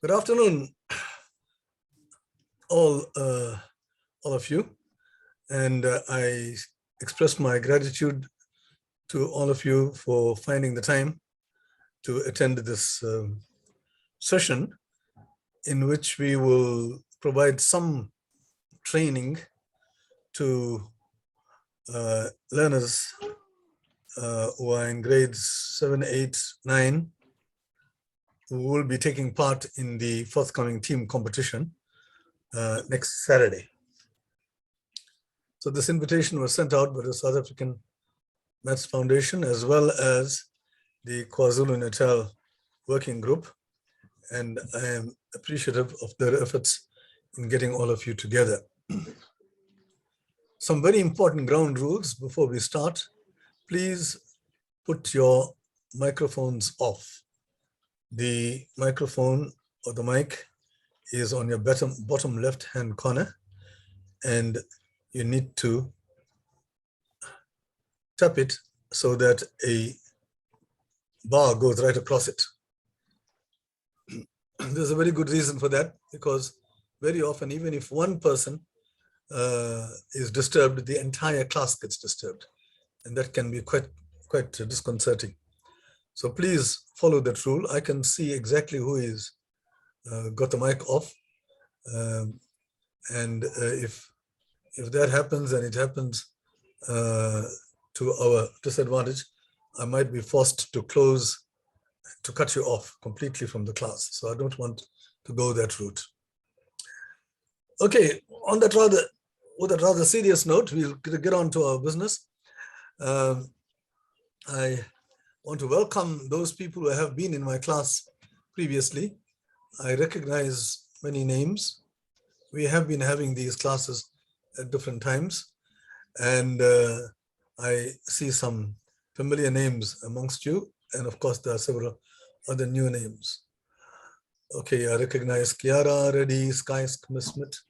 Good afternoon, all of you, and I express my gratitude to all of you for finding the time to attend this session, in which we will provide some training to learners who are in grades 7, 8, 9, who will be taking part in the forthcoming team competition next Saturday. So this invitation was sent out by the South African Maths Foundation as well as the KwaZulu-Natal Working Group, and I am appreciative of their efforts in getting all of you together. Some very important ground rules before we start. Please put your microphones off. The microphone or the mic is on your bottom left-hand corner, and you need to tap it so that a bar goes right across it. There's a very good reason for that, because very often, even if one person is disturbed, the entire class gets disturbed, and that can be quite disconcerting. So please follow that rule. I can see exactly who is got the mic off, and if that happens, and it happens to our disadvantage, I might be forced to cut you off completely from the class. So I don't want to go that route. Okay, with that rather serious note, we'll get on to our business. I want to welcome those people who have been in my class previously. I recognize many names. We have been having these classes at different times, and I see some familiar names amongst you, and of course there are several other new names. Okay, I recognize Kiara Reddy, Sky Smith,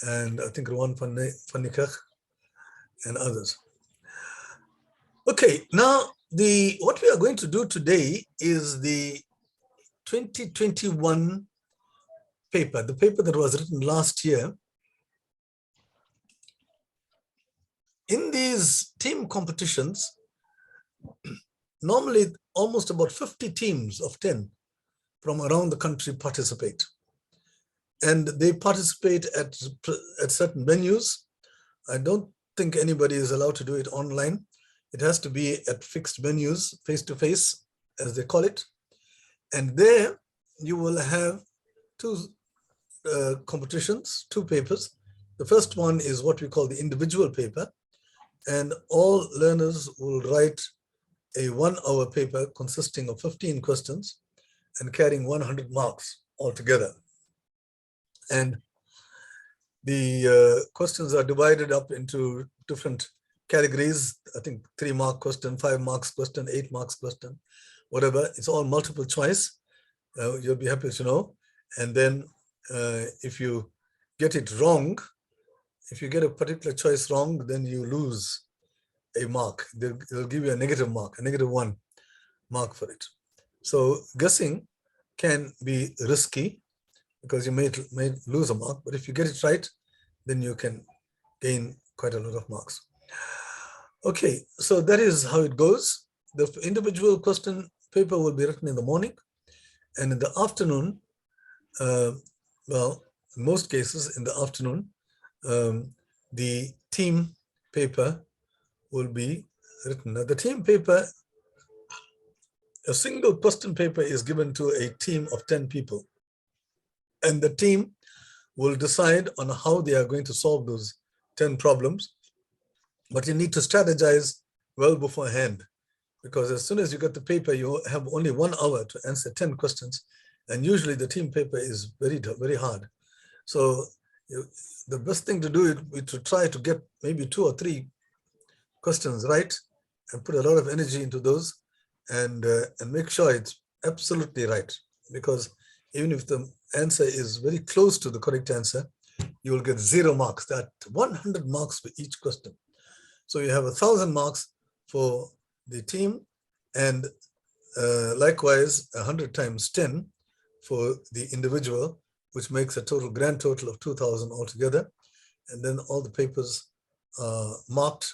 and I think Rowan van Niekerk and others. Okay, now what we are going to do today is the 2021 paper, the paper that was written last year. In these team competitions, normally almost about 50 teams of 10 from around the country participate. And they participate at certain venues. I don't think anybody is allowed to do it online. It has to be at fixed venues, face-to-face, as they call it. And there you will have two competitions, two papers. The first one is what we call the individual paper, and all learners will write a 1-hour paper consisting of 15 questions and carrying 100 marks altogether. And the questions are divided up into different categories. I think 3-mark question, 5 marks question, 8 marks question, whatever. It's all multiple choice. You'll be happy to know. And then if you get it wrong, if you get a particular choice wrong, then you lose a mark. They'll give you a negative mark, a -1 mark for it. So guessing can be risky because you may lose a mark, but if you get it right, then you can gain quite a lot of marks. Okay, so that is how it goes. The individual question paper will be written in the morning, and in the afternoon, well, in most cases in the afternoon, the team paper will be written. Now, the team paper, a single question paper is given to a team of 10 people, and the team will decide on how they are going to solve those 10 problems. But you need to strategize well beforehand, because as soon as you get the paper, you have only 1 hour to answer 10 questions. And usually the team paper is very, very hard. So the best thing to do is to try to get maybe 2 or 3 questions right and put a lot of energy into those, and make sure it's absolutely right. Because even if the answer is very close to the correct answer, you will get 0 marks. That 100 marks for each question. So you have 1,000 marks for the team, and likewise 100 times 10 for the individual, which makes a grand total of 2,000 altogether. And then all the papers are marked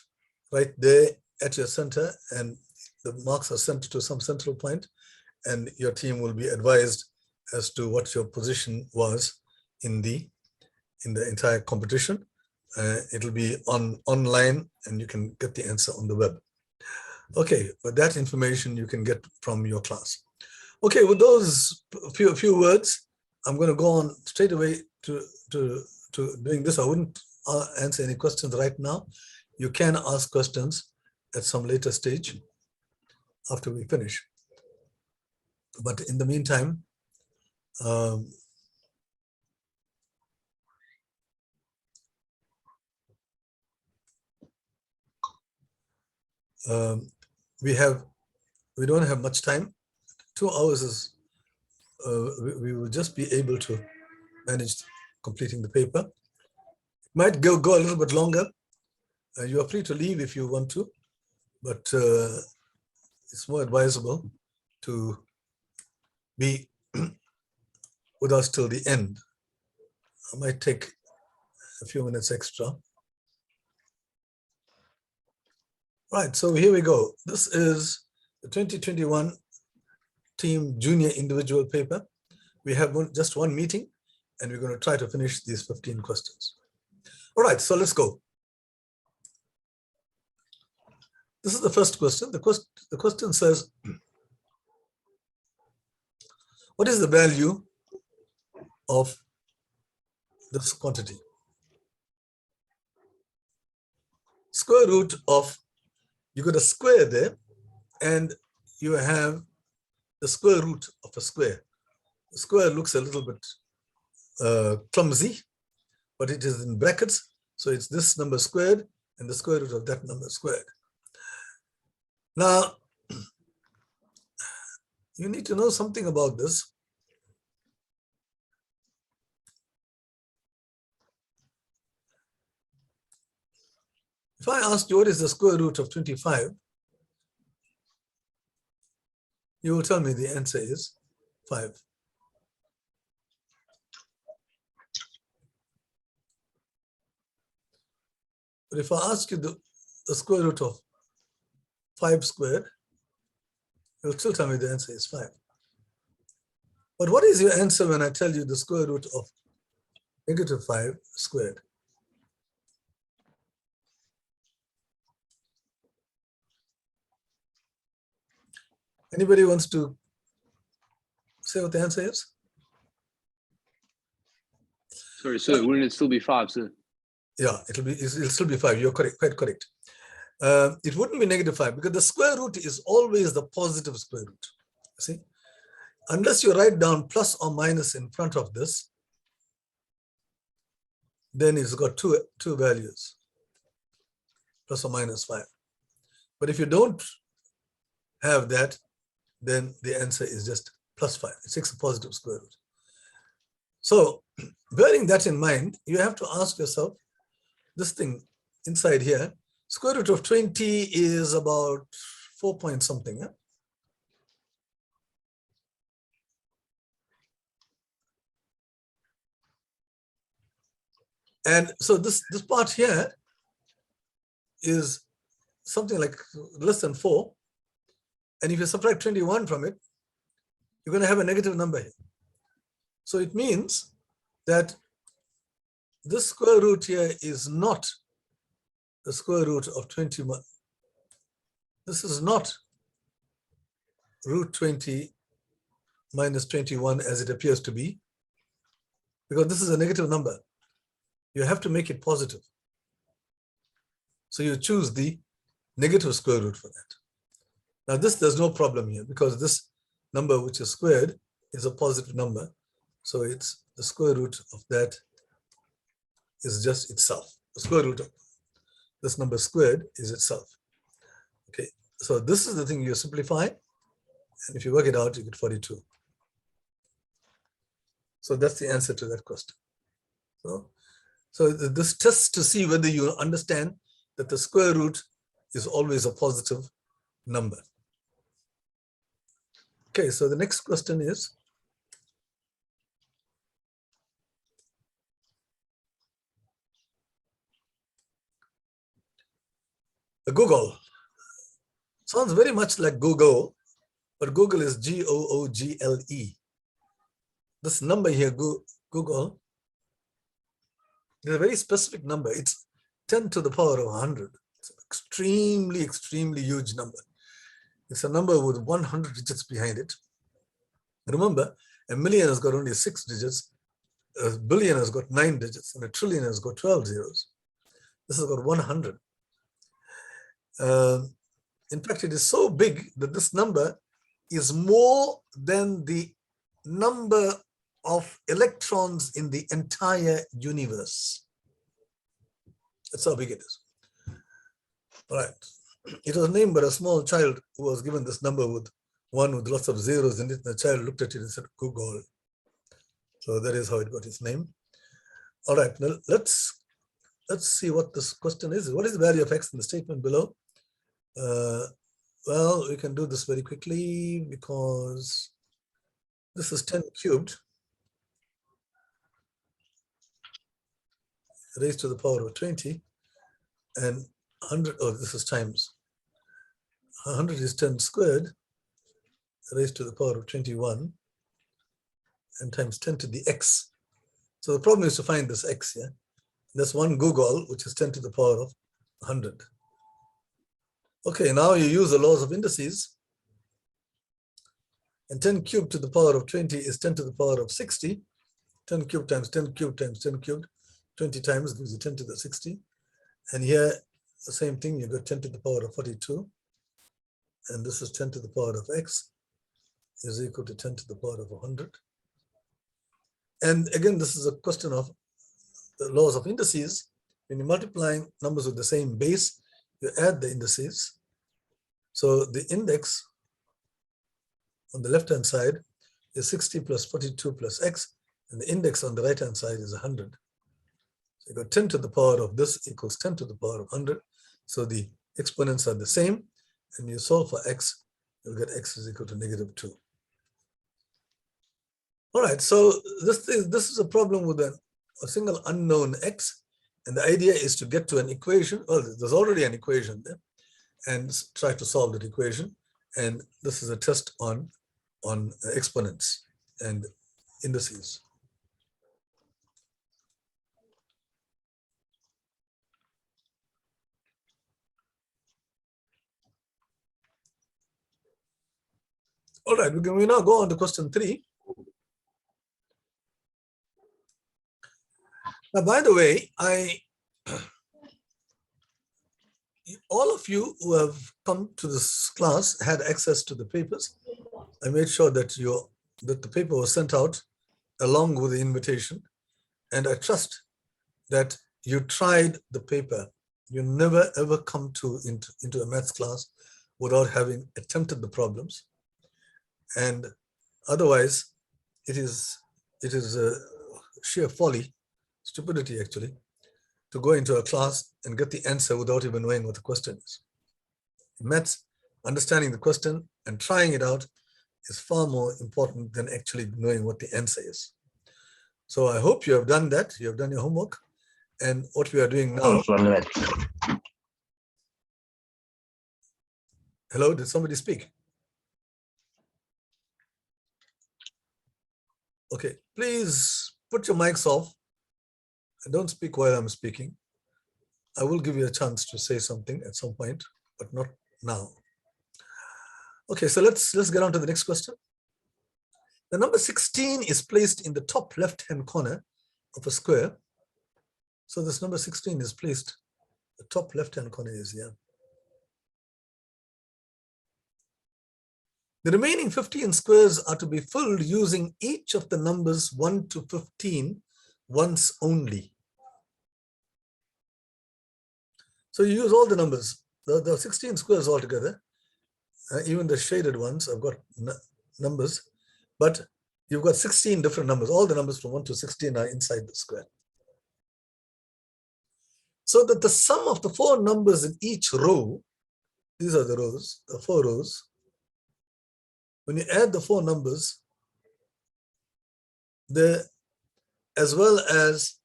right there at your center, and the marks are sent to some central point, and your team will be advised as to what your position was in the entire competition. It'll be online, and you can get the answer on the web. Okay, but that information you can get from your class. Okay, with those few words, I'm going to go on straight away to doing this. I wouldn't answer any questions right now. You can ask questions at some later stage after we finish. But in the meantime, we don't have much time. 2 hours is, we will just be able to manage completing the paper. Might go a little bit longer. You are free to leave if you want to, but it's more advisable to be with us till the end. I might take a few minutes extra. Right, so here we go. This is the 2021 team junior individual paper. We have just one meeting, and we're going to try to finish these 15 questions. All right, so let's go. This is the first question. The question says, what is the value of this quantity? Square root of, you got a square there, and you have the square root of a square. The square looks a little bit clumsy, but it is in brackets. So it's this number squared and the square root of that number squared. Now, you need to know something about this. If I ask you what is the square root of 25, you will tell me the answer is 5. But if I ask you the square root of 5 squared, you'll still tell me the answer is 5. But what is your answer when I tell you the square root of -5 squared? Anybody wants to say what the answer is? Sorry, sir, wouldn't it still be 5, sir? Yeah, it'll still be 5. You're correct, quite correct. It wouldn't be -5 because the square root is always the positive square root. See, unless you write down plus or minus in front of this, then it's got two values, plus or minus 5. But if you don't have that, then the answer is just +5. It's a positive square root. So bearing that in mind, you have to ask yourself this thing inside here. Square root of 20 is about 4 point something. Yeah? And so this part here is something like less than 4. And if you subtract 21 from it, you're going to have a negative number here. So it means that this square root here is not the square root of 21. This is not root 20 minus 21 as it appears to be, because this is a negative number. You have to make it positive. So you choose the negative square root for that. Now there's no problem here because this number which is squared is a positive number. So it's the square root of that is just itself. The square root of this number squared is itself. Okay, so this is the thing you simplify. And if you work it out, you get 42. So that's the answer to that question. So this tests to see whether you understand that the square root is always a positive number. Okay, so the next question is, Google. Sounds very much like Google, but Google is Google. This number here, Google, is a very specific number. It's 10 to the power of 100. It's an extremely, extremely huge number. It's a number with 100 digits behind it. Remember, a million has got only 6 digits, a billion has got 9 digits, and a trillion has got 12 zeros. This has got 100. In fact, it is so big that this number is more than the number of electrons in the entire universe. That's how big it is. All right. It was named by a small child who was given this number with lots of zeros in it. The child looked at it and said, Google. So that is how it got its name. All right. Now let's see what this question is. What is the value of x in the statement below? Well, we can do this very quickly because this is 10 cubed raised to the power of 20, and 100, this is times. 100 is 10 squared raised to the power of 21, and times 10 to the x. So the problem is to find this x here. That's one Google, which is 10 to the power of 100. Okay, now you use the laws of indices. And 10 cubed to the power of 20 is 10 to the power of 60. 10 cubed times 10 cubed times 10 cubed, 20 times gives you 10 to the 60. And here, the same thing, you got 10 to the power of 42. And this is 10 to the power of x is equal to 10 to the power of 100. And again, this is a question of the laws of indices. When you're multiplying numbers with the same base, you add the indices. So the index on the left-hand side is 60 plus 42 plus x, and the index on the right-hand side is 100. So you got 10 to the power of this equals 10 to the power of 100. So the exponents are the same, and you solve for x, you'll get x is equal to -2. All right, so this is a problem with a single unknown x, and the idea is to get to an equation. Well, there's already an equation there, and try to solve that equation. And this is a test on exponents and indices. All right, we now go on to question 3. Now, by the way, all of you who have come to this class had access to the papers. I made sure that the paper was sent out along with the invitation, and I trust that you tried the paper. You never ever come into a maths class without having attempted the problems, and otherwise, it is sheer folly, stupidity actually, to go into a class and get the answer without even knowing what the question is. In maths, understanding the question and trying it out is far more important than actually knowing what the answer is. So I hope you have done that. You have done your homework. And what we are doing now. Hello, did somebody speak? Okay, please put your mics off and don't speak while I'm speaking. I will give you a chance to say something at some point, but not now. Okay, so let's get on to the next question. The number 16 is placed in the top left-hand corner of a square. So this number 16 is placed, the top left-hand corner is here. The remaining 15 squares are to be filled using each of the numbers 1 to 15 once only. So you use all the numbers, the 16 squares altogether, even the shaded ones have got numbers, but you've got 16 different numbers. All the numbers from 1 to 16 are inside the square. So that the sum of the 4 numbers in each row, these are the rows, the 4 rows, when you add the 4 numbers, as well as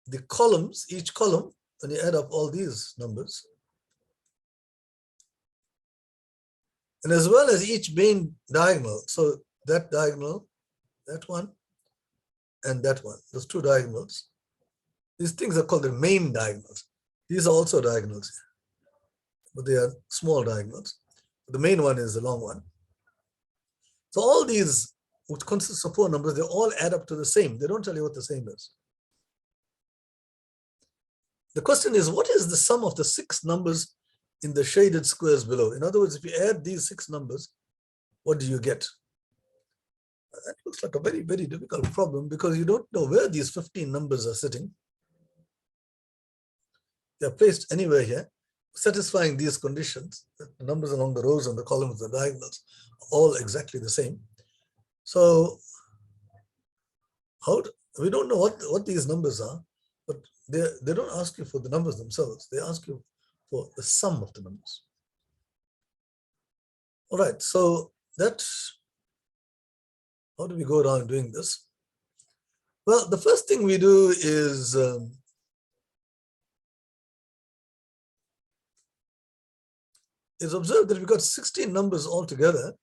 the columns, each column, when you add up all these numbers, and as well as each main diagonal. So that diagonal, that one, and that one, those two diagonals. These things are called the main diagonals. These are also diagonals, but they are small diagonals. The main one is the long one. So all these, which consists of 4 numbers, they all add up to the same. They don't tell you what the same is. The question is, what is the sum of the 6 numbers in the shaded squares below? In other words, if you add these 6 numbers, what do you get? That looks like a very, very difficult problem because you don't know where these 15 numbers are sitting. They are placed anywhere here, satisfying these conditions. The numbers along the rows and the columns, the diagonals, all exactly the same. So we don't know what these numbers are, but they don't ask you for the numbers themselves. They ask you for the sum of the numbers. All right, so that's, how do we go around doing this? Well, the first thing we do is observe that we've got 16 numbers altogether.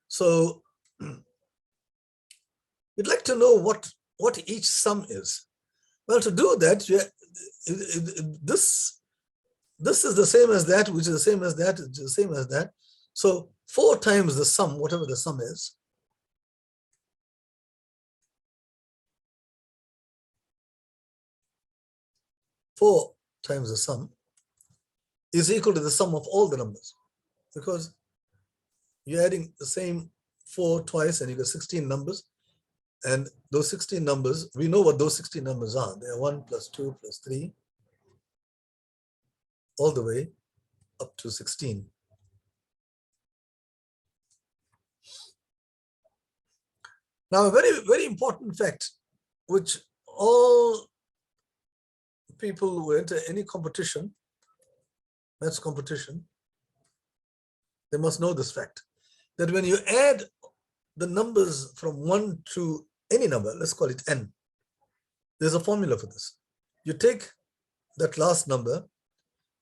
So we'd like to know what each sum is. Well, to do that, this is the same as that, which is the same as that, which is the same as that. So 4 times the sum, whatever the sum is. Four times the sum is equal to the sum of all the numbers, because you're adding the same 4 twice and you get 16 numbers. And those 16 numbers, we know what those 16 numbers are. They are 1 plus 2 plus 3, all the way up to 16. Now, a very, very important fact, which all people who enter any competition, maths competition, they must know this fact, that when you add the numbers from 1 to any number, let's call it n, there's a formula for this. You take that last number,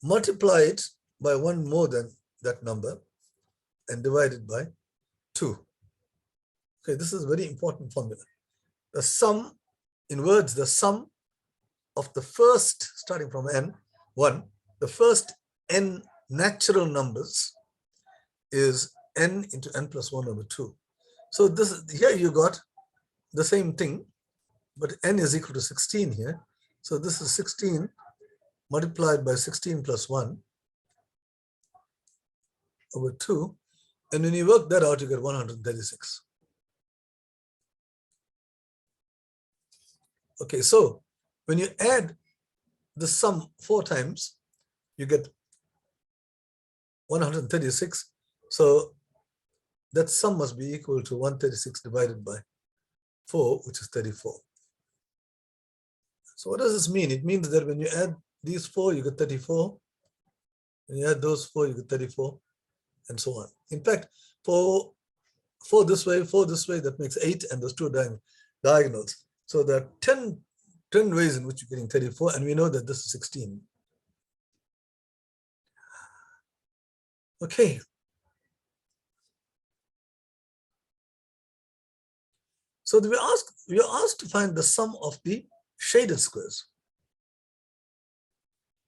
multiply it by 1 more than that number, and divide it by 2. Okay, this is a very important formula. The sum, in words, the sum of the first, starting from n, 1, the first n natural numbers is n into n plus 1 over 2. So this, here you got the same thing, but n is equal to 16 here. So this is 16 multiplied by 16 plus 1 over 2. And when you work that out, you get 136. Okay, so when you add the sum 4 times, you get 136. So that sum must be equal to 136 divided by 4, which is 34. So what does this mean? It means that when you add these 4, you get 34. When you add those 4, you get 34, and so on. In fact, 4 this way, 4 this way, that makes 8, and those 2 diagonals. So there are 10 ways in which you're getting 34, and we know that this is 16. Okay. So we are asked to find the sum of the shaded squares.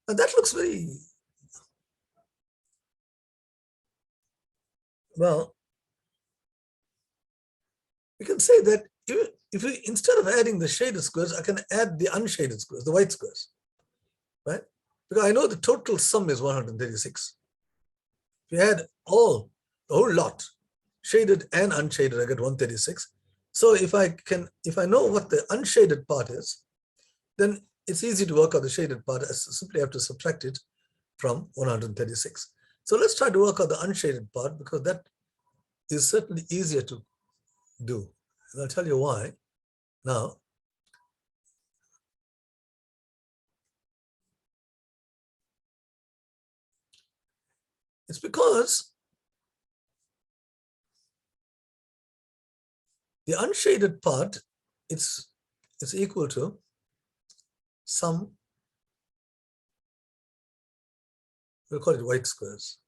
And that looks very, well, we can say that if we, instead of adding the shaded squares, I can add the unshaded squares, the white squares, right? Because I know the total sum is 136. If you add the whole lot, shaded and unshaded, I get 136. So if I know what the unshaded part is, then it's easy to work out the shaded part. I simply have to subtract it from 136. So let's try to work out the unshaded part, because that is certainly easier to do. And I'll tell you why now. It's because the unshaded part, it's equal to sum, we'll call it white squares.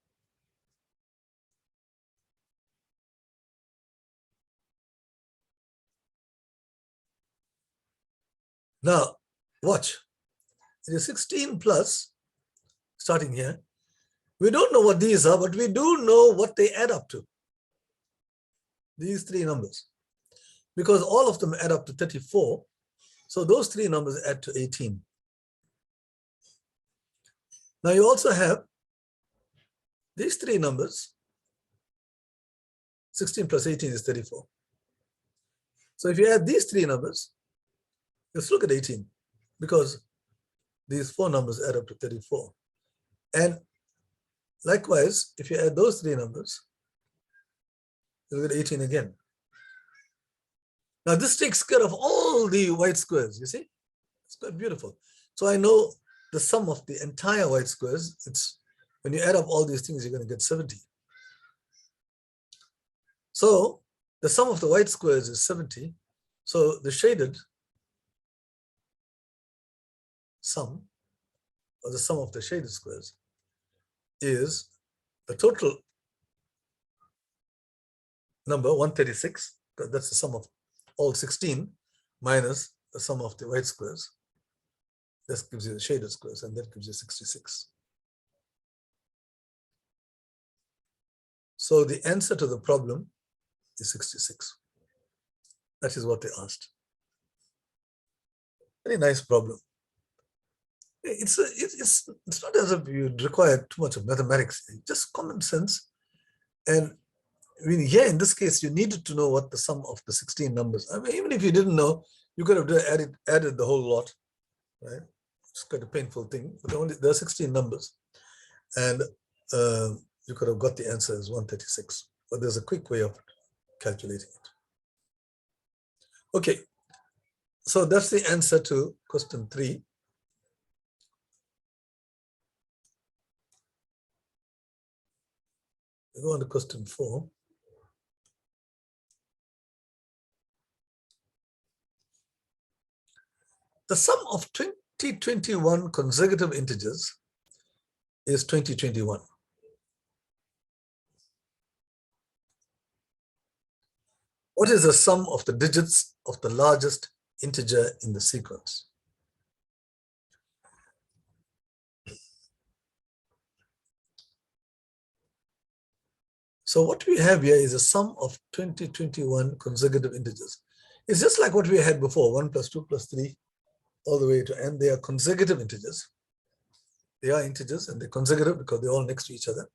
Now, watch. It is 16 plus, starting here. We don't know what these are, but we do know what they add up to. These three numbers. Because all of them add up to 34. So those three numbers add to 18. Now you also have these three numbers. 16 plus 18 is 34. So if you add these three numbers, let's look at 18, because these four numbers add up to 34. And likewise, if you add those three numbers, you'll get 18 again. Now this takes care of all the white squares, you see? It's quite beautiful. So I know the sum of the entire white squares, it's when you add up all these things, you're going to get 70. So the sum of the white squares is 70. So the shaded sum, or the sum of the shaded squares, is the total number 136. That's the sum of all 16 minus the sum of the white squares. This gives you the shaded squares, and that gives you 66. So the answer to the problem is 66. That is what they asked. Very nice problem. It's not as if you require too much of mathematics, just common sense. And I mean, here in this case, you needed to know what the sum of the 16 numbers. I mean, even if you didn't know, you could have added the whole lot, right? It's quite a painful thing, but there are 16 numbers, and you could have got the answer as 136. But there's a quick way of calculating it. Okay, so that's the answer to question 3. We go on to question 4. The sum of 2021 consecutive integers is 2021. What is the sum of the digits of the largest integer in the sequence? So what we have here is a sum of 2021 consecutive integers. It's just like what we had before, 1 plus 2 plus 3, all the way to n. They are consecutive integers. They are integers and they're consecutive because they're all next to each other.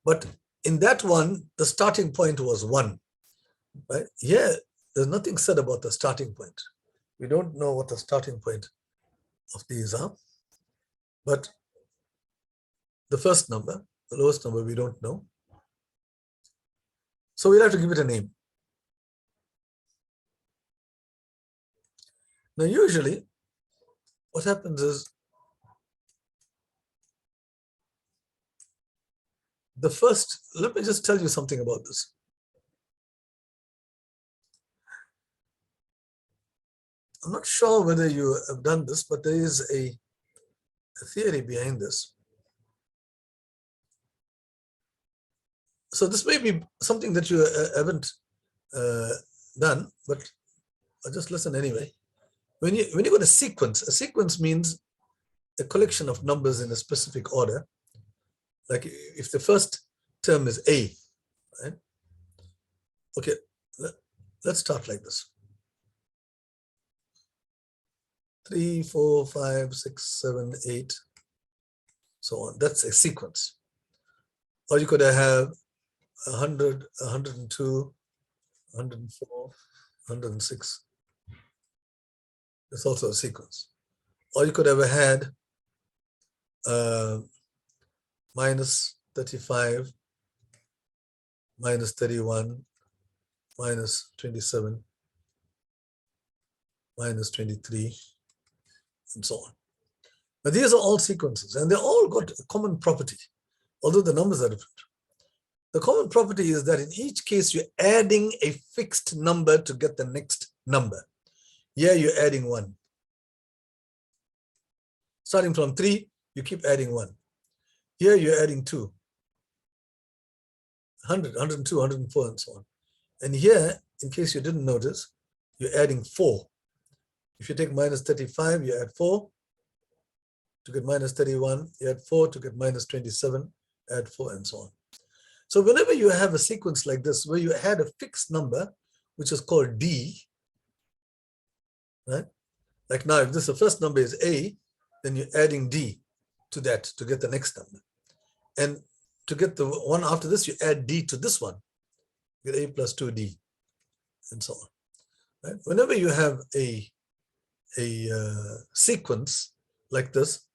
But in that one, the starting point was 1. Right? Here, there's nothing said about the starting point. We don't know what the starting point of these are. But the first number, the lowest number, we don't know. So we'll have to give it a name. Now, usually, what happens is the first, let me just tell you something about this. I'm not sure whether you have done this, but there is a theory behind this. So this may be something that you haven't done, but I'll just listen anyway. When you go to sequence, a sequence means a collection of numbers in a specific order. Like if the first term is A, right? Okay, let's start like this. 3, 4, 5, 6, 7, 8, so on. That's a sequence. Or you could have 100, 102, 104, 106. It's also a sequence. Or you could have had minus 35, minus 31, minus 27, minus 23, and so on. Now these are all sequences, and they all got a common property, although the numbers are different. The common property is that in each case, you're adding a fixed number to get the next number. Here you're adding 1. Starting from 3, you keep adding 1. Here you're adding 2. 100, 102, 104, and so on. And here, in case you didn't notice, you're adding 4. If you take minus 35, you add 4 to get minus 31, you add 4 to get minus 27, add 4, and so on. So whenever you have a sequence like this, where you add a fixed number, which is called D, right? Like now, if this the first number is A, then you're adding D to that to get the next number. And to get the one after this, you add D to this one. You get A plus 2D, and so on. Right? Whenever you have a sequence like this,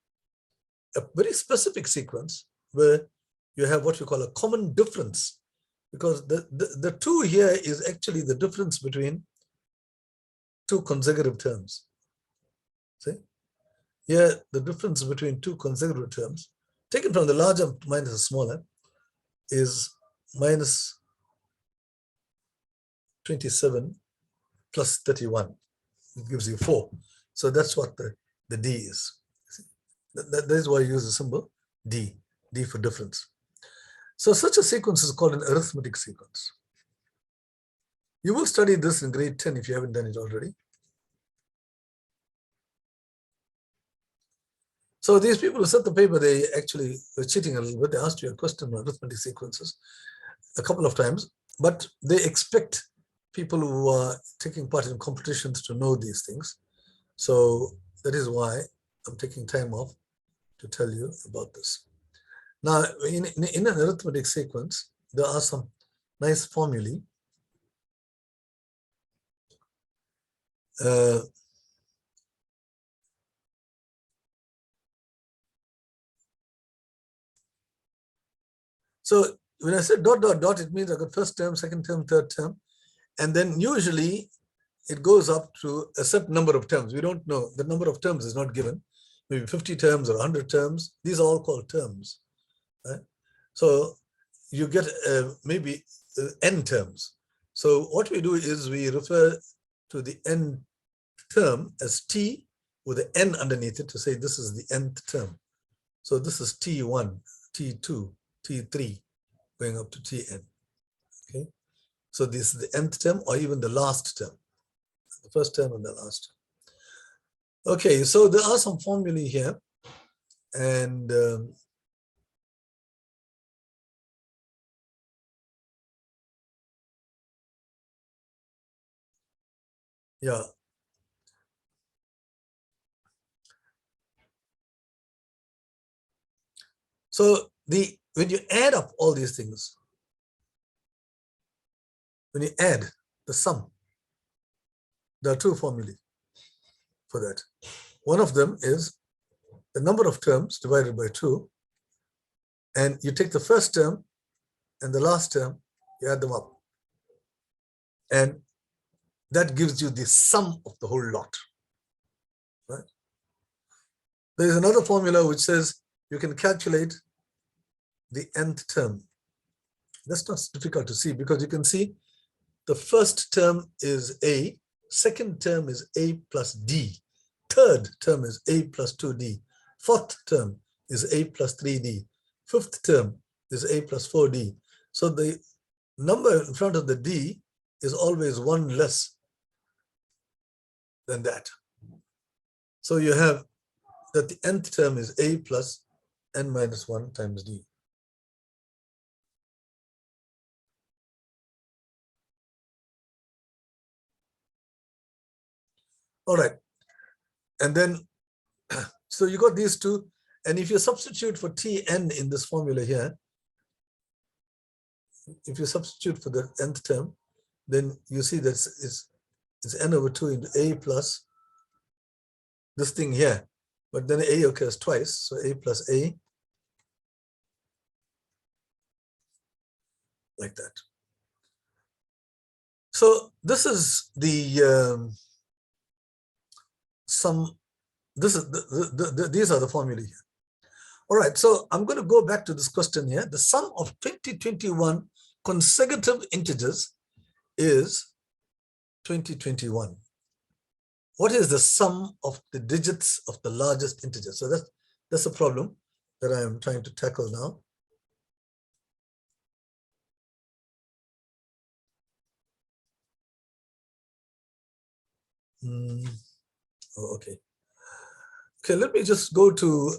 a very specific sequence where you have what we call a common difference, because the 2 here is actually the difference between 2 consecutive terms. See? Here, the difference between 2 consecutive terms, taken from the larger minus the smaller, is minus 27 plus 31. It gives you 4. So that's what the D is. That is why you use the symbol D for difference. So such a sequence is called an arithmetic sequence. You will study this in grade 10 if you haven't done it already. So these people who set the paper, they actually were cheating a little bit. They asked you a question on arithmetic sequences a couple of times, but they expect people who are taking part in competitions to know these things. So that is why I'm taking time off to tell you about this. Now, in an arithmetic sequence, there are some nice formulae. So when I say dot, dot, dot, it means I got first term, second term, third term. And then usually it goes up to a certain number of terms. We don't know. The number of terms is not given. Maybe 50 terms or 100 terms. These are all called terms. Right? So you get maybe n terms. So what we do is we refer to the n term as t with an n underneath it to say this is the nth term. So this is t1, t2, t3, going up to tn. Okay. So this is the nth term or even the last term, the first term and the last term. Okay, so there are some formulae here, and yeah. So when you add up all these things, when you add the sum, there are 2 formulae for that. One of them is the number of terms divided by 2, and you take the first term and the last term, you add them up. And that gives you the sum of the whole lot. Right? There is another formula which says you can calculate the nth term. That's not difficult to see because you can see the first term is A, second term is A plus D, third term is A plus 2D, fourth term is A plus 3D, fifth term is A plus 4D. So the number in front of the D is always 1 less than that. So you have that the nth term is A plus n minus 1 times D. All right. And then, so you got these 2. And if you substitute for Tn in this formula here, if you substitute for the nth term, then you see that it's n over 2 into A plus this thing here. But then A occurs twice. So A plus A, like that. So this is the sum. This is these are the formulae here. All right, so I'm going to go back to this question here. The sum of 2021 consecutive integers is 2021. What is the sum of the digits of the largest integer? So that's a problem that I am trying to tackle now. Oh, okay. Okay, let me just go to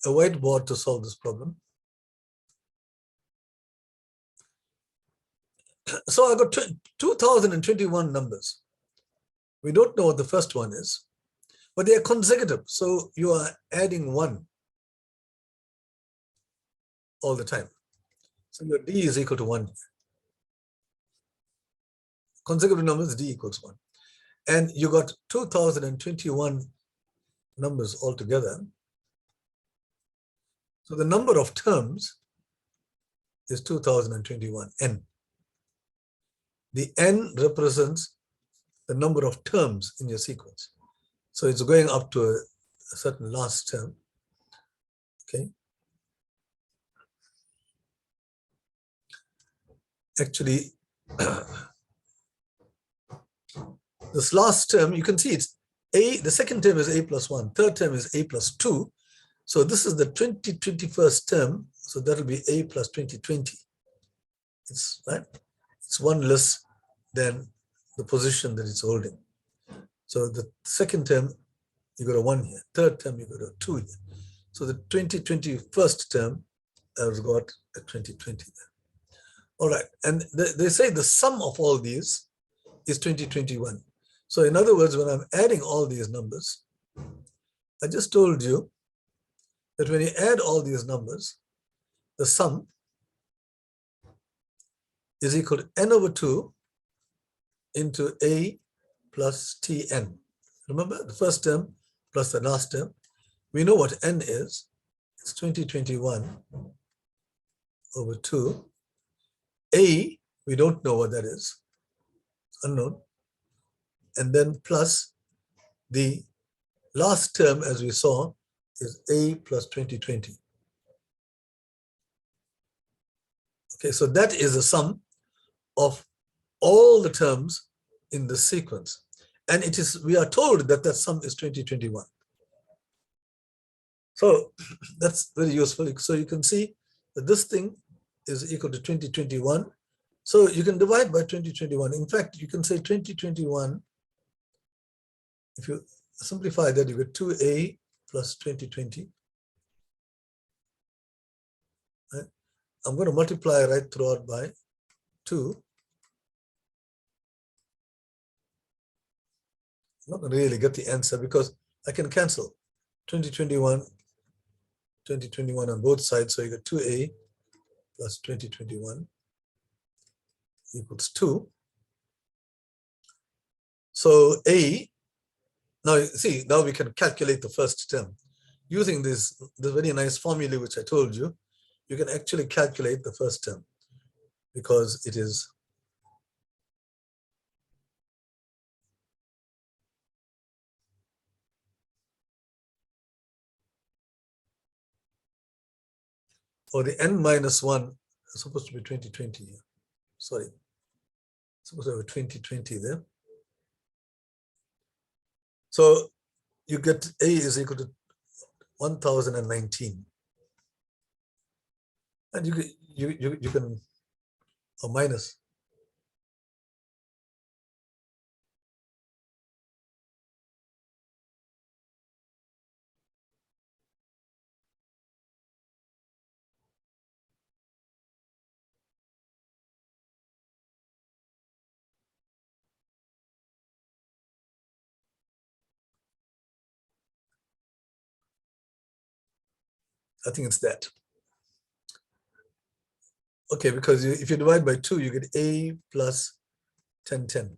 a whiteboard to solve this problem. So I got 2021 numbers. We don't know what the first one is, but they are consecutive. So you are adding one all the time. So your D is equal to 1. Consecutive numbers, D equals 1. And you got 2021 numbers altogether. So the number of terms is 2021, N. The N represents the number of terms in your sequence. So it's going up to a certain last term. Okay. Actually, this last term, you can see it's A, the second term is A plus 1, third term is A plus 2. So this is the 2021st term. So that will be A plus 2020. It's right. It's one less than the position that it's holding. So the second term, you got a 1 here. Third term, you got a 2 here. So the 2021st term has got a 2020 there. All right. And they say the sum of all these is 2021. So in other words, when I'm adding all these numbers, I just told you that when you add all these numbers, the sum is equal to n over 2 into A plus Tn. Remember the first term plus the last term. We know what n is. It's 2021 over 2. A, we don't know what that is. It's unknown. And then plus the last term, as we saw, is A plus 2020. Okay, so that is the sum of all the terms in the sequence. And it is, we are told that that sum is 2021. So that's very useful. So you can see that this thing is equal to 2021. So you can divide by 2021. In fact, you can say 2021. If you simplify that, you get 2A plus 2020. Right? I'm going to multiply right throughout by 2. I'm not going to really get the answer because I can cancel 2021 on both sides. So you get 2A plus 2021 equals 2. So A, now see, now we can calculate the first term. Using this very nice formula which I told you, you can actually calculate the first term because it is or the n minus 1 is supposed to be 2020 here. Sorry, supposed to have a 2020 there. So you get A is equal to 1019. And you can, or minus. I think it's that. Okay, because if you divide by 2, you get A plus 1010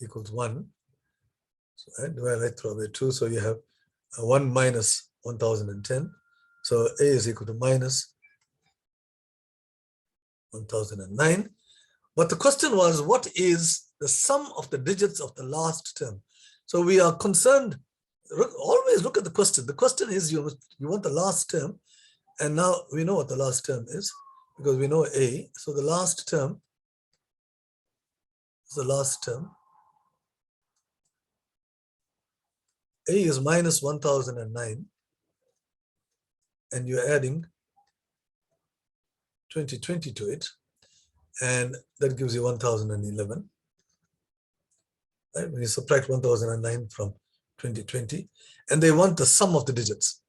equals 1. So I divide right through by 2, so you have 1 minus 1010. So A is equal to minus 1009. But the question was, what is the sum of the digits of the last term? So we are concerned, always look at the question. The question is you want the last term. And now we know what the last term is because we know A. So the last term is the last term. A is minus 1009. And you're adding 2020 to it. And that gives you 1011. right? When you subtract 1009 from 2020, and they want the sum of the digits.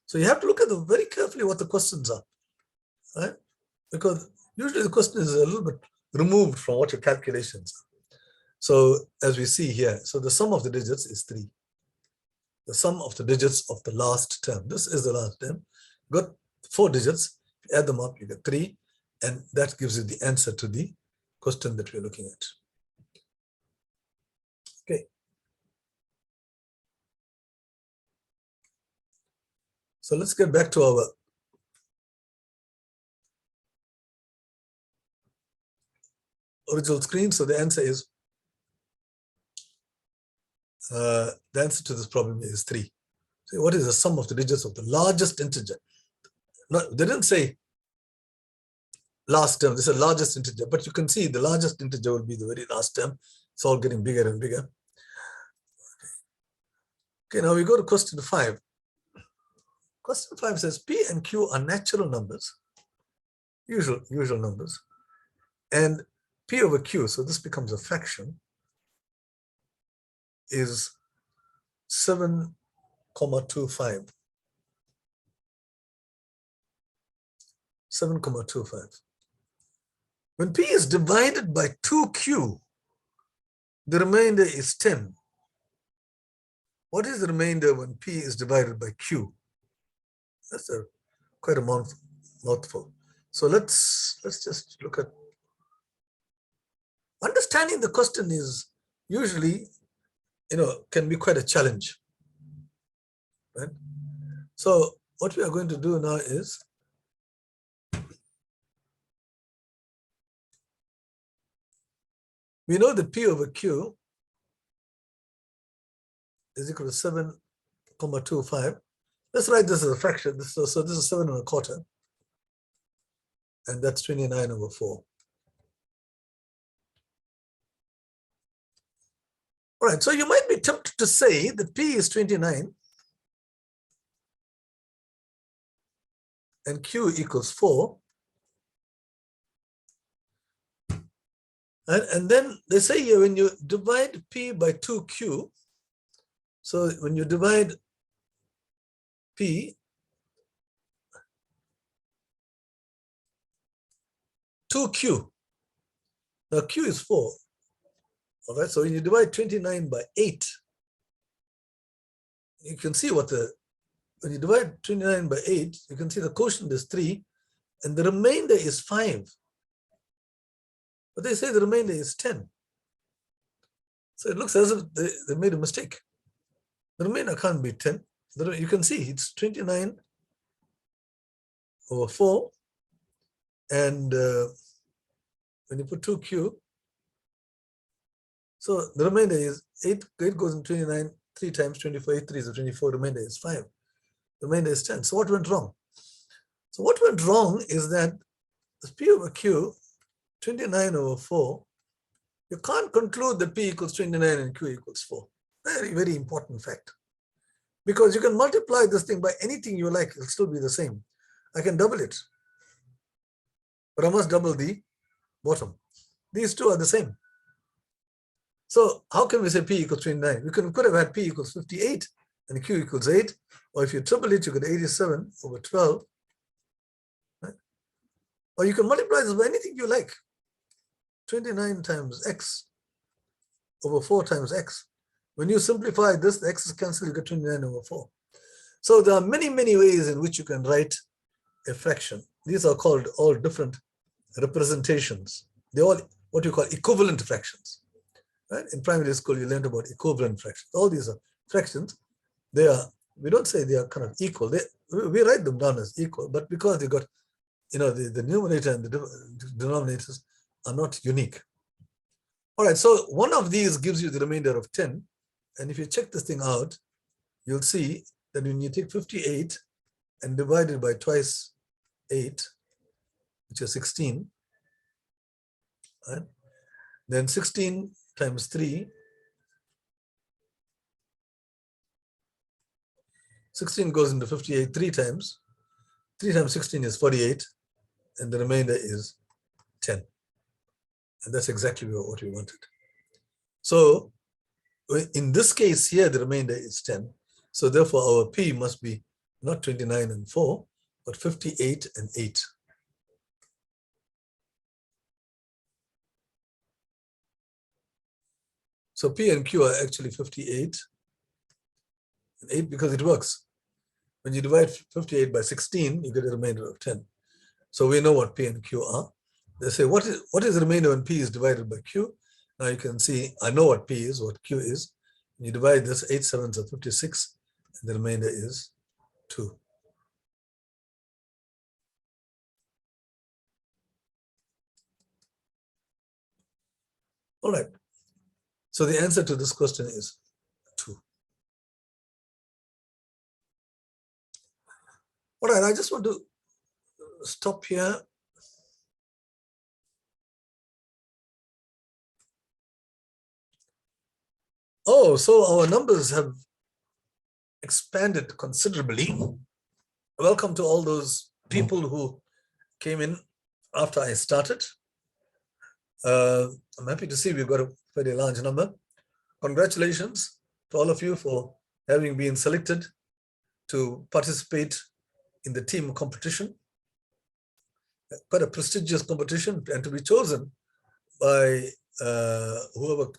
So you have to look at very carefully what the questions are, right? Because usually the question is a little bit removed from what your calculations are. So as we see here, so the sum of the digits is 3. The sum of the digits of the last term. This is the last term. Got 4 digits. If you add them up, you get 3. And that gives you the answer to the question that we're looking at. Okay. So let's get back to our original screen. So the answer is, the answer to this problem is 3. So what is the sum of the digits of the largest integer? No, they didn't say last term, this is the largest integer, but you can see the largest integer will be the very last term. It's all getting bigger and bigger. Okay, now we go to question 5. Question 5 says P and Q are natural numbers, usual numbers, and P over Q, so this becomes a fraction, is 7,25. 7,25. When P is divided by 2Q, the remainder is 10. What is the remainder when P is divided by Q? That's quite a mouthful. So let's just look at, understanding the question is usually, can be quite a challenge, right? So what we are going to do now is, we know that P over Q is equal to 7,25. Let's write this as a fraction. So this is 7 1/4. And that's 29 over 4. All right, so you might be tempted to say that P is 29 and Q equals 4. And then they say here, when you divide P by 2Q, so when you divide P, 2Q, now Q is 4. All right, so when you divide 29 by 8, you can see when you divide 29 by 8, you can see the quotient is 3 and the remainder is 5. But they say the remainder is 10. So it looks as if they made a mistake. The remainder can't be 10. You can see it's 29 over 4. And when you put 2Q, so the remainder is 8. 8 goes in 29, 3 times 24, 8 3 is 24, the remainder is 5. The remainder is 10. So what went wrong? So what went wrong is that this P over Q, 29 over 4, you can't conclude that P equals 29 and Q equals 4. Very, very important fact. Because you can multiply this thing by anything you like, it'll still be the same. I can double it, but I must double the bottom. These two are the same. So how can we say P equals 29? We could have had P equals 58 and Q equals 8. Or if you triple it, you get 87 over 12. Right? Or you can multiply this by anything you like. 29 times x over 4 times x. When you simplify this, the x is cancelled, you get 29 over 4. So there are many, many ways in which you can write a fraction. These are called all different representations. They're all what you call equivalent fractions. Right? In primary school, you learned about equivalent fractions. All these are fractions. They are, we don't say they are kind of equal. We write them down as equal, but because they got, the numerator and the denominators are not unique. All right, so one of these gives you the remainder of 10. And if you check this thing out, you'll see that when you take 58 and divide it by twice 8, which is 16, right? Then 16 times 3, 16 goes into 58 3 times. 3 times 16 is 48, and the remainder is 10. And that's exactly what we wanted. So In this case here, the remainder is 10. So therefore, our P must be not 29 and 4, but 58 and 8. So P and Q are actually 58 and 8 because it works. When you divide 58 by 16, you get a remainder of 10. So we know what P and Q are. They say, what is the remainder when P is divided by Q? Now you can see, I know what P is, what Q is. You divide this, 8 sevens are 56, and the remainder is 2. All right. So the answer to this question is 2. All right, I just want to stop here. Oh, so our numbers have expanded considerably. Welcome to all those people who came in after I started. I'm happy to see we've got a very large number. Congratulations to all of you for having been selected to participate in the team competition. Quite a prestigious competition, and to be chosen by whoever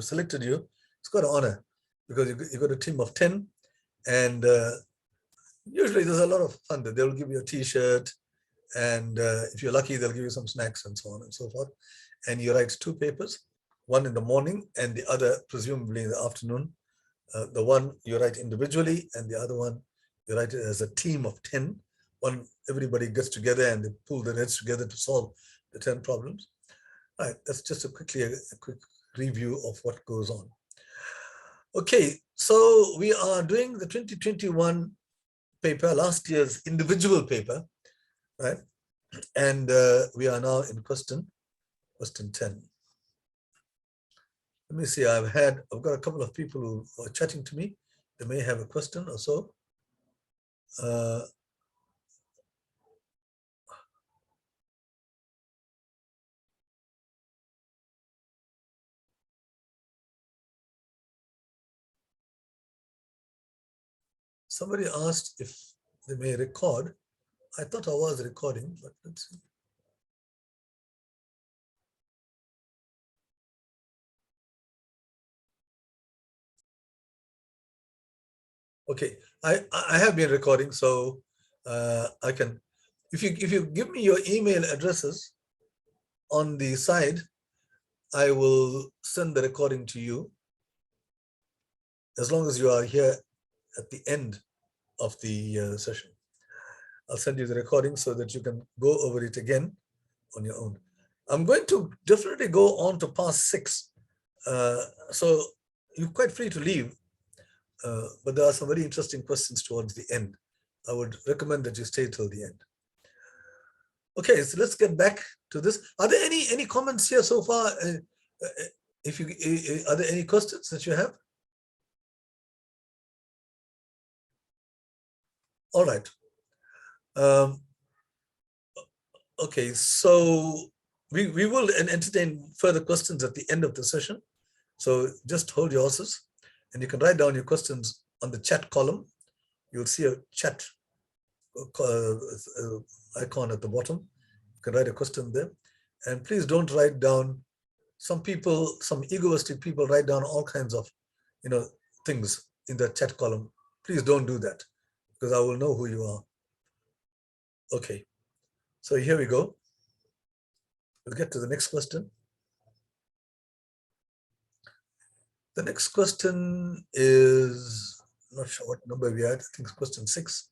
selected you, it's quite an honor, because you got a team of 10, and usually there's a lot of fun. They'll give you a t-shirt, and if you're lucky, they'll give you some snacks and so on and so forth. And you write 2 papers, one in the morning and the other presumably in the afternoon. The one you write individually, and the other one you write it as a team of 10. Everybody gets together and they pull their heads together to solve the 10 problems. All right, that's just a quick review of what goes on. Okay, so we are doing the 2021 paper, last year's individual paper, right? And we are now in question 10. Let me see, I've got a couple of people who are chatting to me. They may have a question or so. Somebody asked if they may record. I thought I was recording, but let's see. Okay, I have been recording, so I can, if you give me your email addresses on the side, I will send the recording to you, as long as you are here at the end of the session. I'll send you the recording so that you can go over it again on your own. I'm going to definitely go on to past 6. So you're quite free to leave, but there are some very interesting questions towards the end. I would recommend that you stay till the end. Okay, so let's get back to this. Are there any comments here so far? Are there any questions that you have? All right. Okay, so we will entertain further questions at the end of the session. So just hold your horses, and you can write down your questions on the chat column. You'll see a chat icon at the bottom. You can write a question there. And please don't write down, some egoistic people write down all kinds of things in the chat column. Please don't do that, because I will know who you are. Okay, so here we go. We'll get to the next question. The next question is, I'm not sure what number we are at. I think it's question 6.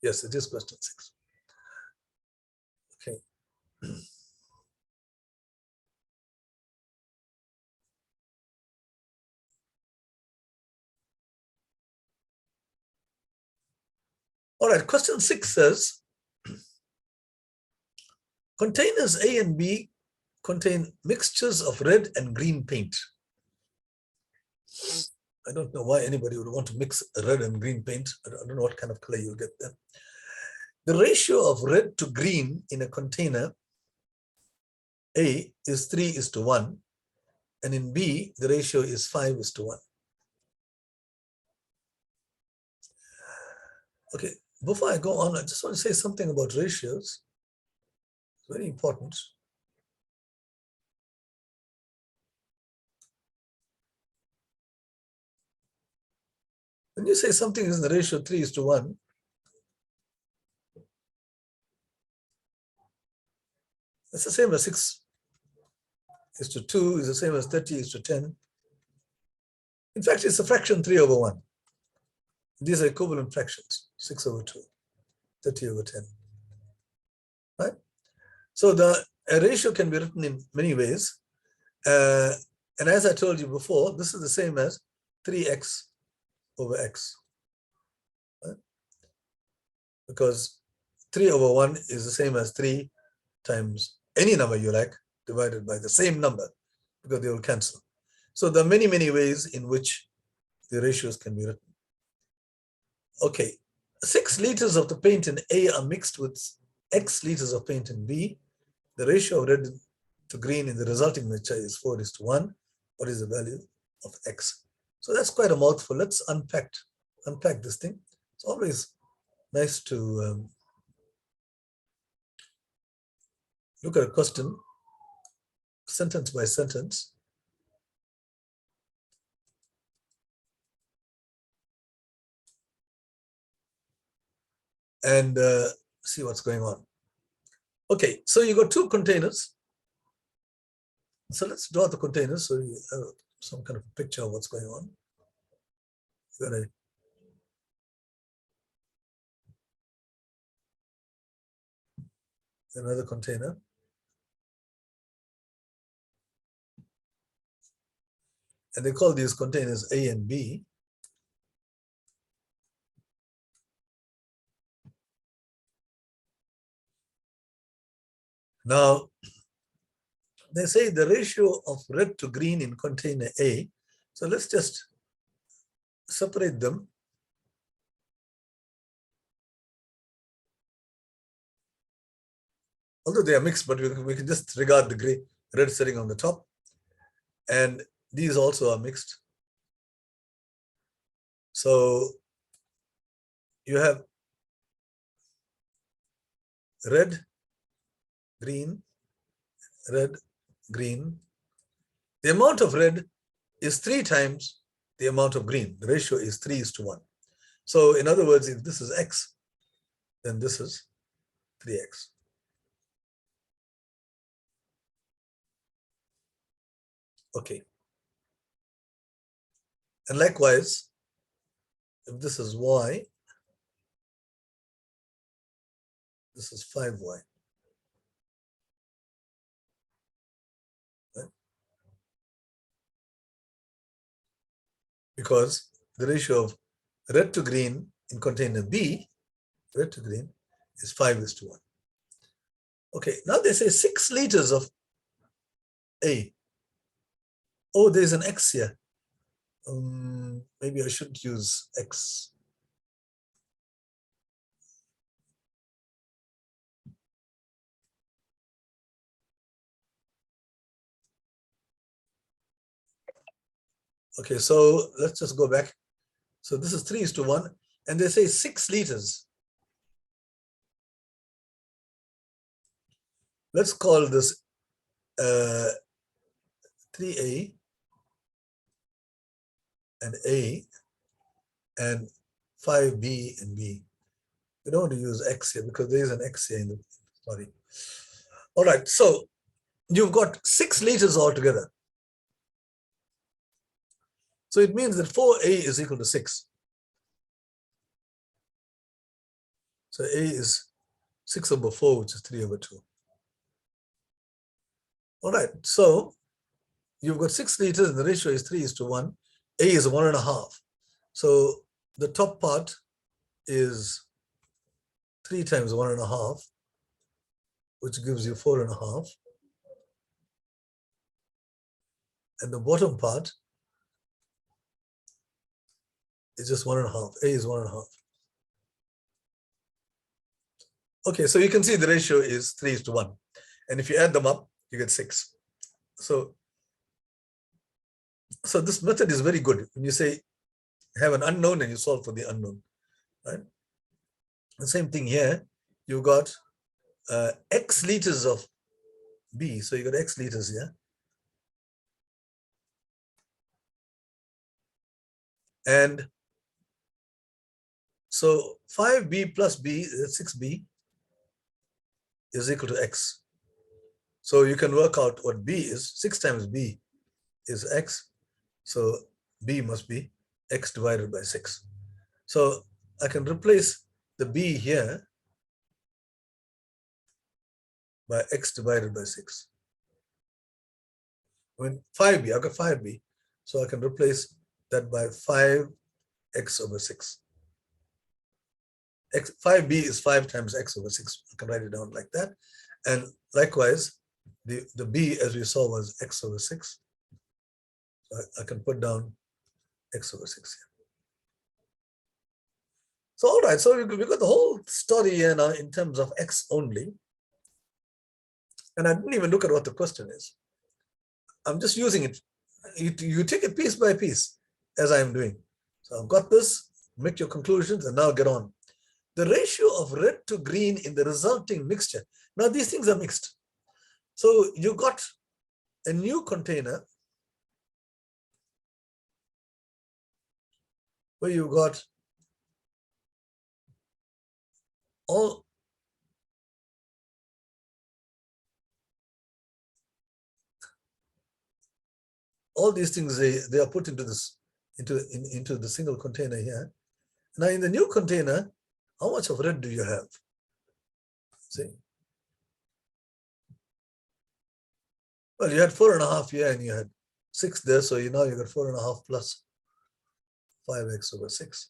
Yes, it is question 6. Okay. All right, question 6 says, containers A and B contain mixtures of red and green paint. I don't know why anybody would want to mix red and green paint. I don't know what kind of color you'll get there. The ratio of red to green in a container A is 3:1, and in B, the ratio is 5:1. Okay, before I go on, I just want to say something about ratios. It's very important. When you say something is in the ratio 3:1, it's the same as 6:2, is the same as 30:10. In fact, it's a fraction 3/1. These are equivalent fractions, 6/2, 30/10, right? So a ratio can be written in many ways. And as I told you before, this is the same as 3x/x, right? Because 3/1 is the same as 3 times any number you like divided by the same number, because they will cancel. So there are many, many ways in which the ratios can be written. Okay, 6 liters of the paint in A are mixed with X liters of paint in B. The ratio of red to green in the resulting mixture is 4:1. What is the value of X? So that's quite a mouthful. Let's unpack this thing. It's always nice to look at a question sentence by sentence. And see what's going on. Okay, so you got 2 containers. So let's draw the containers so you have some kind of a picture of what's going on. You got another container. And they call these containers A and B. Now, they say the ratio of red to green in container A. So let's just separate them. Although they are mixed, but we can just regard the red sitting on the top. And these also are mixed. So you have red, green, red, green. The amount of red is 3 times the amount of green. The ratio is 3:1. So in other words, if this is X, then this is 3X. Okay. And likewise, if this is Y, this is 5Y. Right? Because the ratio of red to green in container B, red to green, is 5:1. Okay, now they say 6 liters of A. Oh, there's an X here. Maybe I shouldn't use X. Okay, so let's just go back. So this is 3:1, and they say 6 liters. Let's call this 3A and A and 5B and B. We don't want to use X here because there is an X here in the body. All right, so you've got 6 liters altogether. So it means that 4A is equal to 6. So A is 6/4, which is 3/2. All right, so you've got 6 liters and the ratio is 3:1. A is 1.5. So the top part is 3 times 1.5, which gives you 4.5. And the bottom part is just 1.5. A is 1.5. Okay, so you can see the ratio is 3:1. And if you add them up, you get 6. So this method is very good. When you say have an unknown and you solve for the unknown, right? The same thing here, you got X liters of B. So you got X liters here. And so 5B plus B, 6B is equal to X. So you can work out what B is. 6 times B is X. So B must be X divided by 6. So I can replace the B here by X divided by 6. When 5B, I've got 5B. So I can replace that by 5X over 6. 5B is 5 times X over 6. I can write it down like that. And likewise, the B, as we saw, was X over 6. So I can put down X over 6 here. So all right, so we got the whole story here now in terms of X only. And I didn't even look at what the question is. I'm just using it. You take it piece by piece as I'm doing. So I've got this, make your conclusions, and now get on. The ratio of red to green in the resulting mixture. Now these things are mixed. So you got a new container where you got all these things, they are put into this into the single container here. Now in the new container, how much of red do you have? See? Well, you had 4.5 here and you had 6 there, so now you got 4.5 plus 5x over 6.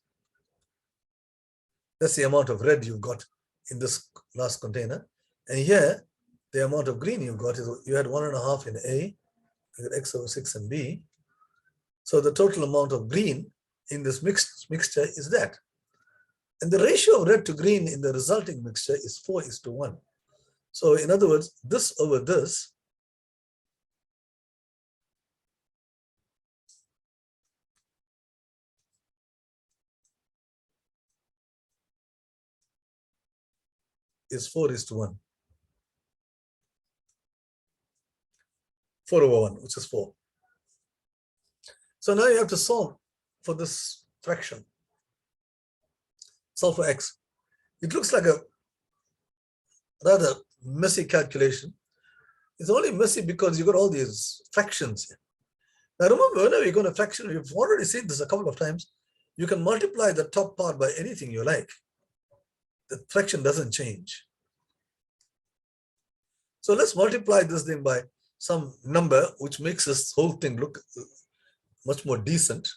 That's the amount of red you've got in this last container. And here, the amount of green you've got is you had 1.5 in A, you got x over 6 in B. So the total amount of green in this mixture is that. And the ratio of red to green in the resulting mixture is 4:1. So in other words, this over this is 4:1. 4/1, which is 4. So now you have to solve for this fraction. Solve for x. It looks like a rather messy calculation. It's only messy because you got all these fractions here. Now remember, whenever you're going to fraction, we've already seen this a couple of times, you can multiply the top part by anything you like. The fraction doesn't change. So let's multiply this thing by some number which makes this whole thing look much more decent.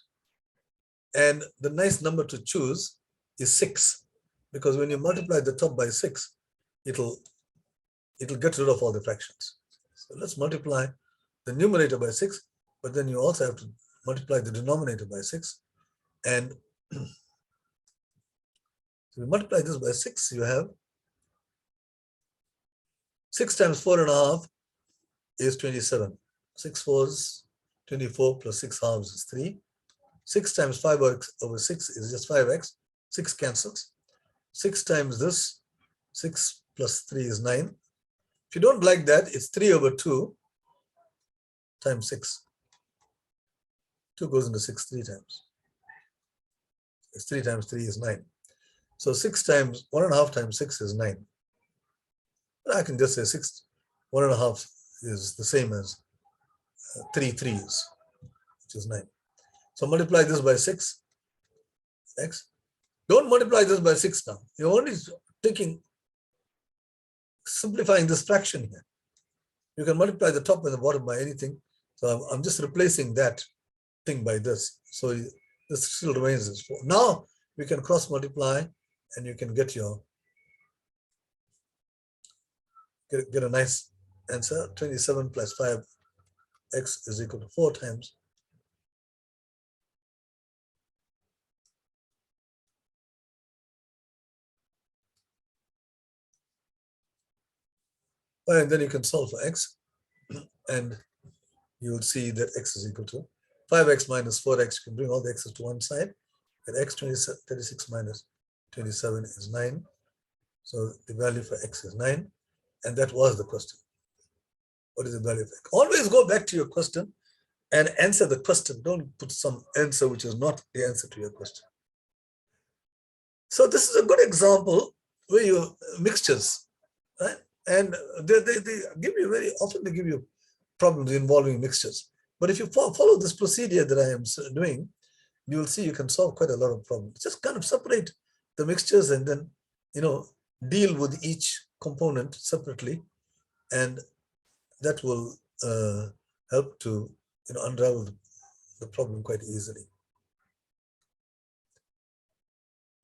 And the nice number to choose is 6, because when you multiply the top by 6, it'll get rid of all the fractions. So let's multiply the numerator by 6, but then you also have to multiply the denominator by 6. And so we multiply this by 6, you have 6 times 4.5 is 27. 6 fours, 24 plus 6 halves is 3. 6 times 5x over 6 is just 5x. 6 cancels. 6 times this, 6 plus 3 is 9. If you don't like that, it's 3/2 times 6. 2 goes into 6 3 times. It's 3 times 3 is 9. So 6 times 1.5 times 6 is 9. I can just say 6, 1.5 is the same as 3 3s, which is 9. So multiply this by 6, x. Don't multiply this by 6 now. You're only simplifying this fraction here. You can multiply the top and the bottom by anything. So I'm just replacing that thing by this. So this still remains as 4. Now we can cross multiply and you can get a nice answer. 27 plus 5x is equal to 4 times. And then you can solve for x. and you will see that x is equal to 5x minus 4x. You can bring all the x's to one side. And x 36 minus 27 is 9. So the value for x is 9. And that was the question. What is the value of x? Always go back to your question and answer the question. Don't put some answer which is not the answer to your question. So this is a good example where you mixtures, right? And they give you they give you problems involving mixtures. But if you follow this procedure that I am doing, you will see you can solve quite a lot of problems. Just kind of separate the mixtures and then, deal with each component separately, and that will help to unravel the problem quite easily.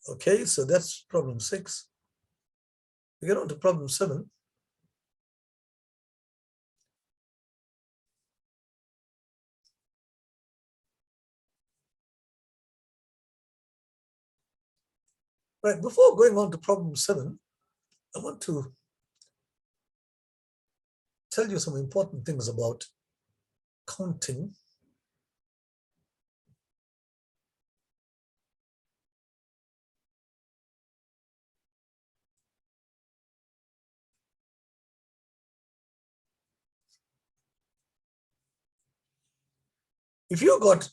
Okay, so that's problem 6. We get on to problem 7. Right, before going on to problem 7, I want to tell you some important things about counting. If you got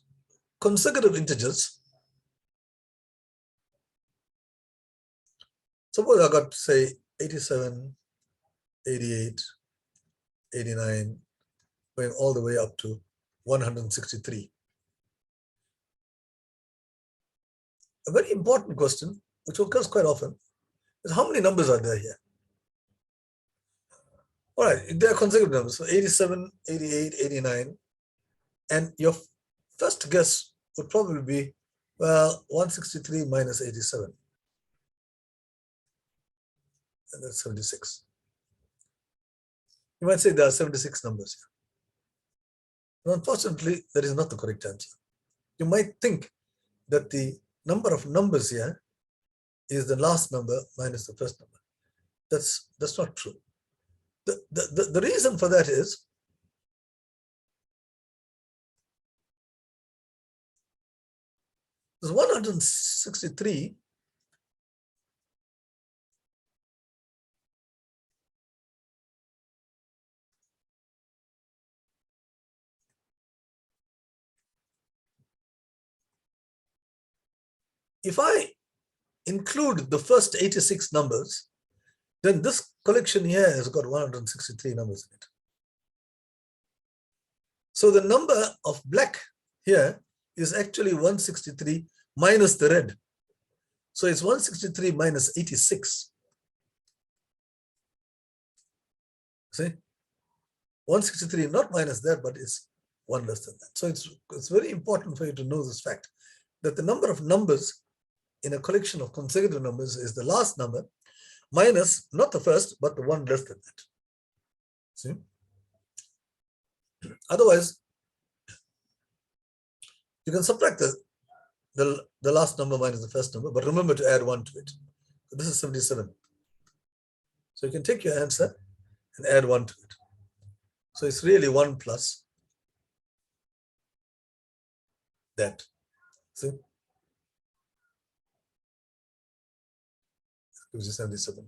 consecutive integers, suppose I got, say, 87, 88, 89, going all the way up to 163. A very important question, which occurs quite often, is how many numbers are there here? All right, they are consecutive numbers, so 87, 88, 89, and your first guess would probably be, well, 163 minus 87, and that's 76. You might say there are 76 numbers here. And unfortunately, that is not the correct answer. You might think that the number of numbers here is the last number minus the first number. That's not true. The reason for that is this 163 if I include the first 86 numbers, then this collection here has got 163 numbers in it. So the number of black here is actually 163 minus the red. So it's 163 minus 86. See? 163, not minus that, but it's one less than that. So it's very important for you to know this fact, that the number of numbers in a collection of consecutive numbers is the last number minus not the first, but the one less than that. See? Otherwise, you can subtract the last number minus the first number, but remember to add 1 to it. So this is 77. So you can take your answer and add 1 to it. So it's really 1 plus that. See? Gives you 77.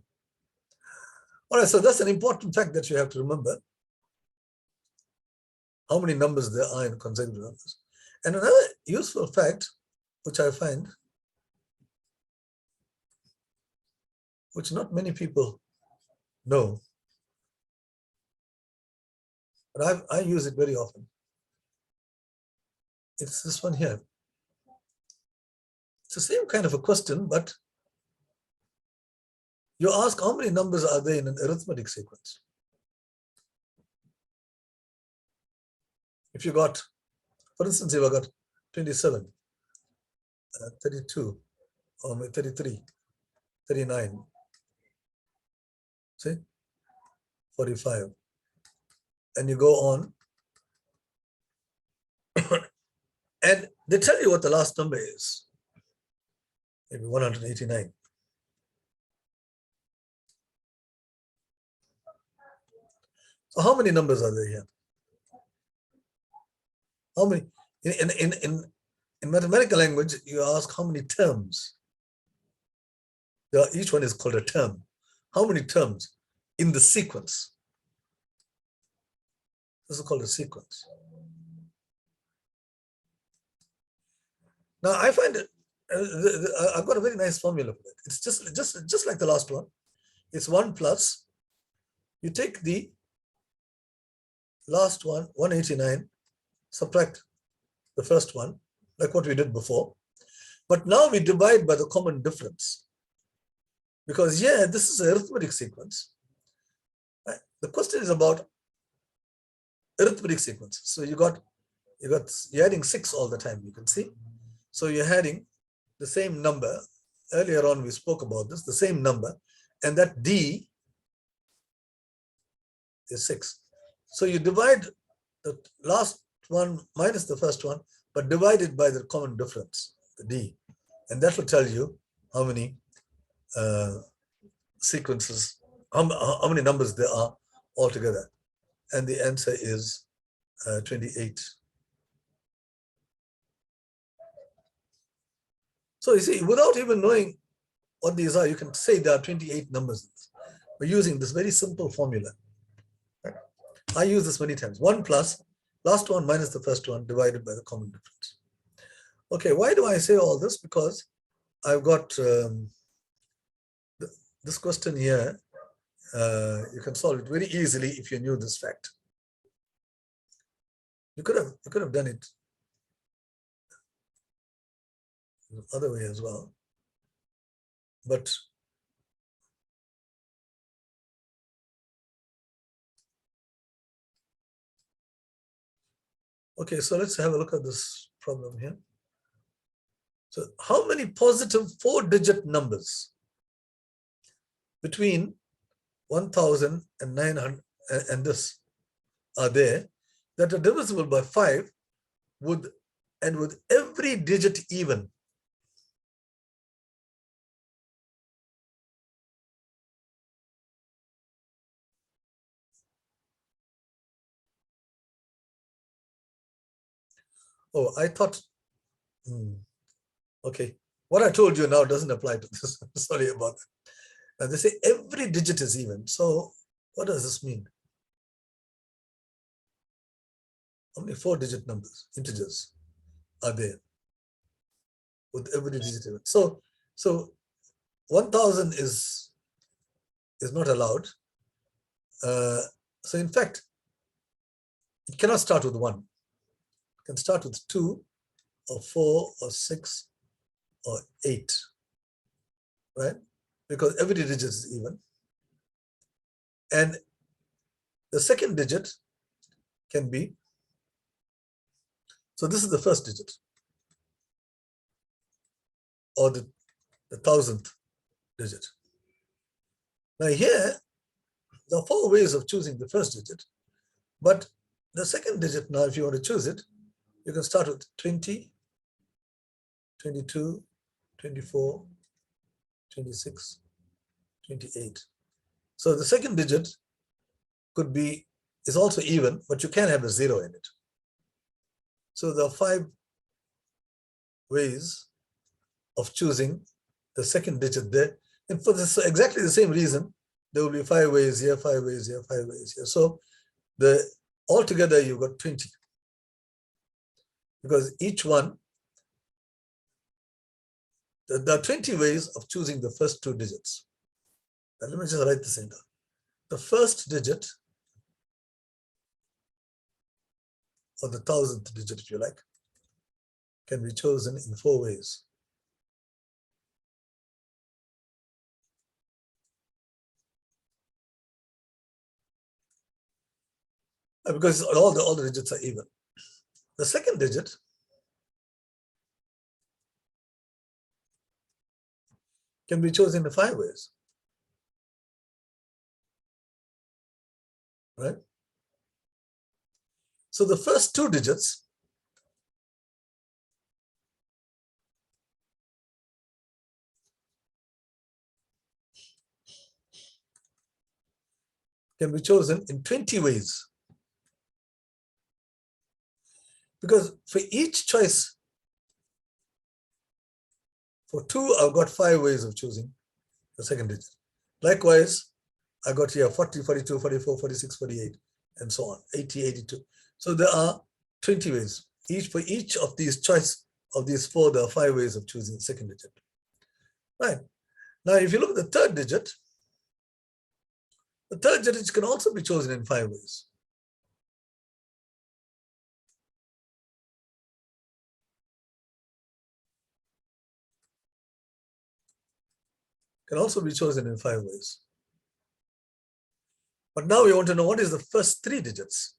All right, so that's an important fact that you have to remember. How many numbers there are in consecutive numbers. And another useful fact, which I find, which not many people know, but I use it very often. It's this one here. It's the same kind of a question, but you ask how many numbers are there in an arithmetic sequence. If you got, for instance, if I got 27, 32, or 33, 39, see, 45, and you go on, and they tell you what the last number is, maybe 189. So how many numbers are there here? How many? In mathematical language, you ask how many terms. Each one is called a term. How many terms in the sequence? This is called a sequence. Now I find it, I've got a very nice formula for that. It's just like the last one. It's 1 plus, you take the last one, 189, subtract the first one, like what we did before. But now we divide by the common difference. Because this is an arithmetic sequence. Right? The question is about arithmetic sequence. So you're adding 6 all the time, you can see. So you're adding the same number. Earlier on, we spoke about this, the same number, and that D is 6. So you divide the last one minus the first one, but divide it by the common difference, the D. And that will tell you how many sequences, how many numbers there are altogether. And the answer is 28. So you see, without even knowing what these are, you can say there are 28 numbers. We're using this very simple formula. I use this many times. 1 plus, last one minus the first one divided by the common difference. Okay, why do I say all this? Because I've got this question here. You can solve it very easily if you knew this fact. You could have done it the other way as well. But okay, so let's have a look at this problem here. So how many positive 4-digit numbers between 1,000 and 900 and this are there that are divisible by 5 with every digit even? Oh, I thought, okay. What I told you now doesn't apply to this. Sorry about that. Now they say every digit is even. So what does this mean? How many 4-digit numbers, integers, are there with every digit even? So 1,000 is not allowed. So in fact, it cannot start with 1. It can start with 2 or 4 or 6 or 8, right? Because every digit is even. And the second digit can be, so this is the first digit, or the 1,000th digit. Now here, there are 4 ways of choosing the first digit, but the second digit now, if you want to choose it, you can start with 20, 22, 24, 26, 28. So the second digit is also even, but you can have a 0 in it. So there are 5 ways of choosing the second digit there. And for this exactly the same reason, there will be 5 ways here, 5 ways here, 5 ways here. So altogether you've got 20. Because each one, there are 20 ways of choosing the first 2 digits. Now, let me just write this in down. The first digit, or the 1,000th digit, if you like, can be chosen in 4 ways. Because all the digits are even. The second digit can be chosen in 5 ways, right? So the first 2 digits can be chosen in 20 ways. Because for each choice, for 2, I've got 5 ways of choosing the second digit. Likewise, I got here 40, 42, 44, 46, 48, and so on, 80, 82. So there are 20 ways. For each of these choice of these 4, there are 5 ways of choosing the second digit. Right. Now, if you look at the third digit can also be chosen in 5 ways. Can also be chosen in 5 ways. But now we want to know what is the first 3 digits.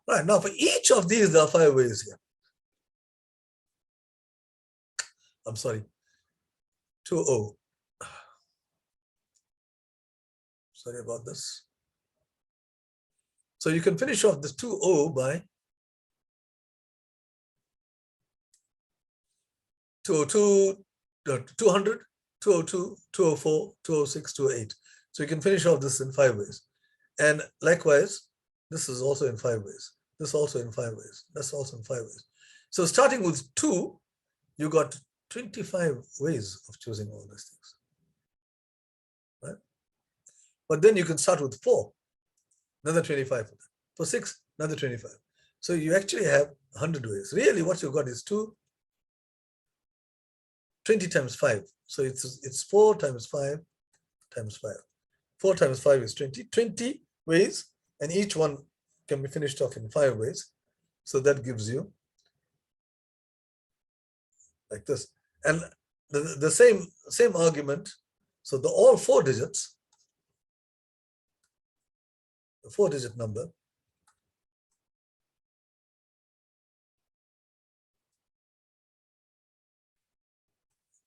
Right, now for each of these, there are 5 ways here. I'm sorry, 20. Sorry about this. So you can finish off this 20 by 202, 200, 202, 204, 206, 208. So you can finish off this in 5 ways. And likewise, this is also in 5 ways. This also in 5 ways. That's also in 5 ways. So starting with 2, you got 25 ways of choosing all these things. Right? But then you can start with 4, another 25 for that. For 6, another 25. So you actually have 100 ways. Really, what you got is 20 times 5. So it's 4 times 5 times 5. 4 times 5 is 20. 20 ways, and each one can be finished off in 5 ways. So that gives you like this. And the same argument. So all 4 digits, the 4-digit number,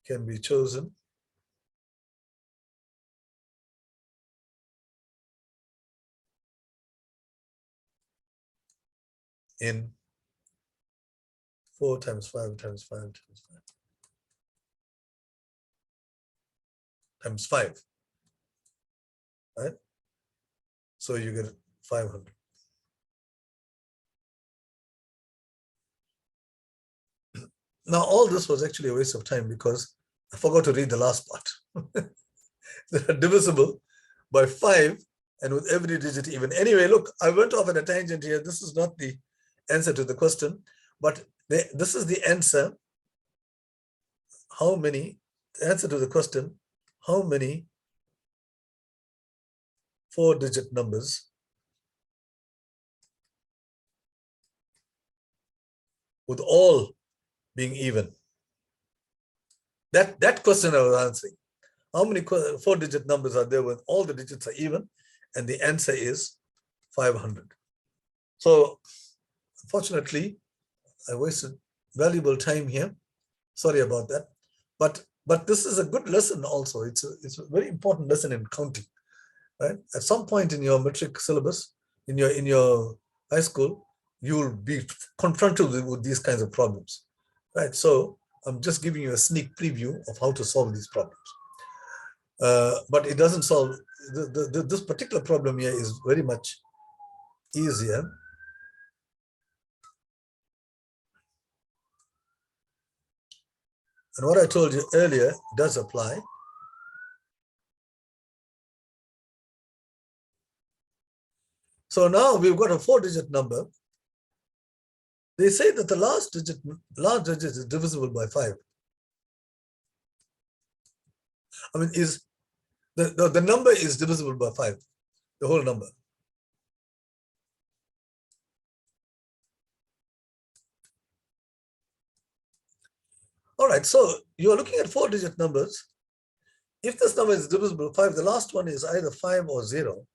can be chosen in 4 times 5 times 5 times 5 times 5, right? So you get 500. Now, all this was actually a waste of time because I forgot to read the last part. They are divisible by 5, and with every digit even. Anyway, look, I went off on a tangent here. This is not the answer to the question, but this is the answer. How many, the answer to the question, how many 4-digit numbers with all being even? That question I was answering. How many 4-digit numbers are there when all the digits are even? And the answer is 500. So unfortunately, I wasted valuable time here. Sorry about that. But this is a good lesson also. It's a very important lesson in counting. Right? At some point in your metric syllabus, in your high school, you will be confronted with these kinds of problems. Right? So I'm just giving you a sneak preview of how to solve these problems. But it doesn't solve, this particular problem here is very much easier. And what I told you earlier does apply. So now we've got a 4-digit number. They say that the last digit is divisible by 5. I mean, is the number is divisible by 5, the whole number. All right, so you're looking at 4-digit numbers. If this number is divisible by 5, the last one is either 5 or 0.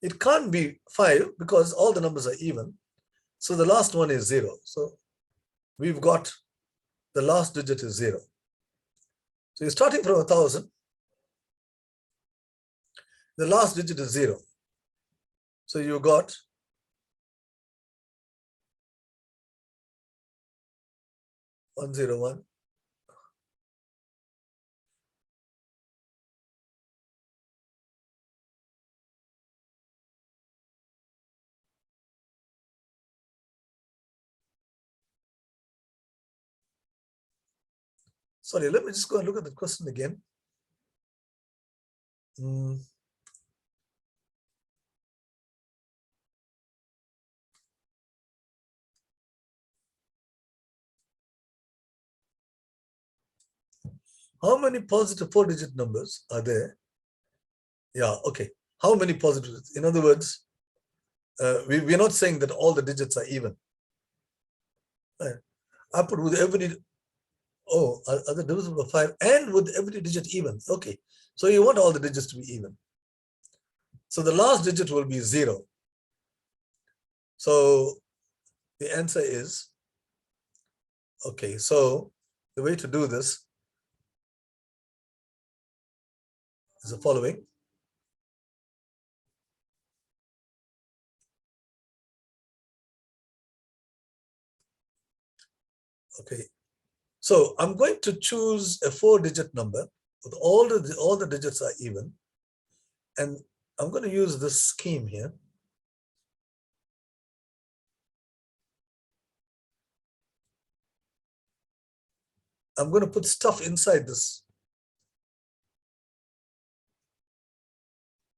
It can't be 5 because all the numbers are even. So the last one is 0. So we've got the last digit is 0. So you're starting from 1,000. The last digit is 0. So you got 101, Sorry, let me just go and look at the question again. How many positive 4-digit numbers are there? Yeah, okay. How many positives? In other words, we're not saying that all the digits are even. Right. I put with every, are they divisible by 5 and with every digit even? Okay. So you want all the digits to be even. So the last digit will be 0. So the answer is, okay, so the way to do this is the following. Okay, so I'm going to choose a 4-digit number with all the digits are even, and I'm going to use this scheme here. I'm going to put stuff inside this,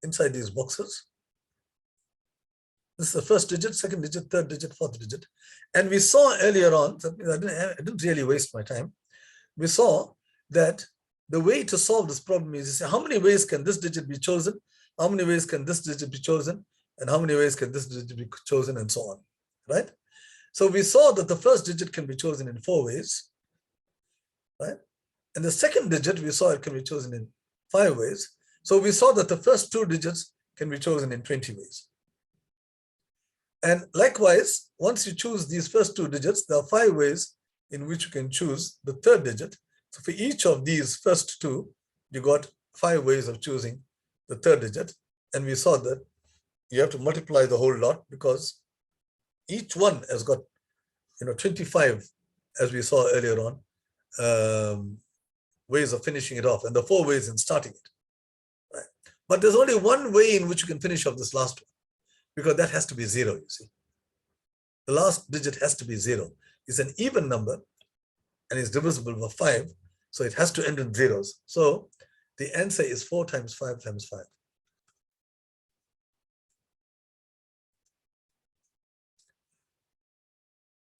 inside these boxes. This is the first digit, second digit, third digit, fourth digit. And we saw earlier on, I didn't really waste my time. We saw that the way to solve this problem is to say, how many ways can this digit be chosen? How many ways can this digit be chosen? And how many ways can this digit be chosen, and so on, right? So we saw that the first digit can be chosen in 4 ways, right? And the second digit, we saw it can be chosen in 5 ways. So we saw that the first 2 digits can be chosen in 20 ways. And likewise, once you choose these first 2 digits, there are 5 ways in which you can choose the third digit. So for each of these first 2, you got 5 ways of choosing the third digit. And we saw that you have to multiply the whole lot because each one has got 25, as we saw earlier on, ways of finishing it off, and the 4 ways in starting it. Right? But there's only one way in which you can finish off this last one, because that has to be 0, you see. The last digit has to be 0. It's an even number and it's divisible by 5, so it has to end in zeros. So the answer is 4 times 5 times 5.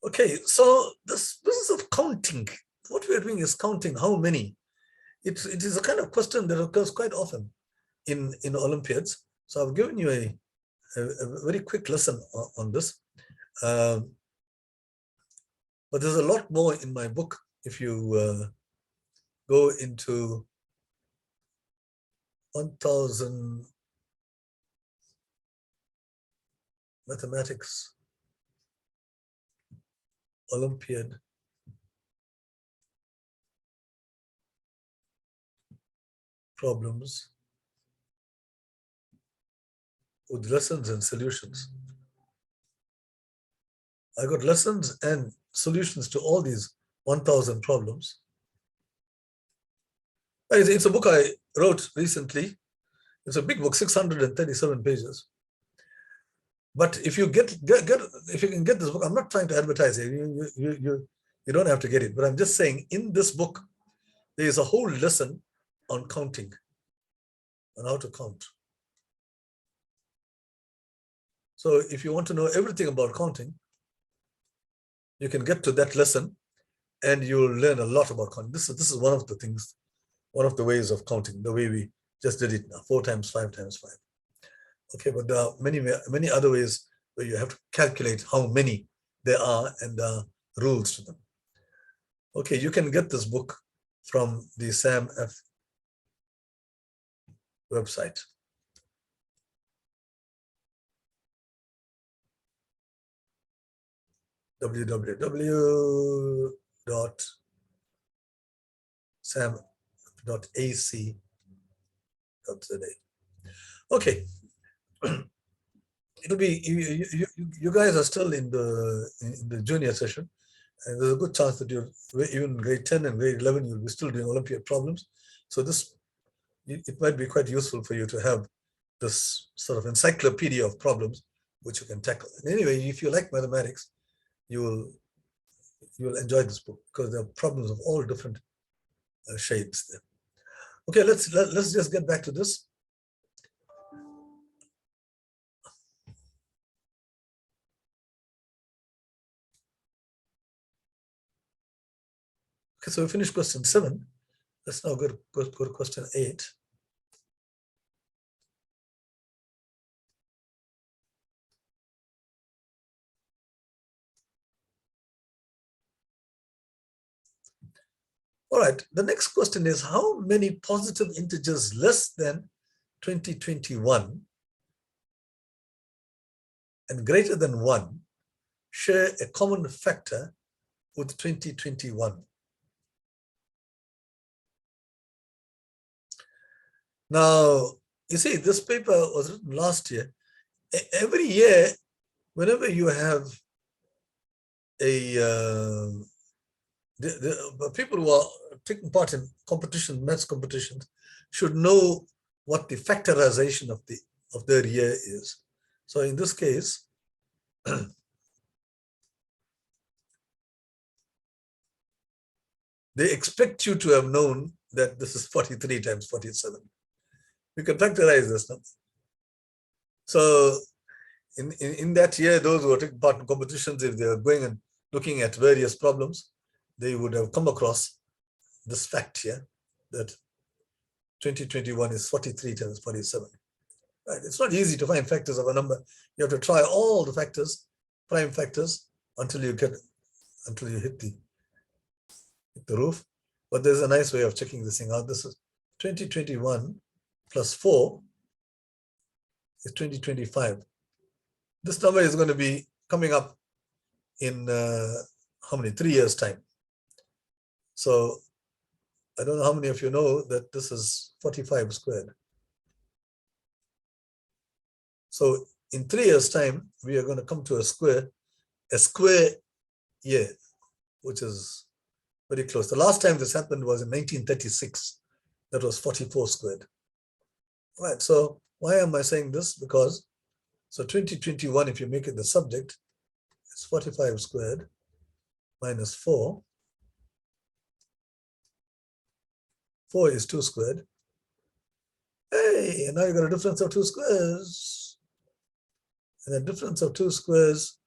Okay, so this business of counting, what we are doing is counting how many. It is a kind of question that occurs quite often in Olympiads. So I've given you a very quick lesson on this. But there's a lot more in my book if you go into 1000 mathematics Olympiad problems with lessons and solutions. I got lessons and solutions to all these 1000 problems. It's a book I wrote recently. It's a big book, 637 pages. But if you if you can get this book, I'm not trying to advertise it. You don't have to get it. But I'm just saying, in this book, there is a whole lesson on counting, on how to count. So if you want to know everything about counting, you can get to that lesson and you'll learn a lot about counting. This is one of the things, one of the ways of counting, the way we just did it now, 4 times 5 times 5. Okay, but there are many other ways where you have to calculate how many there are and rules to them. Okay, you can get this book from the SAMF website. www.sam.ac.za. Okay. It'll be you guys are still in the junior session, and there's a good chance that you're even grade 10 and grade 11 you'll be still doing Olympiad problems. So it might be quite useful for you to have this sort of encyclopedia of problems which you can tackle. And anyway, if you like mathematics, you will enjoy this book because there are problems of all different shades there. Okay, let's just get back to this. Okay, so we finished question 7. Let's now go to question 8. All right, the next question is, how many positive integers less than 2021 and greater than 1 share a common factor with 2021? Now, you see, this paper was written last year. Every year, whenever you have the people who are taking part in competition, maths competitions, should know what the factorization of their year is. So in this case, they expect you to have known that this is 43 times 47. We can factorize this number. So in that year, those who are taking part in competitions, if they are going and looking at various problems, they would have come across this fact here that 2021 is 43 times 47. Right? It's not easy to find factors of a number. You have to try all the factors, prime factors, until you hit the roof. But there's a nice way of checking this thing out. This is 2021 plus 4 is 2025. This number is going to be coming up in how many? 3 years' time. So I don't know how many of you know that this is 45 squared. So in 3 years' time, we are going to come to a square year, which is very close. The last time this happened was in 1936. That was 44 squared. All right, so why am I saying this? Because, so 2021, if you make it the subject, it's 45 squared minus 4. 4 is 2 squared. Hey, and now you got a difference of 2 squares. And the difference of 2 squares,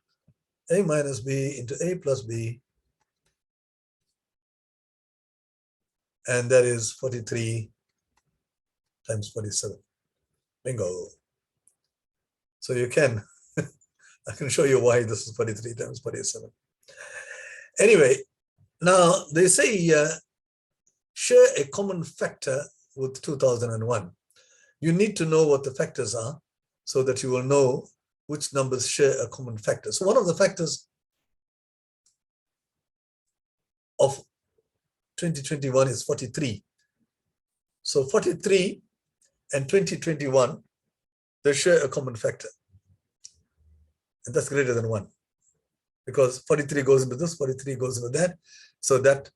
a minus b into a plus b. And that is 43 times 47. Bingo. So you can, I can show you why this is 43 times 47. Anyway, now they say share a common factor with 2001. You need to know what the factors are so that you will know which numbers share a common factor. So one of the factors of 2021 is 43. So 43 and 2021, they share a common factor. And that's greater than 1. Because 43 goes into this, 43 goes into that. So that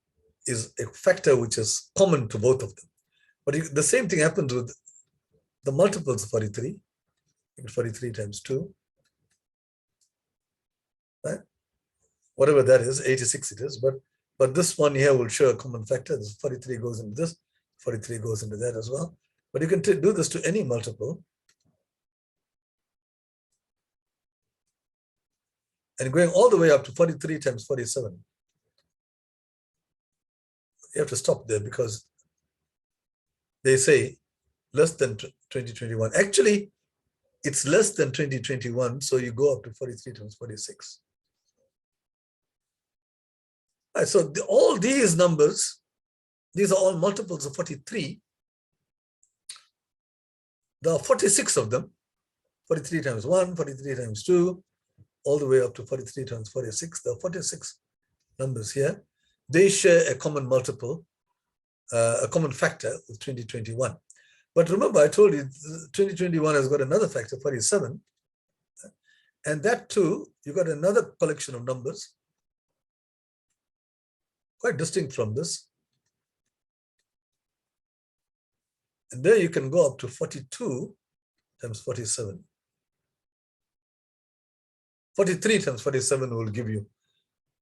is a factor which is common to both of them. But the same thing happens with the multiples of 43. 43 times 2. Right? Whatever that is, 86 it is. But this one here will show a common factor. This 43 goes into this, 43 goes into that as well. But you can do this to any multiple. And going all the way up to 43 times 47. You have to stop there because they say less than 2021. Actually, it's less than 2021, so you go up to 43 times 46. All right, so all these numbers, these are all multiples of 43. There are 46 of them, 43 times 1, 43 times 2, all the way up to 43 times 46. There are 46 numbers here. They share a common multiple, a common factor with 2021. But remember, I told you 2021 has got another factor, 47. And that too, you got another collection of numbers, quite distinct from this. And there you can go up to 42 times 47. 43 times 47 will give you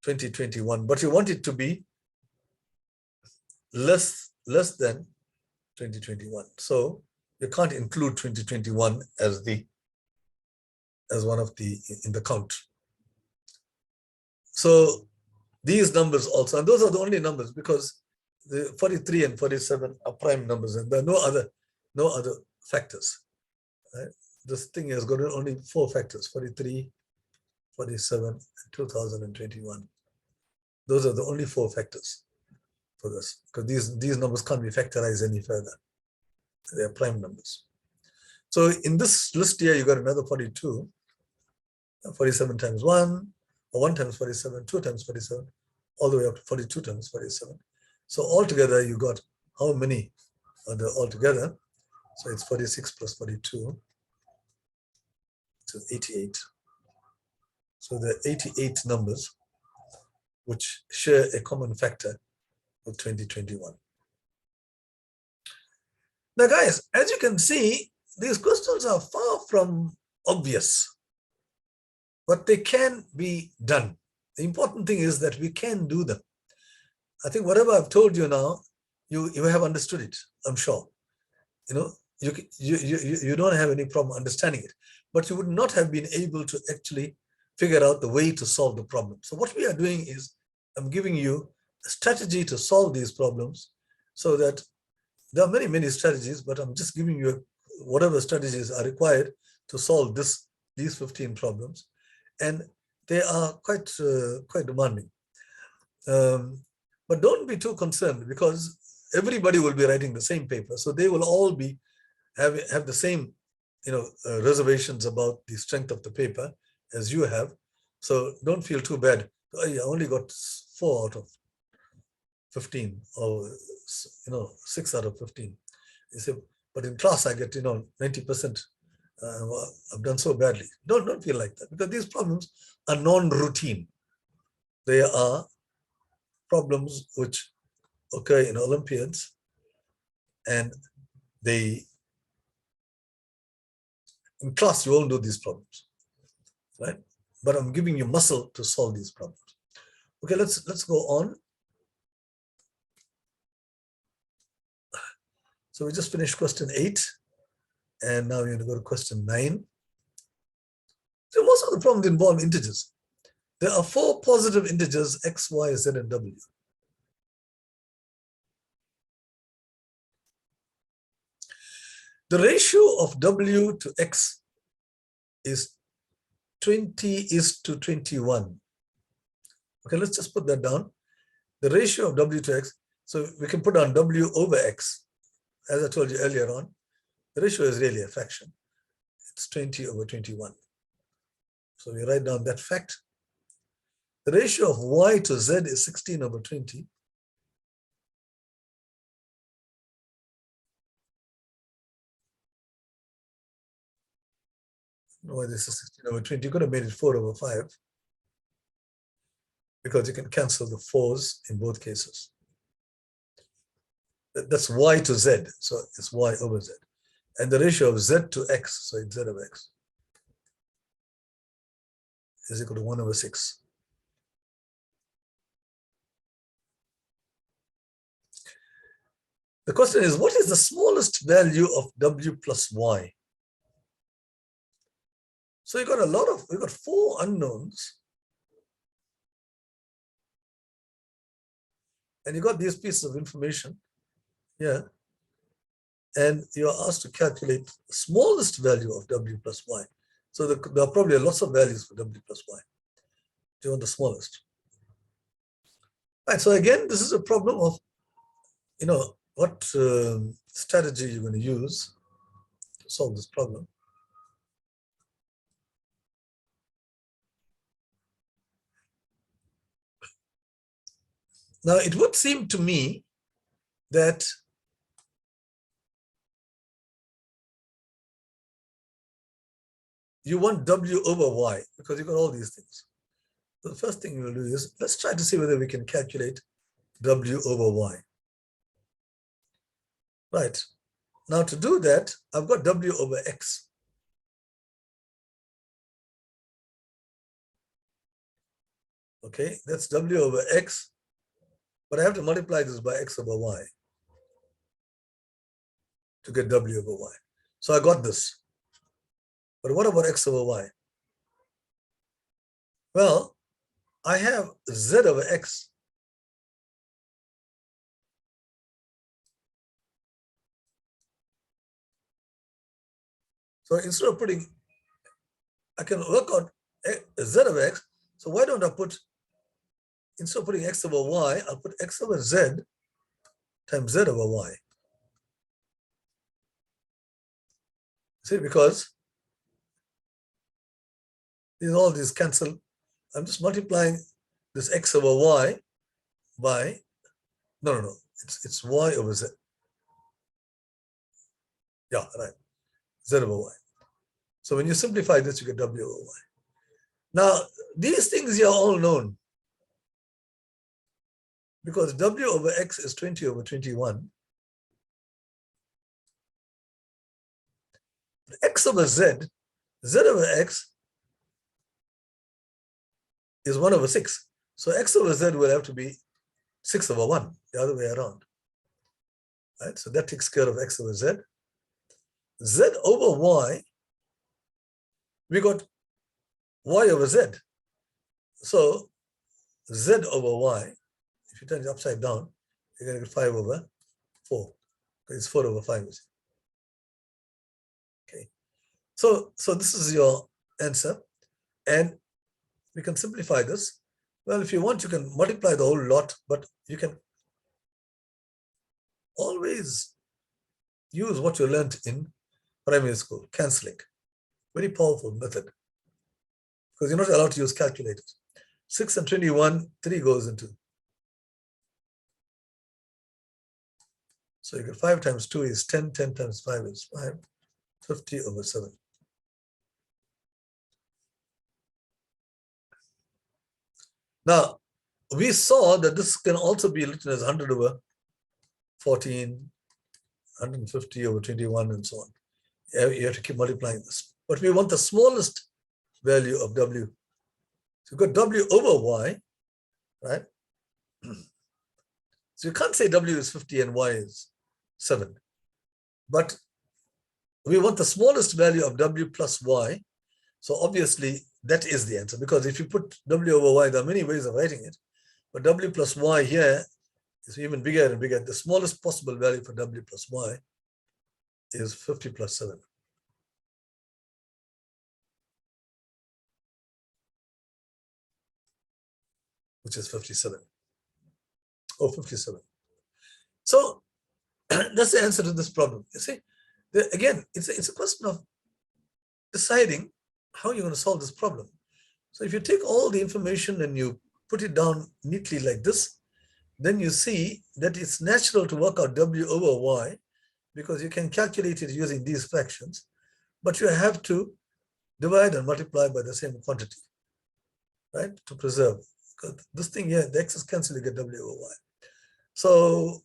2021, but you want it to be less less than 2021. So you can't include 2021 as one of the in the count. So these numbers also, and those are the only numbers because the 43 and 47 are prime numbers, and there are no other factors. Right? This thing has got only 4 factors: 43, 47, and 2021. Those are the only 4 factors for this, because these numbers can't be factorized any further. They are prime numbers. So in this list here, you got another 42, 47 times 1, or 1 times 47, 2 times 47, all the way up to 42 times 47. So altogether, you got how many are there altogether? So it's 46 plus 42, which is 88. So there are 88 numbers which share a common factor with 2021. Now, guys, as you can see, these questions are far from obvious, but they can be done. The important thing is that we can do them. I think whatever I've told you now, you have understood it, I'm sure. You don't have any problem understanding it, but you would not have been able to actually figure out the way to solve the problem. So what we are doing is I'm giving you a strategy to solve these problems, so that there are many strategies, but I'm just giving you whatever strategies are required to solve these 15 problems, and they are quite demanding. But don't be too concerned, because everybody will be writing the same paper, so they will all be have the same reservations about the strength of the paper as you have. So don't feel too bad. Oh, I only got 4 out of 15, or 6 out of 15. You say, but in class I get 90%. I've done so badly. Don't feel like that, because these problems are non-routine. They are problems which occur in Olympiads, and in class you won't do these problems, right? But I'm giving you muscle to solve these problems. Okay, let's go on. So we just finished question 8, and now we're going to go to question 9. So most of the problems involve integers. There are 4 positive integers, x, y, z, and w. The ratio of w to x is 20:21. Okay, let's just put that down. The ratio of w to x, so we can put down w over x. As I told you earlier on, the ratio is really a fraction. It's 20/21. So we write down that fact. The ratio of y to z is 16/20. Why this is 16/20? You could have made it 4/5, because you can cancel the 4s in both cases. That's y to z, so it's y over z. And the ratio of z to x, so it's z of x, is equal to 1/6. The question is, what is the smallest value of w plus y? So you got we got 4 unknowns, and you got these pieces of information here, and you're asked to calculate the smallest value of w plus y. So there are probably lots of values for w plus y. Do you want the smallest? Right, so again, this is a problem of, what strategy you're going to use to solve this problem. Now, it would seem to me that you want w over y, because you got all these things. So the first thing we'll do is, let's try to see whether we can calculate w over y. Right. Now to do that, I've got w over x. Okay, that's w over x, but I have to multiply this by x over y. to get W over Y. So I got this. But what about X over Y? Well, I have Z over X. So instead of putting, I can work out Z over X. So why don't I put, instead of putting X over Y, I'll put X over Z times Z over Y. See, because all these cancel. I'm just multiplying this X over Y by, no, it's Y over Z. Yeah, right, Z over Y. So when you simplify this, you get W over Y. Now, these things are all known because W over X is 20 over 21. X over Z, Z over X is 1 over 6. So X over Z will have to be 6 over 1, the other way around. Right? So that takes care of X over Z. Z over Y, we got Y over Z. So Z over Y, if you turn it upside down, you're going to get 5 over 4. It's 4 over 5. Okay. So this is your answer. And we can simplify this. Well, if you want, you can multiply the whole lot, but you can always use what you learned in primary school, cancelling. Very powerful method because you're not allowed to use calculators. 6 and 21, 3 goes into. So you get 5 times 2 is 10, 10 times 5 is 5, 50 over 7. Now, we saw that this can also be written as 100 over 14, 150 over 21, and so on. You have to keep multiplying this. But we want the smallest value of W. So you've got W over Y, right? So you can't say W is 50 and Y is 7. But we want the smallest value of W plus Y. So obviously, that is the answer. Because if you put W over Y, there are many ways of writing it. But W plus Y here is even bigger and bigger. The smallest possible value for W plus Y is 50 plus 7. Which is 57. Oh, 57. So that's the answer to this problem. You see, again, it's a question of deciding how you're going to solve this problem. So if you take all the information and you put it down neatly like this, then you see that it's natural to work out W over Y because you can calculate it using these fractions, but you have to divide and multiply by the same quantity, right, to preserve. Because this thing here, the X is cancelled, you get W over Y. So,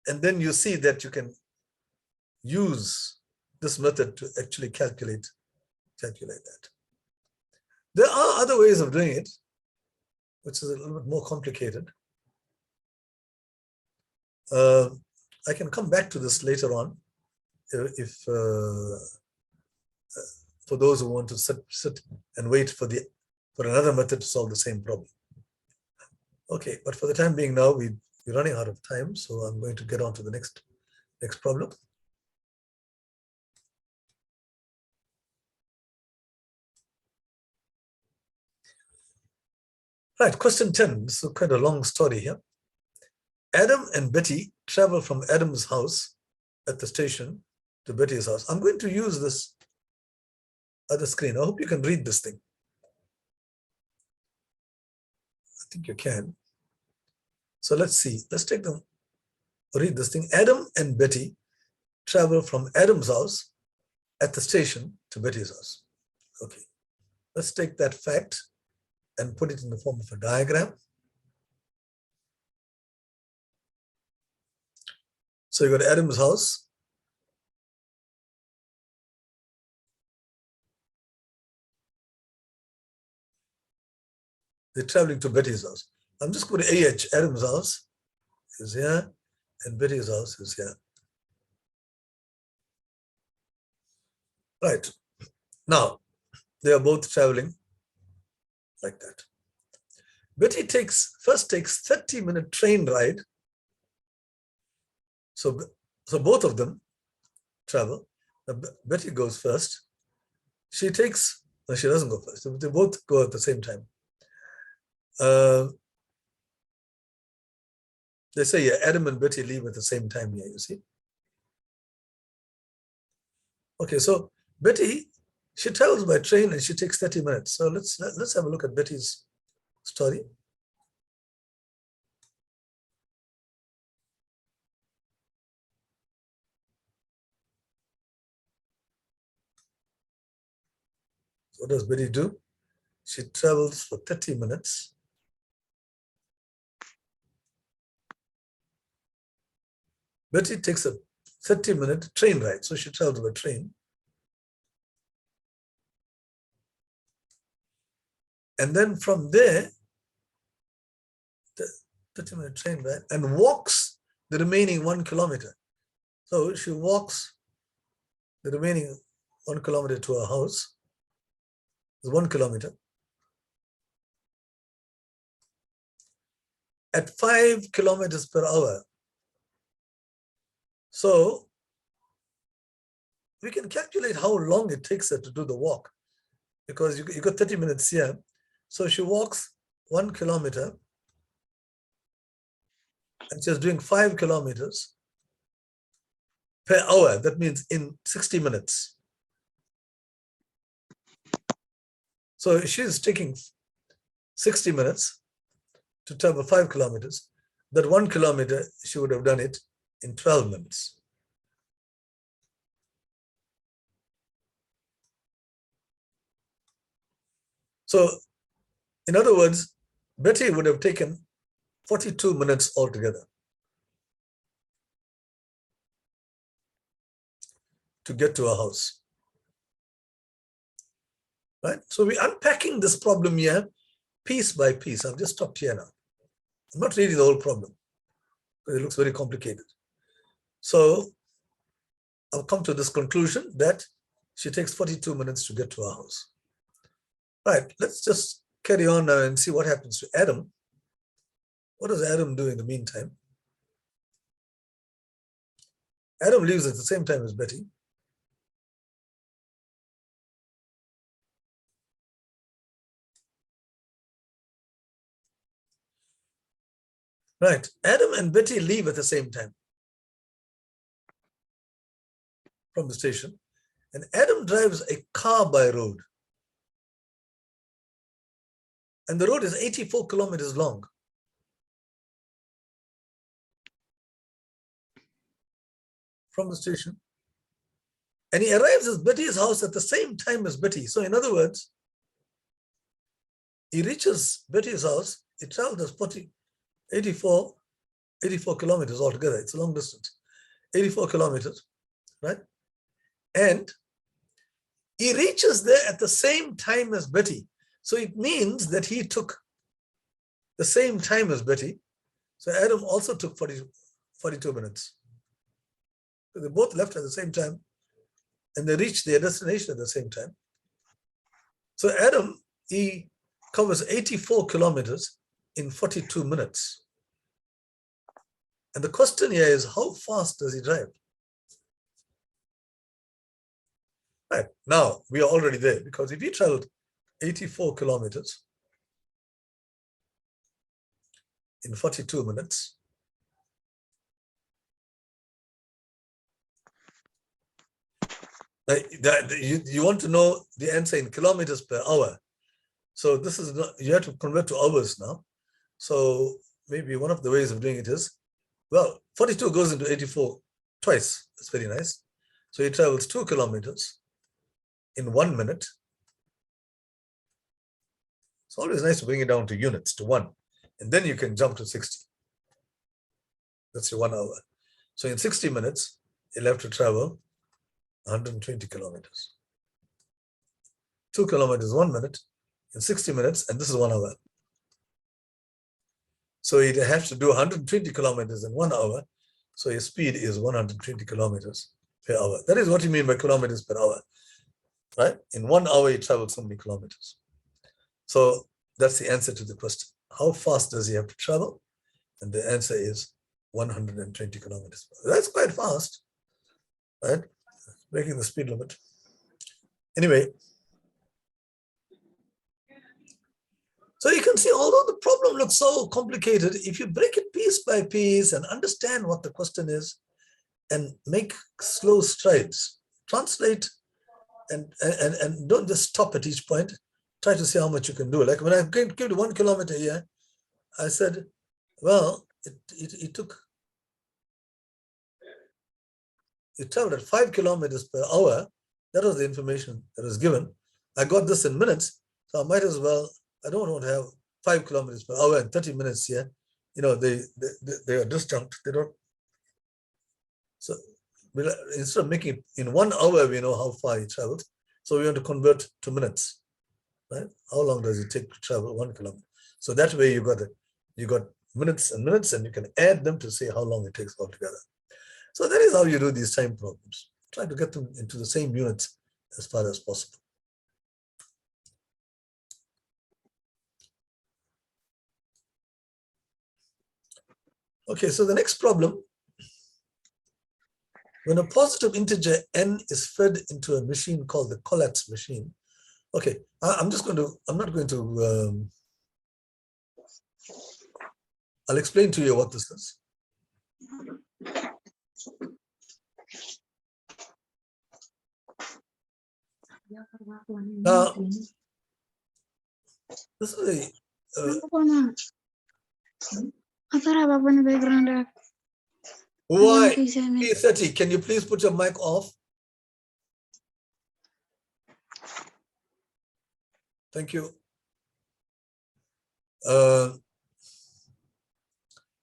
and then you see that you can use this method to actually calculate that. There are other ways of doing it, which is a little bit more complicated. I can come back to this later on if for those who want to sit and wait for another method to solve the same problem. Okay, but for the time being now, we're running out of time, so I'm going to get on to the next problem. Right, question 10. This is quite a long story here. Adam and Betty travel from Adam's house at the station to Betty's house. I'm going to use this other screen. I hope you can read this thing. I think you can. So let's see. Let's take them, read this thing. Adam and Betty travel from Adam's house at the station to Betty's house. Okay. Let's take that fact and put it in the form of a diagram. So you got Adam's house. They're traveling to Betty's house. I'm just going to AH. Adam's house is here and Betty's house is here. Right. Now, they are both traveling like that. Betty first takes 30-minute train ride. So both of them travel. Betty goes first. She doesn't go first. They both go at the same time. They say, yeah, Adam and Betty leave at the same time here, you see. Okay, so Betty, she travels by train and she takes 30 minutes. So let's have a look at Betty's story. So what does Betty do? She travels for 30 minutes. Betty takes a 30-minute train ride. So she travels by train. And then from there, the 30-minute train ride, and walks the remaining 1 kilometer. So she walks the remaining 1 kilometer to her house. It's 1 kilometer. At 5 kilometers per hour. So we can calculate how long it takes her to do the walk, because you got 30 minutes here. So she walks 1 kilometer and she's doing 5 kilometers per hour. That means in 60 minutes. So she's taking 60 minutes to travel 5 kilometers. That 1 kilometer, she would have done it in 12 minutes. So, in other words, Betty would have taken 42 minutes altogether to get to her house. Right? So we're unpacking this problem here piece by piece. I've just stopped here now. I'm not reading the whole problem because it looks very complicated. So I've come to this conclusion that she takes 42 minutes to get to her house. Right, let's just carry on now and see what happens to Adam. What does Adam do in the meantime? Adam leaves at the same time as Betty. Right, Adam and Betty leave at the same time from the station, and Adam drives a car by road. And the road is 84 kilometers long. From the station. And he arrives at Betty's house at the same time as Betty. So in other words, he reaches Betty's house, he travels 84 kilometers altogether. It's a long distance. 84 kilometers, right? And he reaches there at the same time as Betty. So it means that he took the same time as Betty. So Adam also took 42 minutes. So they both left at the same time and they reached their destination at the same time. So Adam, he covers 84 kilometers in 42 minutes. And the question here is, how fast does he drive? Right, now we are already there, because if he traveled 84 kilometers in 42 minutes, you want to know the answer in kilometers per hour. So this is not, you have to convert to hours now. So maybe one of the ways of doing it is, well, 42 goes into 84 twice. That's very nice. So he travels 2 kilometers in 1 minute. It's always nice to bring it down to units, to 1. And then you can jump to 60. That's your 1 hour. So in 60 minutes, you'll have to travel 120 kilometers. 2 kilometers, 1 minute, in 60 minutes, and this is 1 hour. So he'd have to do 120 kilometers in 1 hour. So his speed is 120 kilometers per hour. That is what you mean by kilometers per hour. right? In 1 hour, he traveled so many kilometers. So that's the answer to the question. How fast does he have to travel? And the answer is 120 kilometers. That's quite fast, right? Breaking the speed limit. Anyway, so you can see, although the problem looks so complicated, if you break it piece by piece and understand what the question is and make slow strides, translate and don't just stop at each point, try to see how much you can do. Like when I came to 1 kilometer here, I said, well, it traveled at 5 kilometers per hour. That was the information that was given. I got this in minutes, so I might as well, I don't want to have 5 kilometers per hour and 30 minutes here. You know, they are disjunct. They don't. So instead of making it in 1 hour, we know how far he traveled. So we want to convert to minutes, right? How long does it take to travel 1 kilometer? So that way you got minutes and minutes, and you can add them to see how long it takes altogether. So that is how you do these time problems. Try to get them into the same units as far as possible. Okay, so the next problem, when a positive integer n is fed into a machine called the Collatz machine. Okay, I'm not going to, I'll explain to you what this is. Now, this is why, P30, can you please put your mic off? Thank you. This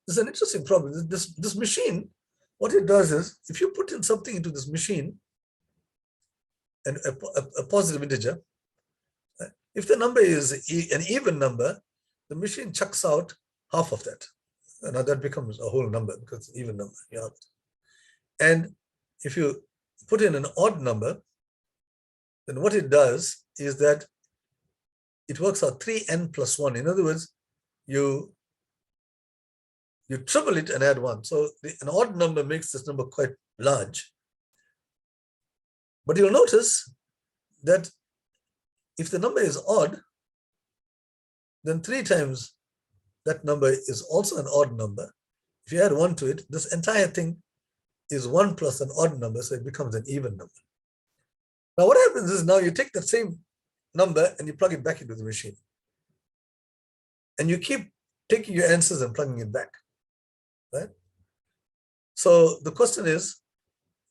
is an interesting problem. This machine, what it does is, if you put in something into this machine, and a positive integer, if the number is an even number, the machine chucks out half of that. Now that becomes a whole number because it's an even number. Yeah. And if you put in an odd number, then what it does is that it works out 3n plus 1. In other words, you triple it and add 1. So an odd number makes this number quite large. But you'll notice that if the number is odd, then 3 times that number is also an odd number. If you add 1 to it, this entire thing is 1 plus an odd number, so it becomes an even number. Now what happens is, now you take the same number and you plug it back into the machine. And you keep taking your answers and plugging it back, right? So the question is,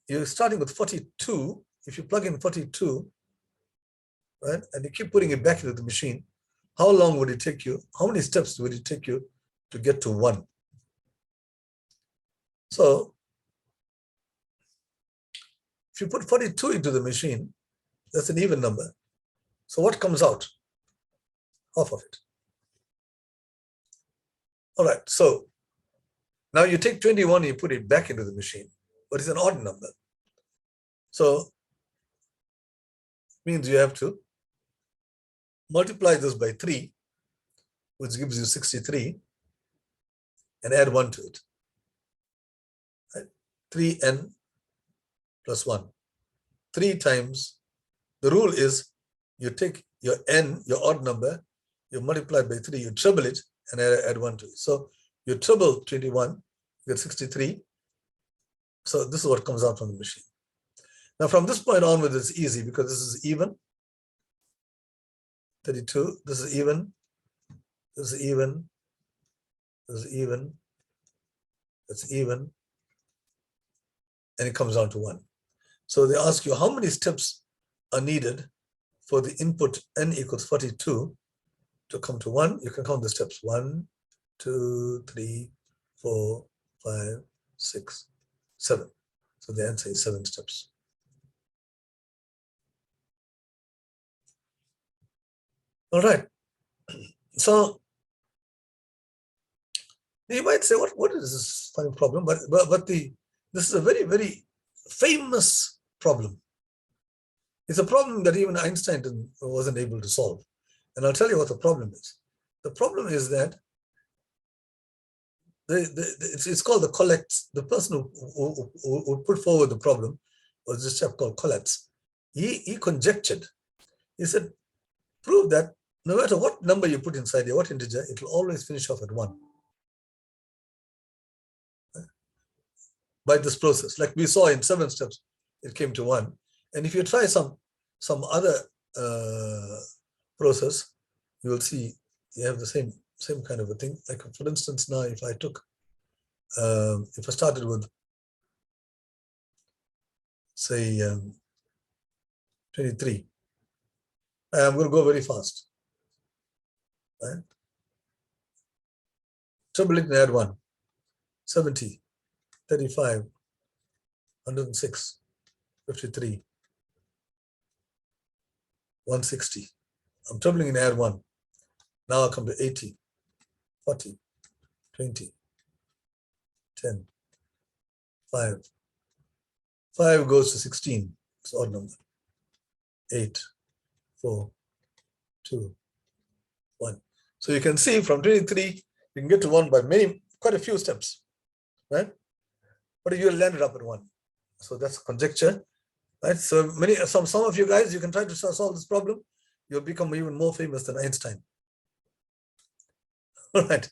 you're starting with 42. If you plug in 42, right, and you keep putting it back into the machine, how long would it take you? How many steps would it take you to get to 1? So if you put 42 into the machine, that's an even number. So what comes out? Half of it. All right, so now you take 21 and you put it back into the machine, but it's an odd number. So it means you have to multiply this by 3, which gives you 63, and add 1 to it. Right? 3n plus 1. 3 times, the rule is you take your n, your odd number, you multiply by 3, you treble it, and add 1 to it. So you treble 21, you get 63. So this is what comes out from the machine. Now from this point onwards, it's easy because this is even. 32, this is even, this is even, this is even, that's even, and it comes down to 1. So they ask you how many steps are needed for the input n equals 42 to come to 1. You can count the steps: 1, 2, 3, 4, 5, 6, 7. So the answer is 7 steps. All right. So you might say, what is this funny problem? But this is a very, very famous problem. It's a problem that even Einstein wasn't able to solve. And I'll tell you what the problem is. The problem is that it's called the Collatz. The person who put forward the problem was this chap called Collatz. He conjectured. He said, prove that no matter what number you put inside here, what integer, it will always finish off at 1. By this process, like we saw in 7 steps, it came to 1. And if you try some other process, you will see you have the same kind of a thing. Like for instance, now if I took, if I started with, say, 23, I'm going to go very fast. Right? Triple it and add 1, 70, 35, 106, 53, 160. I'm trebling in add 1. Now I come to 80, 40, 20, 10, 5. 5 goes to 16. It's odd number. 8, 4, 2, 1. So you can see from 23, you can get to 1 by quite a few steps, right? But you landed up at 1. So that's conjecture, right? So some of you guys, you can try to solve this problem. You'll become even more famous than Einstein. All right.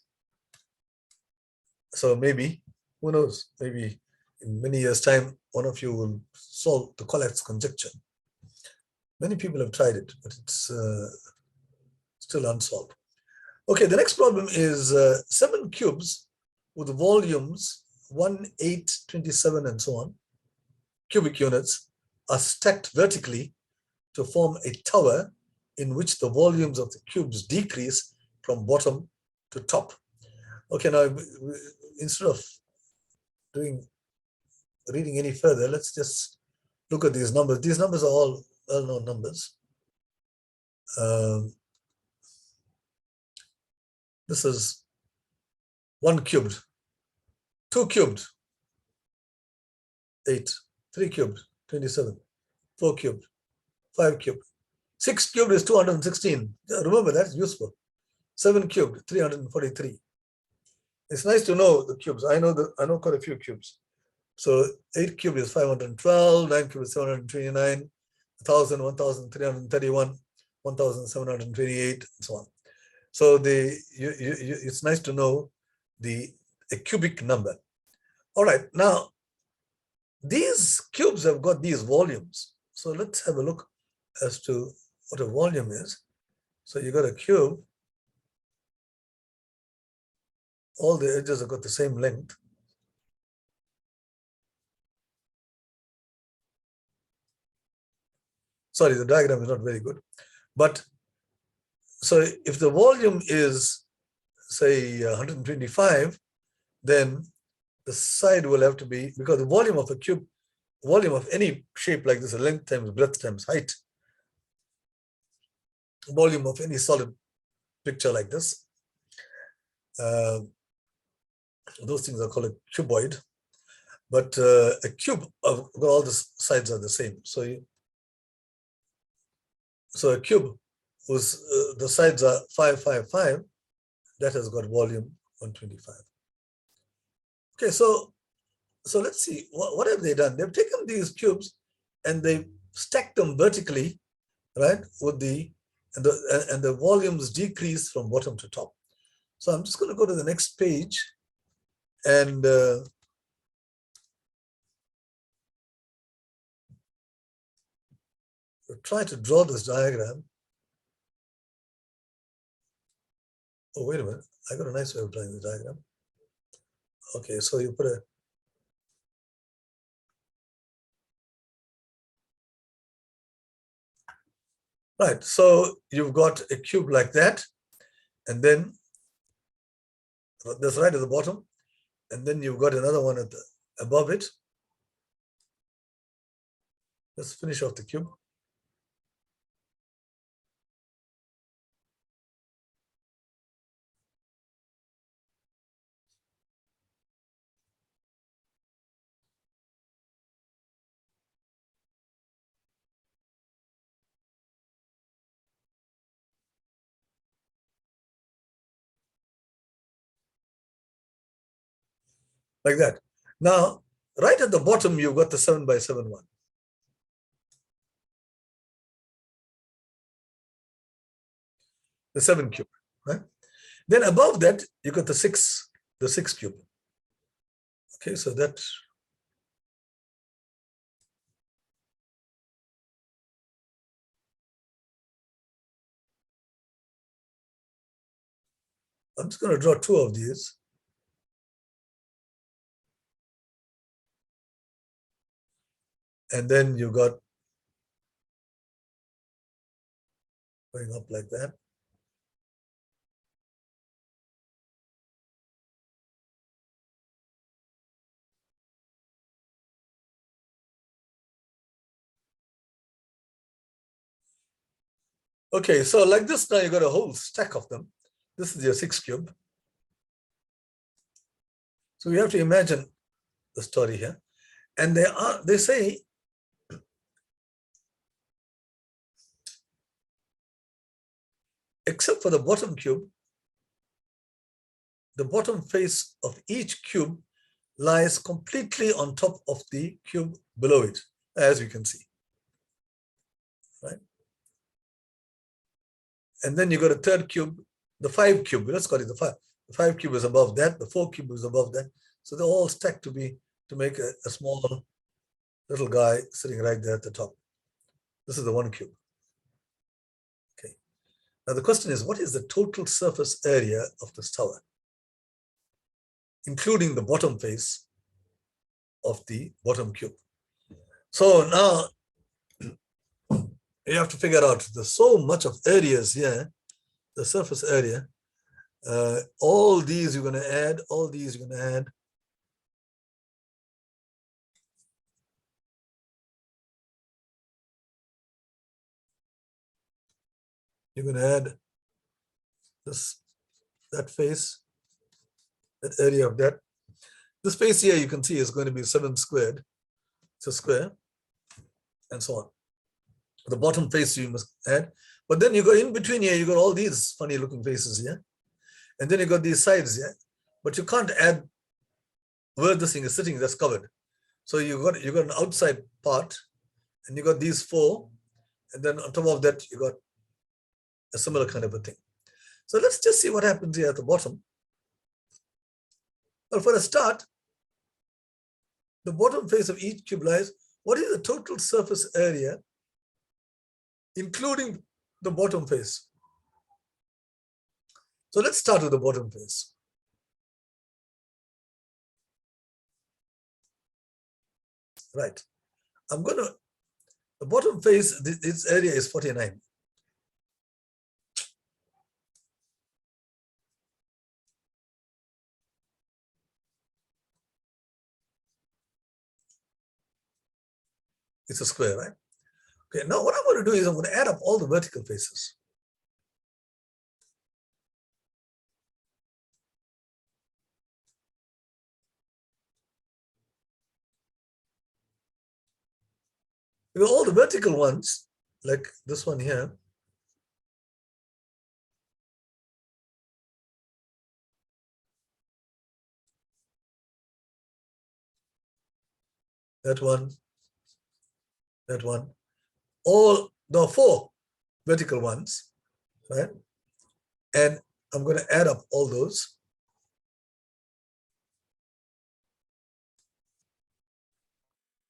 So maybe, who knows? Maybe in many years' time, one of you will solve the Collatz conjecture. Many people have tried it, but it's still unsolved. Okay, the next problem is 7 cubes with volumes 1, 8, 27, and so on, cubic units, are stacked vertically to form a tower in which the volumes of the cubes decrease from bottom to top. Okay, now instead of reading any further, let's just look at these numbers. These numbers are all well-known numbers. This is 1 cubed, 2 cubed, 8, 3 cubed, 27, 4 cubed, 5 cubed, 6 cubed is 216. Remember, that's useful. 7 cubed, 343. It's nice to know the cubes. I know quite a few cubes. So 8 cubed is 512, 9 cubed is 729, 1,000, 1,331, 1,728, and so on. So it's nice to know a cubic number. All right, now these cubes have got these volumes. So let's have a look as to what a volume is. So you got a cube. All the edges have got the same length. Sorry, the diagram is not very good. But so if the volume is, say, 125, then the side will have to be, because the volume of a cube, volume of any shape like this, length times breadth times height, volume of any solid picture like this, those things are called a cuboid. But a cube, all the sides are the same. So a cube whose the sides are 5, 5, 5, that has got volume 125. Okay, so let's see, what have they done? They've taken these cubes and they stacked them vertically, right, with and the volumes decrease from bottom to top. So I'm just going to go to the next page and try to draw this diagram. Oh, wait a minute. I got a nice way of drawing the diagram. Okay, so you put a right. So you've got a cube like that, and then that's right at the bottom, and then you've got another one above it. Let's finish off the cube. like that. Now, right at the bottom, you've got the 7 by 7 one. The 7 cube, right? Then above that, you got the 6 cube. Okay, so that I'm just going to draw 2 of these. And then you got going up like that. Okay, so like this now you got a whole stack of them. This is your 6 cube. So you have to imagine the story here. And they say except for the bottom cube, the bottom face of each cube lies completely on top of the cube below it, as you can see, right? And then you got a third cube, the 5 cube, let's call it the 5. The 5 cube is above that, the 4 cube is above that. So they're all stacked to make a small little guy sitting right there at the top. This is the 1 cube. Okay. Now the question is, what is the total surface area of this tower, including the bottom face of the bottom cube? So now you have to figure out, there's so much of areas here, the surface area. All these you're going to add, all these you're going to add. You're going to add that face, that area of that. This face here you can see is going to be 7 squared. It's a square, and so on. The bottom face you must add. But then you go in between here, you got all these funny looking faces here. And then you got these sides here. But you can't add where this thing is sitting, that's covered. So you got an outside part, and you got these 4. And then on top of that, you got a similar kind of a thing. So let's just see what happens here at the bottom. Well, for a start, the bottom face of each cube lies, what is the total surface area, including the bottom face? So let's start with the bottom face. Right. The bottom face, its area is 49. It's a square, right? Okay, now what I'm going to do is I'm going to add up all the vertical faces. Because all the vertical ones, like this one here, that one, all the 4 vertical ones, right? And I'm going to add up all those.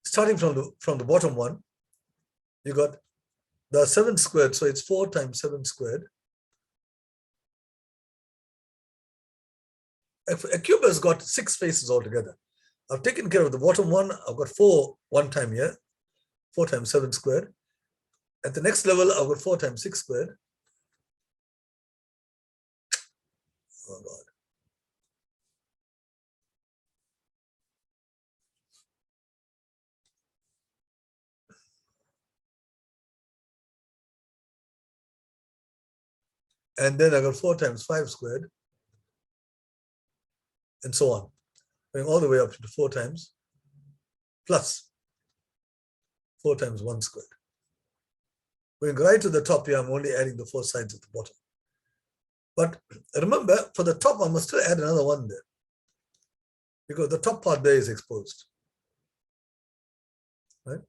Starting from the bottom one, you got the 7 squared, so it's 4 times 7 squared. A cube has got 6 faces altogether. I've taken care of the bottom one. I've got 4 one time here, 4 times 7 squared. At the next level, I've got 4 times 6 squared. Oh God. And then I got 4 times 5 squared, and so on, going all the way up to 4 times plus 4 times 1 squared. Going right to the top here, I'm only adding the 4 sides at the bottom. But remember, for the top, I must still add another 1 there, because the top part there is exposed, right?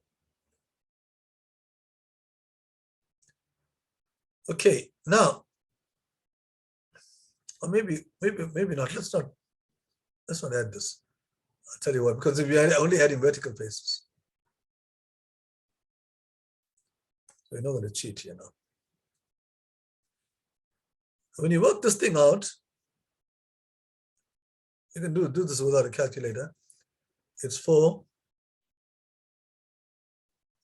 Okay, now, or maybe not. Let's not add this. I'll tell you what, because if we are only adding vertical faces, so we're not going to cheat here now. When you work this thing out, you can do this without a calculator. It's 4.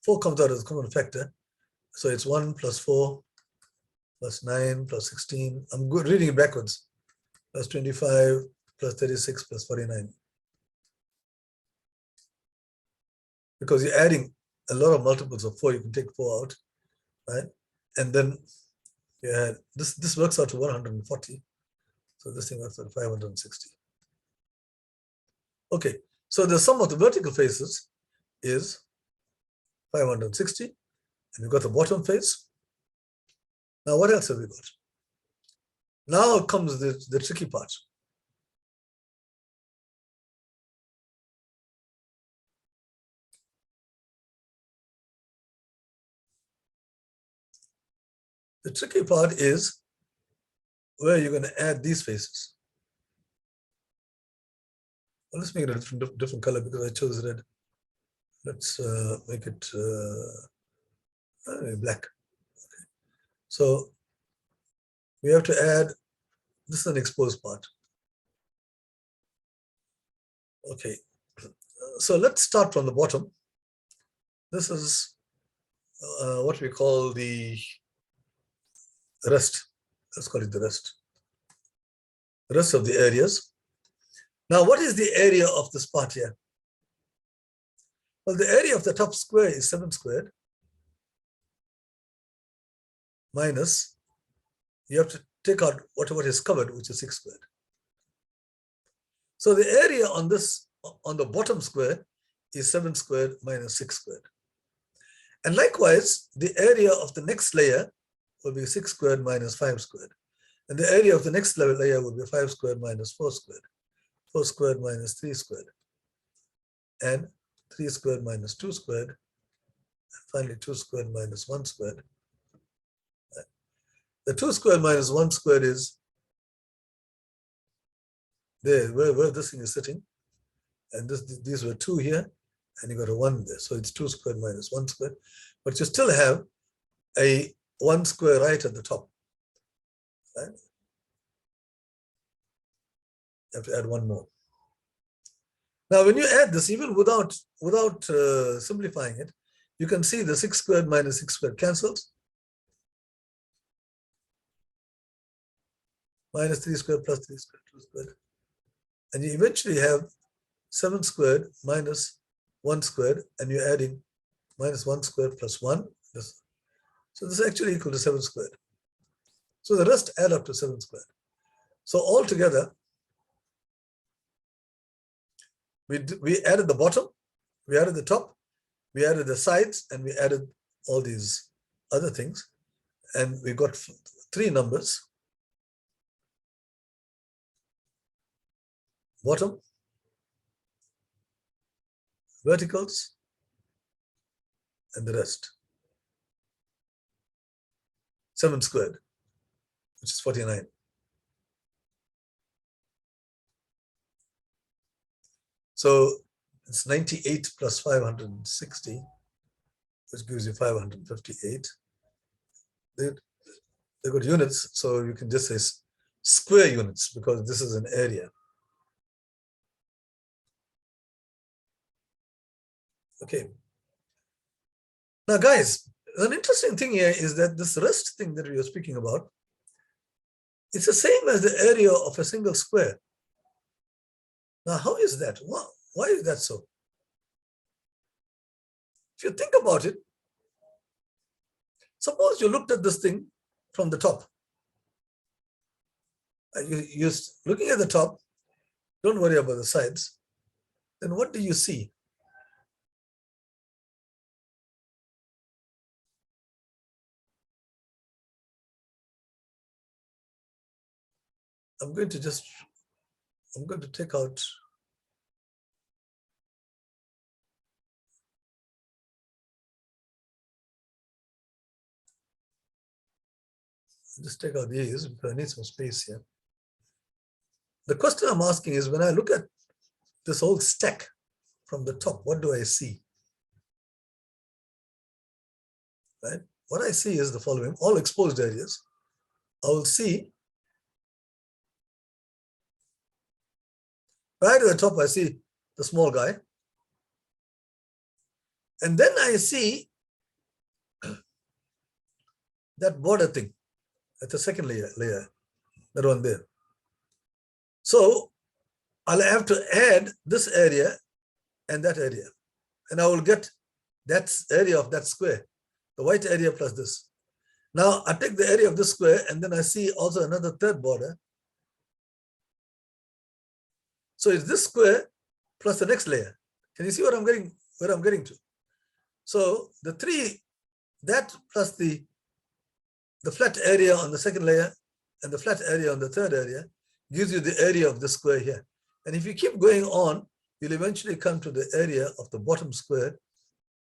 4 comes out as a common factor. So it's 1 plus 4 plus 9 plus 16. I'm good reading it backwards. Plus 25 plus 36 plus 49. Because you're adding a lot of multiples of 4, you can take 4 out, right? And then you add, this works out to 140. So this thing works out to 560. Okay, so the sum of the vertical faces is 560, and we've got the bottom face. Now, what else have we got? Now comes the tricky part. The tricky part is where you're going to add these faces. Well, let's make it a different color because I chose red. Let's make it black. Okay. So we have to add, this is an exposed part. Okay, so let's start from the bottom. This is what we call the rest. Let's call it the rest. The rest of the areas. Now, what is the area of this part here? Well, the area of the top square is 7 squared minus, you have to take out whatever is covered, which is 6 squared. So the area on this, on the bottom square, is 7 squared minus 6 squared. And likewise, the area of the next layer will be 6 squared minus 5 squared. And the area of the next layer will be 5 squared minus 4 squared. 4 squared minus 3 squared. And 3 squared minus 2 squared. And finally, 2 squared minus 1 squared. The 2 squared minus 1 squared is there, where this thing is sitting. And these were 2 here, and you got a 1 there. So it's 2 squared minus 1 squared. But you still have a 1 square right at the top. Right? You have to add 1 more. Now, when you add this, even without simplifying it, you can see the 6 squared minus 6 squared cancels. Minus 3 squared plus 3 squared, 2 squared. And you eventually have 7 squared minus 1 squared, and you're adding minus 1 squared plus 1. So this is actually equal to 7 squared. So the rest add up to 7 squared. So altogether, we added the bottom, we added the top, we added the sides, and we added all these other things. And we got 3 numbers. Bottom, verticals, and the rest. 7 squared, which is 49. So it's 98 plus 560, which gives you 558. They've got units, so you can just say square units because this is an area. Okay. Now, guys, an interesting thing here is that this rest thing that we are speaking about, it's the same as the area of a single square. Now, how is that? Why is that so? If you think about it, suppose you looked at this thing from the top. You're looking at the top, don't worry about the sides. Then what do you see? I'm going to take out Just take out these because I need some space here. The question I'm asking is, when I look at this whole stack from the top, what do I see? Right? What I see is the following: all exposed areas. I will see right at the top, I see the small guy. And then I see that border thing at the second layer, that one there. So I'll have to add this area and that area. And I will get that area of that square, the white area plus this. Now I take the area of this square and then I see also another third border. So it's this square plus the next layer. Can you see what I'm getting, where I'm getting to? So the three, that plus the flat area on the second layer and the flat area on the third area gives you the area of the square here. And if you keep going on, you'll eventually come to the area of the bottom square,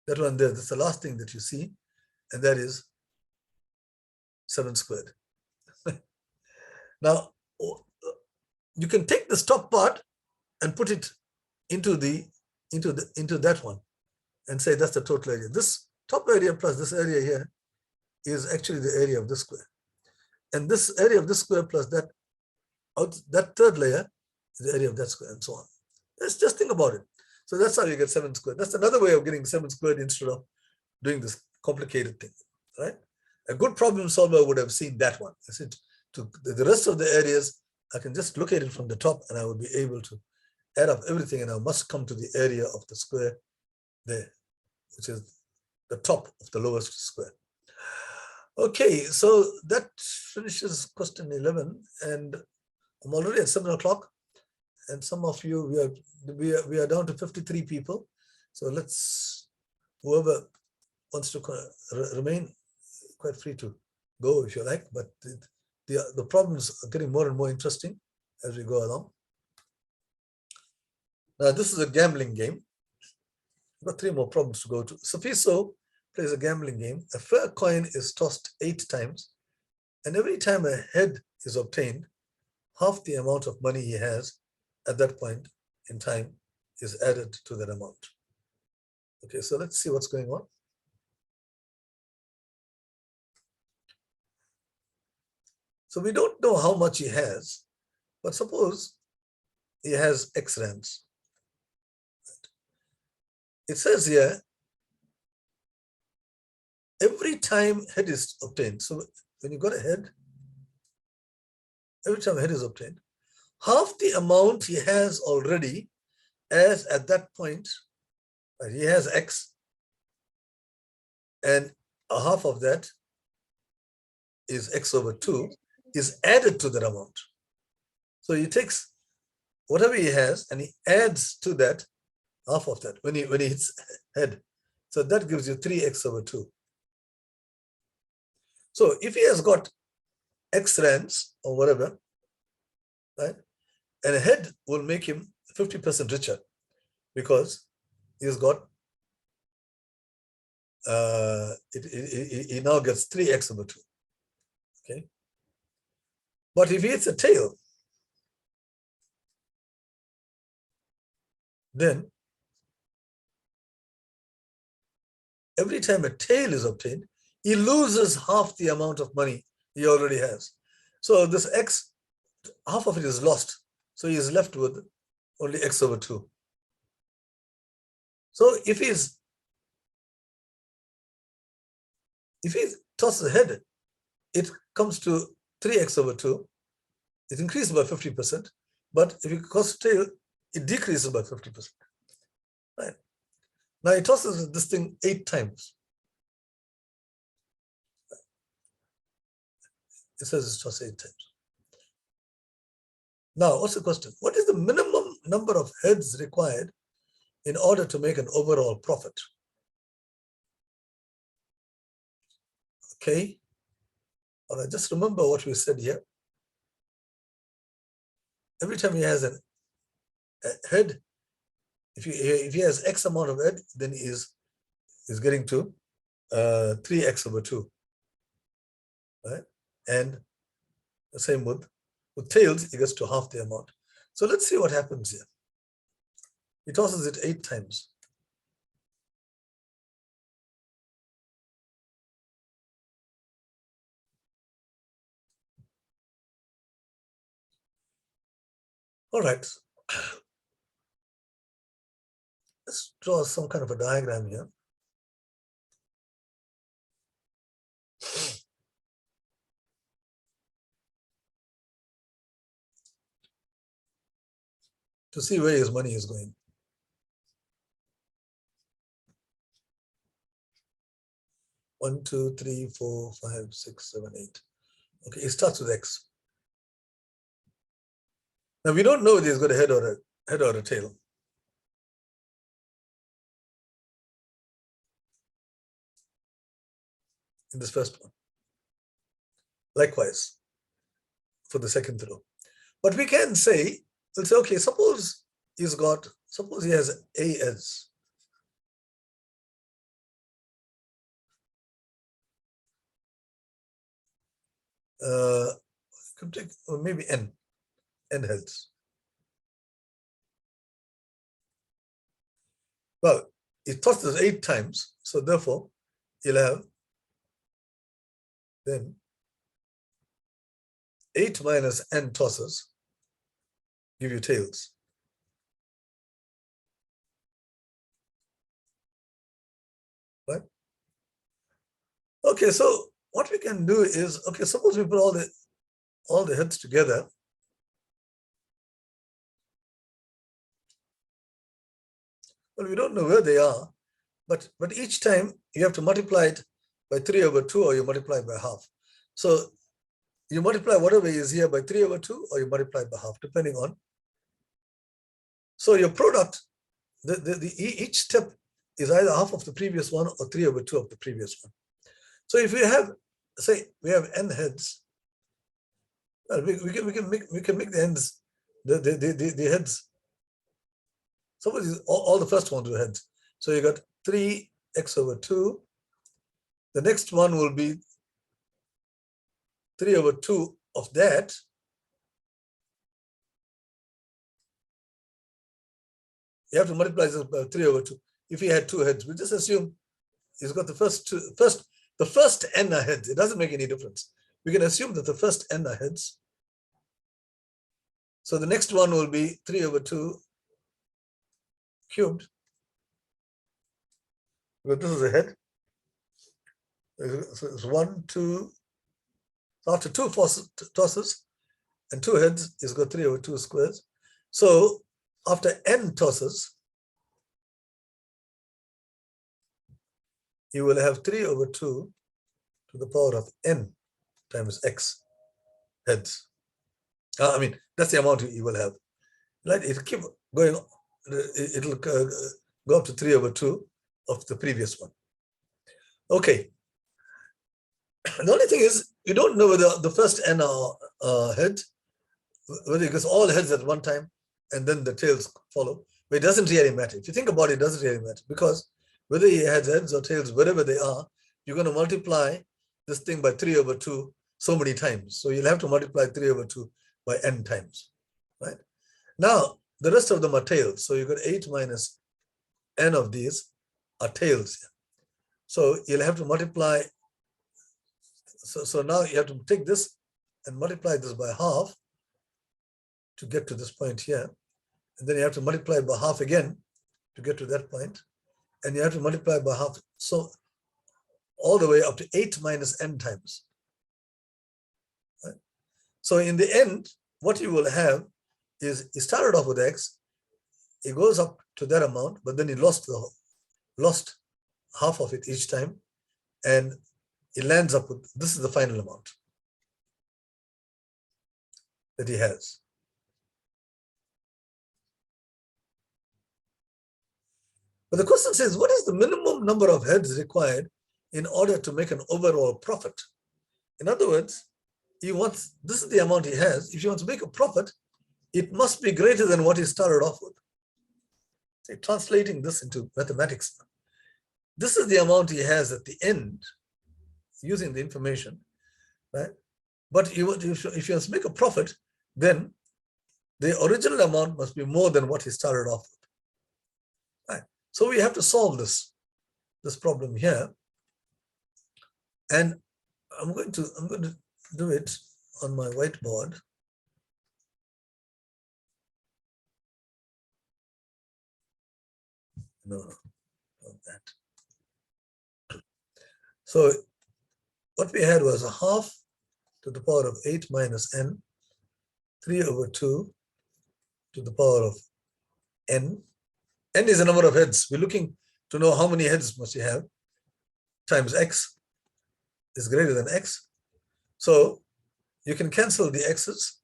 that one there. That's the last thing that you see, and that is 7 squared. Now, you can take this top part and put it into that one and say that's the total area. This top area plus this area here is actually the area of this square. And this area of this square plus that third layer is the area of that square, and so on. Let's just think about it. So that's how you get 7 squared. That's another way of getting 7 squared instead of doing this complicated thing, right? A good problem solver would have seen that one. I said, to the rest of the areas, I can just look at it from the top and I will be able to add up everything, and I must come to the area of the square there, which is the top of the lowest square. Okay, so that finishes question 11, and I'm already at 7 o'clock, and some of you, we are down to 53 people. So let's, whoever wants to remain, quite free to go if you like, but the problems are getting more and more interesting as we go along. Now, this is a gambling game. I've got 3 more problems to go to. Safiso plays a gambling game. A fair coin is tossed 8 times, and every time a head is obtained, half the amount of money he has at that point in time is added to that amount. Okay, so let's see what's going on. So we don't know how much he has, but suppose he has X rands. It says here, every time head is obtained. So when you got a head, every time a head is obtained, half the amount he has already, as at that point, he has X, and a half of that is X over 2, is added to that amount. So he takes whatever he has and he adds to that half of that when he hits head. So that gives you 3X over 2. So if he has got X rands or whatever, right, and a head will make him 50% richer because he's got, he now gets 3X over 2. Okay. But if he hits a tail, then every time a tail is obtained, he loses half the amount of money he already has. So this X, half of it is lost. So he is left with only X over 2. So if he tosses a head, it comes to 3X over 2. It increases by 50%. But if he tosses a tail, it decreases by 50%. Right. Now he tosses this thing 8 times. It says it's tossed 8 times. Now, what's the question? What is the minimum number of heads required in order to make an overall profit? Okay. All right, just remember what we said here. Every time he has a head, if he has X amount of head, then he is getting to 3X over 2. Right? And the same with tails, he gets to half the amount. So let's see what happens here. He tosses it 8 times. All right. Let's draw some kind of a diagram here. To see where his money is going. One, two, three, 4, 5, 6, 7, 8. Okay, it starts with X. Now we don't know whether he's got a head or a tail. In this first one. Likewise, for the second row. But we can say, we'll say, okay, suppose he has A as. Could take, or maybe N heads. Well, it tosses 8 times, so therefore you'll have then 8 minus N tosses give you tails. Right? Okay, so what we can do is, okay, suppose we put all the heads together. Well, we don't know where they are, but each time you have to multiply it by 3/2 or you multiply it by half. So you multiply whatever is here by 3/2 or you multiply it by half, depending on. So your product, each step is either half of the previous one or 3/2 of the previous one. So if we have, say, we have N heads, well, we can make the ends, the heads. Suppose all the first ones were heads. So you got 3x/2. The next one will be 3/2 of that. You have to multiply this by 3/2. If he had 2 heads, we just assume he's got the first N are heads. It doesn't make any difference. We can assume that the first N are heads. So the next one will be 3/2 cubed. But this is a head. So it's 1, 2. So after 2 tosses and 2 heads, it's got 3/2 squares. So after N tosses, you will have 3/2 to the power of N times X heads. I mean, that's the amount you will have. Right? It'll keep going. It'll go up to 3/2 of the previous one. Okay. The only thing is, you don't know whether the first N are heads, whether it goes all heads at one time and then the tails follow. But it doesn't really matter. If you think about it, it doesn't really matter, because whether he has heads or tails, wherever they are, you're going to multiply this thing by 3/2 so many times. So you'll have to multiply 3/2 by N times, right? Now, the rest of them are tails. So you've got 8 minus N of these are tails. So you'll have to multiply. So now you have to take this and multiply this by half to get to this point here. And then you have to multiply by half again to get to that point. And you have to multiply by half. So all the way up to 8 minus N times. Right? So in the end, what you will have is, he started off with X, it goes up to that amount, but then he lost half of it each time, and it lands up with, this is the final amount that he has. But the question says, what is the minimum number of heads required in order to make an overall profit? In other words, this is the amount he has. If he wants to make a profit, it must be greater than what he started off with. So translating this into mathematics, this is the amount he has at the end, using the information, right? But if you make a profit, then the original amount must be more than what he started off with. Right. So we have to solve this problem here. And I'm going to do it on my whiteboard. No, not that. So what we had was a half to the power of 8 minus n, 3 over 2 to the power of n. N is the number of heads. We're looking to know how many heads must you have, times x is greater than x. So you can cancel the x's.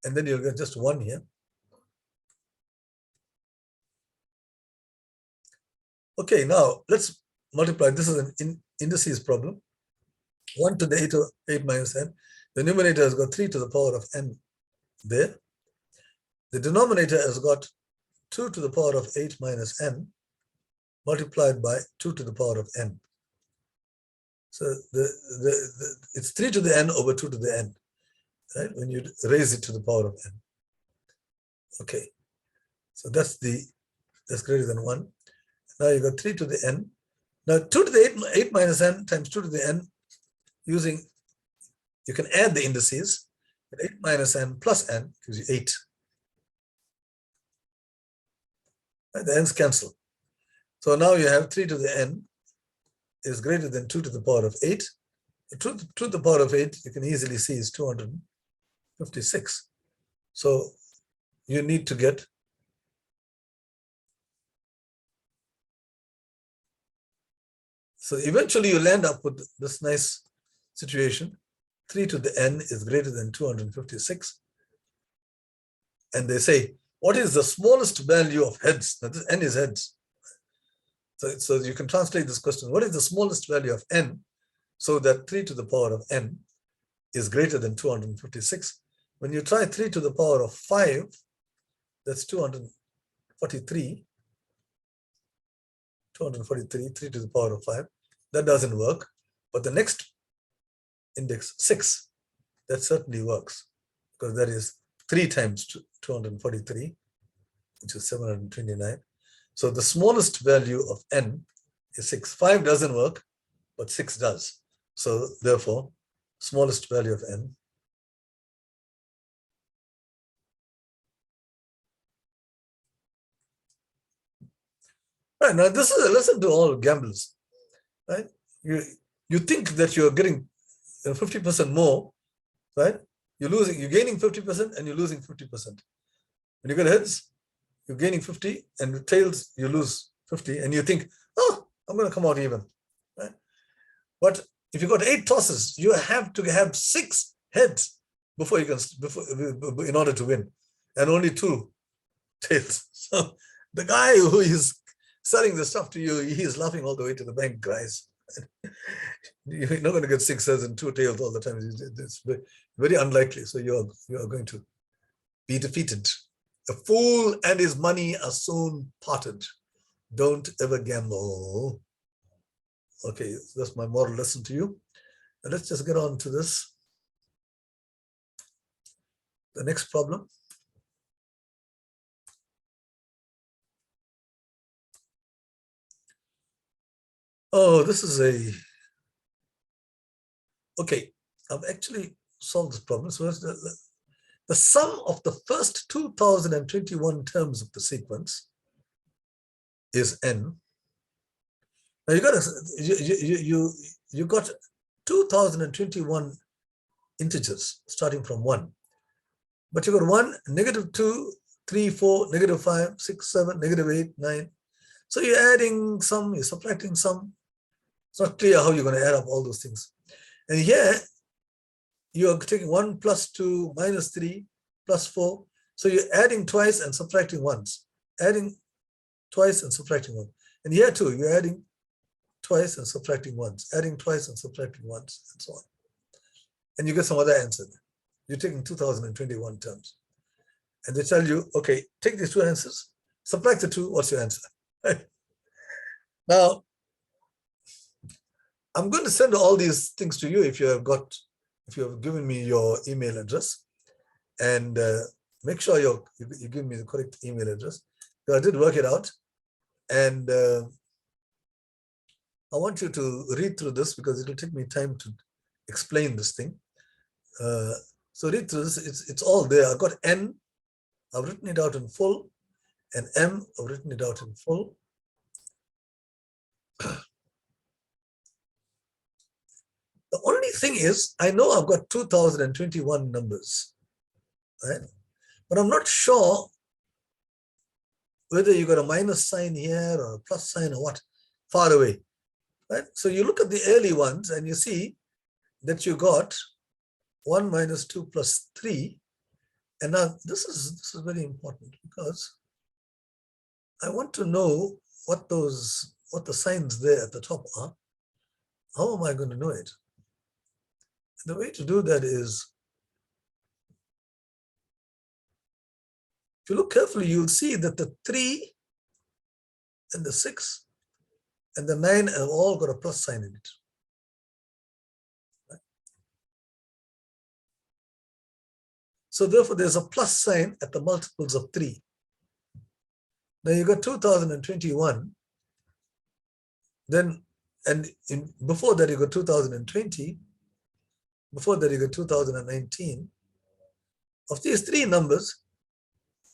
And then you'll get just 1 here. Okay, now let's multiply. This is an indices problem. 1 to the 8 minus n. The numerator has got 3 to the power of n there. The denominator has got 2 to the power of 8 minus n multiplied by 2 to the power of n. So it's 3 to the n over 2 to the n, right? When you raise it to the power of n. Okay, so that's greater than 1. Now you got 3 to the n. Now 2 to the 8 minus n times 2 to the n, you can add the indices. 8 minus n plus n gives you 8. Right, the n's cancel. So now you have 3 to the n is greater than 2 to the power of 8. 2 to the power of 8, you can easily see, is 256. So you need to get so eventually you'll end up with this nice situation. 3 to the n is greater than 256. And they say, what is the smallest value of heads? Now this n is heads. So you can translate this question. What is the smallest value of n so that 3 to the power of n is greater than 256? When you try 3 to the power of 5, that's 243. 243, 3 to the power of 5. That doesn't work. But the next index, 6, that certainly works, because that is 3 times 243, which is 729. So the smallest value of n is 6. 5 doesn't work, but 6 does. So therefore, smallest value of n . Right, now this is a lesson to all gamblers, right? You think that you're getting 50% more, right? You're gaining 50% and you're losing 50%. When you get heads, you're gaining 50, and with tails, you lose 50, and you think, oh, I'm going to come out even, right? But if you got 8 tosses, you have to have 6 heads before you can, in order to win, and only 2 tails. So the guy who is selling the stuff to you, he is laughing all the way to the bank, guys. You're not going to get 6 heads and 2 tails all the time. It's very unlikely. So you are going to be defeated. A fool and his money are soon parted. Don't ever gamble. Okay, that's my moral lesson to you. And let's just get on to this. The next problem. Oh, this is okay, I've actually solved this problem. So the sum of the first 2021 terms of the sequence is n. Now you got 2021 integers starting from 1, but you got 1, -2, 3, 4, -5, 6, 7, -8, 9. So you're adding some, you're subtracting some. It's not clear how you're going to add up all those things. And here you're taking 1 plus 2 minus 3 plus 4. So you're adding twice and subtracting once. Adding twice and subtracting once. And here too, you're adding twice and subtracting once. Adding twice and subtracting once, and so on. And you get some other answer. You're taking 2021 terms. And they tell you, okay, take these 2 answers, subtract the 2, what's your answer? Now, I'm going to send all these things to you if you have given me your email address, and make sure you give me the correct email address. So I did work it out, and I want you to read through this because it will take me time to explain this thing. So read through this. It's all there. I've got N. I've written it out in full, and M. I've written it out in full. The only thing is, I know I've got 2021 numbers, right? But I'm not sure whether you got a minus sign here or a plus sign or what, far away, right? So you look at the early ones and you see that you got 1 minus 2 plus 3. And now this is very important because I want to know what the signs there at the top are. How am I going to know it? The way to do that is, if you look carefully, you'll see that the 3 and the 6 and the 9 have all got a plus sign in it. Right? So therefore, there's a plus sign at the multiples of 3. Now you got 2021, then, and before that you got 2020, before that you got 2019. Of these 3 numbers,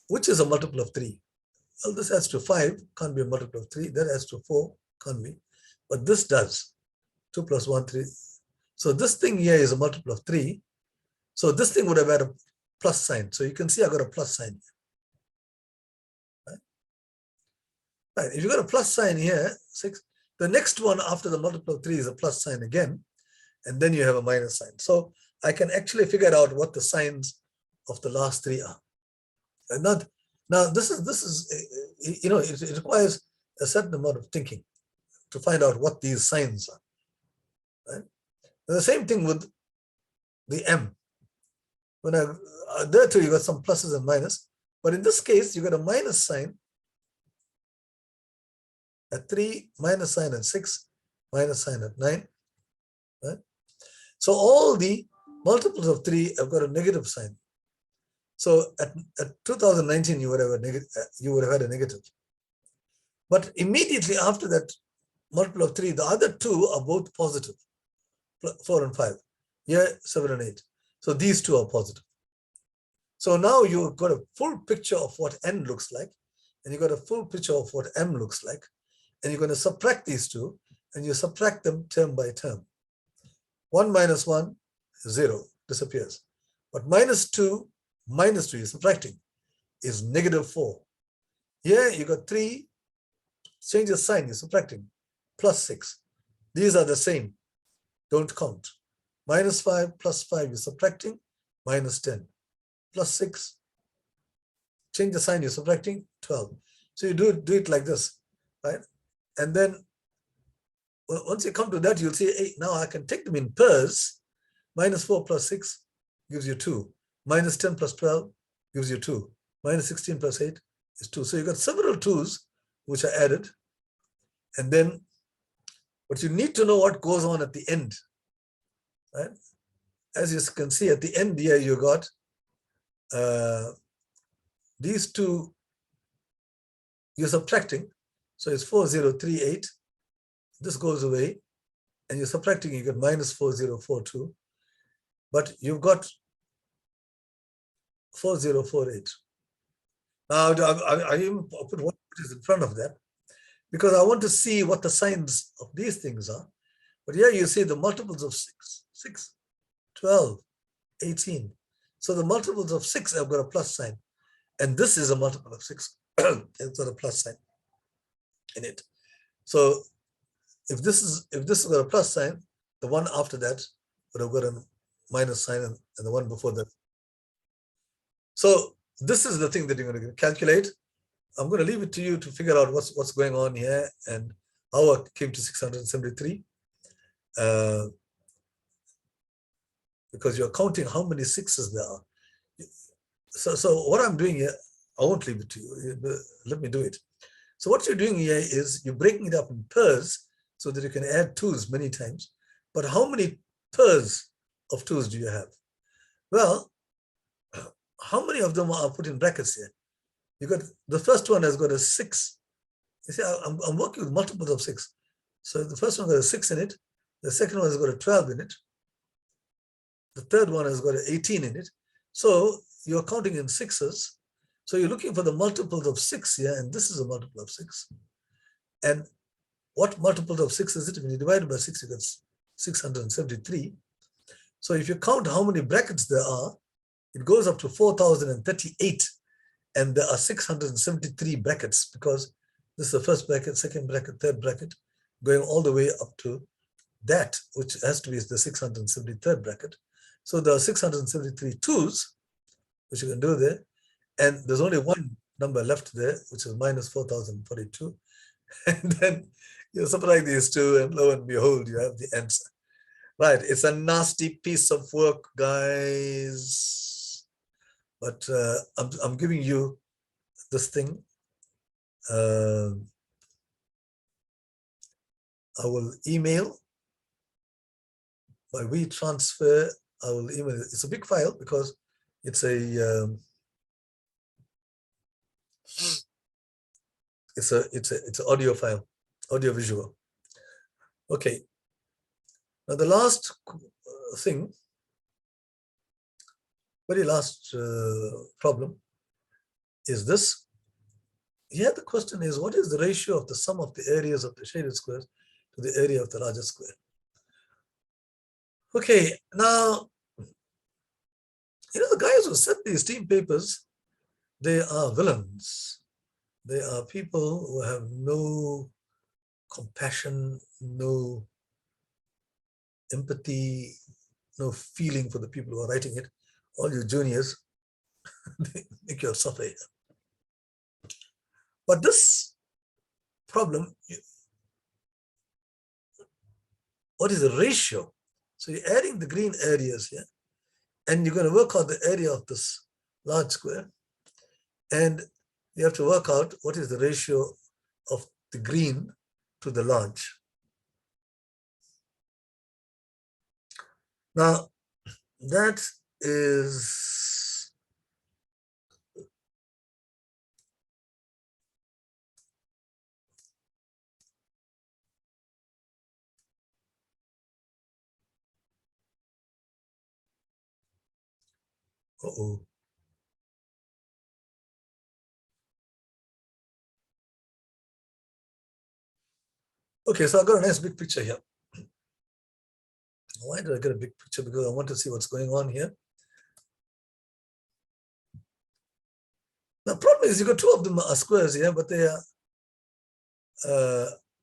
which is a multiple of 3? Well, this adds to 5, can't be a multiple of 3. That adds to 4, can't be. But this does. 2 plus 1, 3. So this thing here is a multiple of 3. So this thing would have had a plus sign. So you can see I got a plus sign here. Right. If you got a plus sign here, 6, the next one after the multiple of 3 is a plus sign again, and then you have a minus sign. So I can actually figure out what the signs of the last 3 are. And not, now this is you know, it requires a certain amount of thinking to find out what these signs are. Right? And the same thing with the M. When there too you got some pluses and minus, but in this case you got a minus sign at 3, minus sign at 6, minus sign at 9. Right? So all the multiples of 3 have got a negative sign. So at 2019 you would have had a negative. But immediately after that multiple of 3, the other 2 are both positive, 4 and 5. Here 7 and 8. So these 2 are positive. So now you've got a full picture of what N looks like, and you've got a full picture of what M looks like, and you're going to subtract these 2, and you subtract them term by term. 1 minus 1, 0, disappears. But minus 2, you're subtracting, is negative 4. Here you got 3, change the sign, you're subtracting, plus 6. These are the same, don't count. Minus 5, plus 5, you're subtracting, minus 10. Plus 6, change the sign, you're subtracting, 12. So you do it like this, right? And then once you come to that, you'll see, hey, now I can take them in pairs. Minus 4 plus 6 gives you 2. Minus 10 plus 12 gives you 2. Minus 16 plus 8 is 2. So you got several 2s which are added. And then, but you need to know what goes on at the end, right? As you can see at the end here, you got these 2, you're subtracting. So it's 4038. This goes away. And you're subtracting, you get minus 4042. But you've got 4048. Now, I even put what is in front of that because I want to see what the signs of these things are. But here you see the multiples of 6, 12, 18. So the multiples of 6 have got a plus sign. And this is a multiple of 6. It's got a plus sign in it. So if this has got a plus sign, the one after that would have got a minus sign, and the one before that. So this is the thing that you're going to calculate. I'm going to leave it to you to figure out what's going on here and how I came to 673. Because you're counting how many 6s there are. So what I'm doing here, I won't leave it to you. Let me do it. So what you're doing here is you're breaking it up in pairs so that you can add 2's many times. But how many pairs of 2's do you have? Well, how many of them are put in brackets here? You got the first one has got a 6. You see, I'm working with multiples of 6. So the first one got a 6 in it. The second one has got a 12 in it. The third one has got an 18 in it. So you're counting in 6's. So you're looking for the multiples of 6 here, and this is a multiple of 6. And what multiple of 6 is it? When you divide it by 6, you get 673. So if you count how many brackets there are, it goes up to 4,038. And there are 673 brackets, because this is the first bracket, second bracket, third bracket, going all the way up to that, which has to be the 673rd bracket. So there are 673 2's, which you can do there. And there's only one number left there, which is minus 4,042. And then you subtract these two, and lo and behold, you have the answer. Right, it's a nasty piece of work, guys. But I'm giving you this thing. I will email by WeTransfer. I will email it. It's a big file because it's a it's an audio file, audio visual. Okay. Now the last thing, very last problem is this. Here the question is, what is the ratio of the sum of the areas of the shaded squares to the area of the largest square? Okay, now, the guys who set these team papers, they are villains. They are people who have no compassion, no empathy, no feeling for the people who are writing it. All you juniors, they make you suffer. But this problem, what is the ratio? So you're adding the green areas here, and you're going to work out the area of this large square. And you have to work out what is the ratio of the green to the large. Now, that is uh-oh. Okay, so I got a nice big picture here. Why did I get a big picture? Because I want to see what's going on here. The problem is you got two of them are squares here, but they are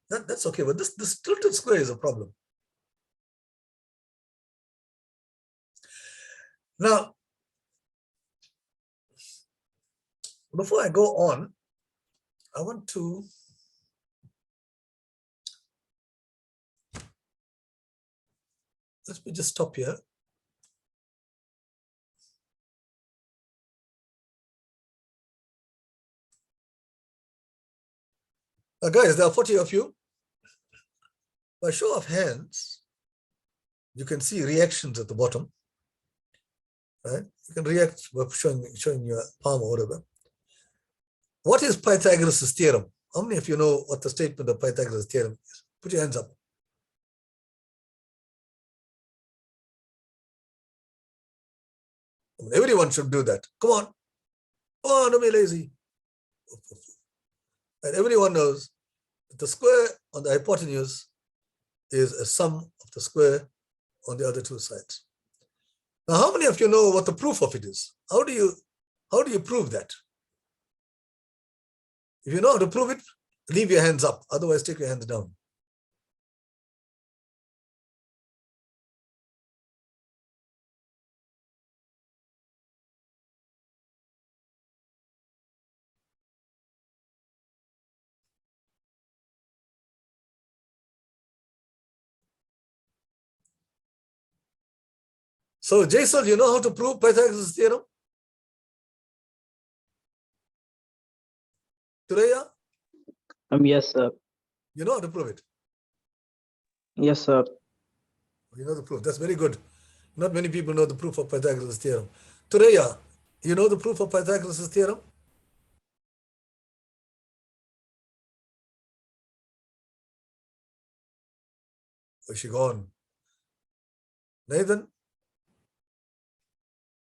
that's okay. But this tilted square is a problem. Now, before I go on, I want to let me just stop here. Guys, there are 40 of you. By show of hands, you can see reactions at the bottom. Right? You can react by showing your palm or whatever. What is Pythagoras' theorem? How many of you know what the statement of Pythagoras' theorem is? Put your hands up. I mean, everyone should do that. Come on. Come on, don't be lazy. And everyone knows that the square on the hypotenuse is a sum of the square on the other two sides. Now, how many of you know what the proof of it is? How do you prove that? If you know how to prove it, leave your hands up. Otherwise, take your hands down. So, Jason, you know how to prove Pythagoras' theorem? Thuraya? Yes, sir. You know how to prove it? Yes, sir. You know the proof. That's very good. Not many people know the proof of Pythagoras' theorem. Tureya, you know the proof of Pythagoras' theorem? Is she gone? Nathan?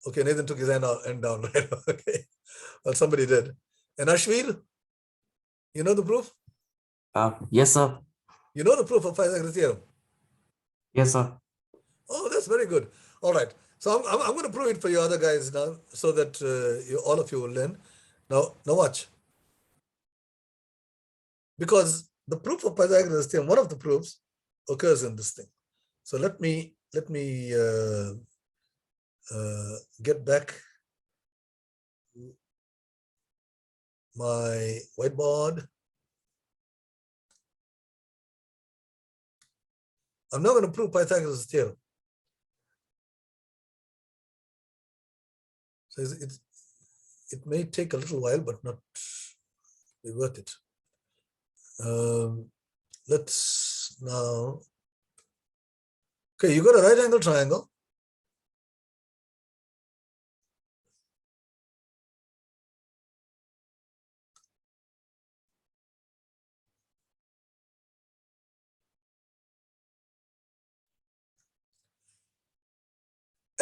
Okay, Nathan took his hand down, right? Okay. Well, somebody did. And Ashwil, you know the proof? Yes, sir. You know the proof of Pythagoras' theorem? Yes, sir. Oh, that's very good. All right. So I'm going to prove it for you other guys now so that all of you will learn. Now watch. Because the proof of Pythagoras' theorem, one of the proofs occurs in this thing. So let me get back my whiteboard. I'm not going to prove Pythagoras' theorem. So it may take a little while, but not be worth it. Let's now. Okay, you got a right angle triangle.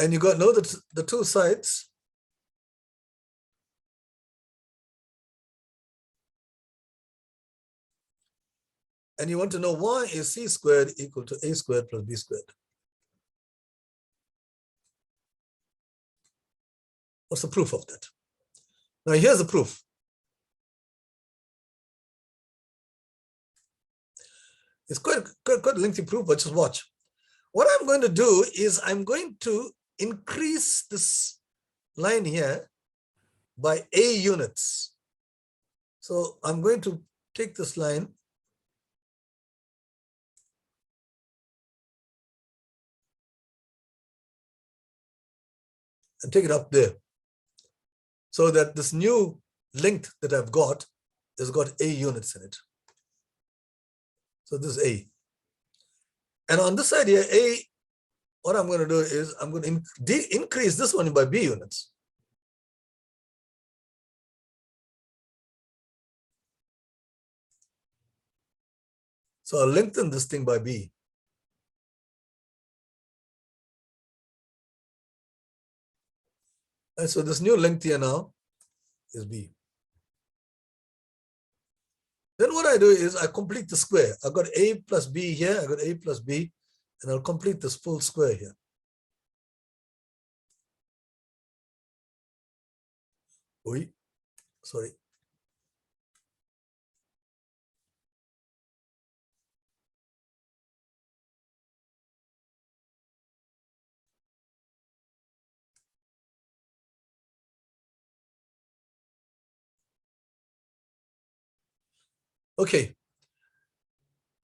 And you got to know that the two sides and you want to know why is c squared equal to a squared plus b squared. What's the proof of that? Now here's the proof. It's quite a lengthy proof, but just watch. What I'm going to do is I'm going to increase this line here by a units. So I'm going to take this line and take it up there so that this new length that I've got has got a units in it. So this is a. And on this side here, a, what I'm going to do is I'm going to increase this one by b units. So I'll lengthen this thing by b. And so this new length here now is b. Then what I do is I complete the square. I've got a plus b here, I've got a plus b, and I'll complete this full square here. Oi, sorry. Okay.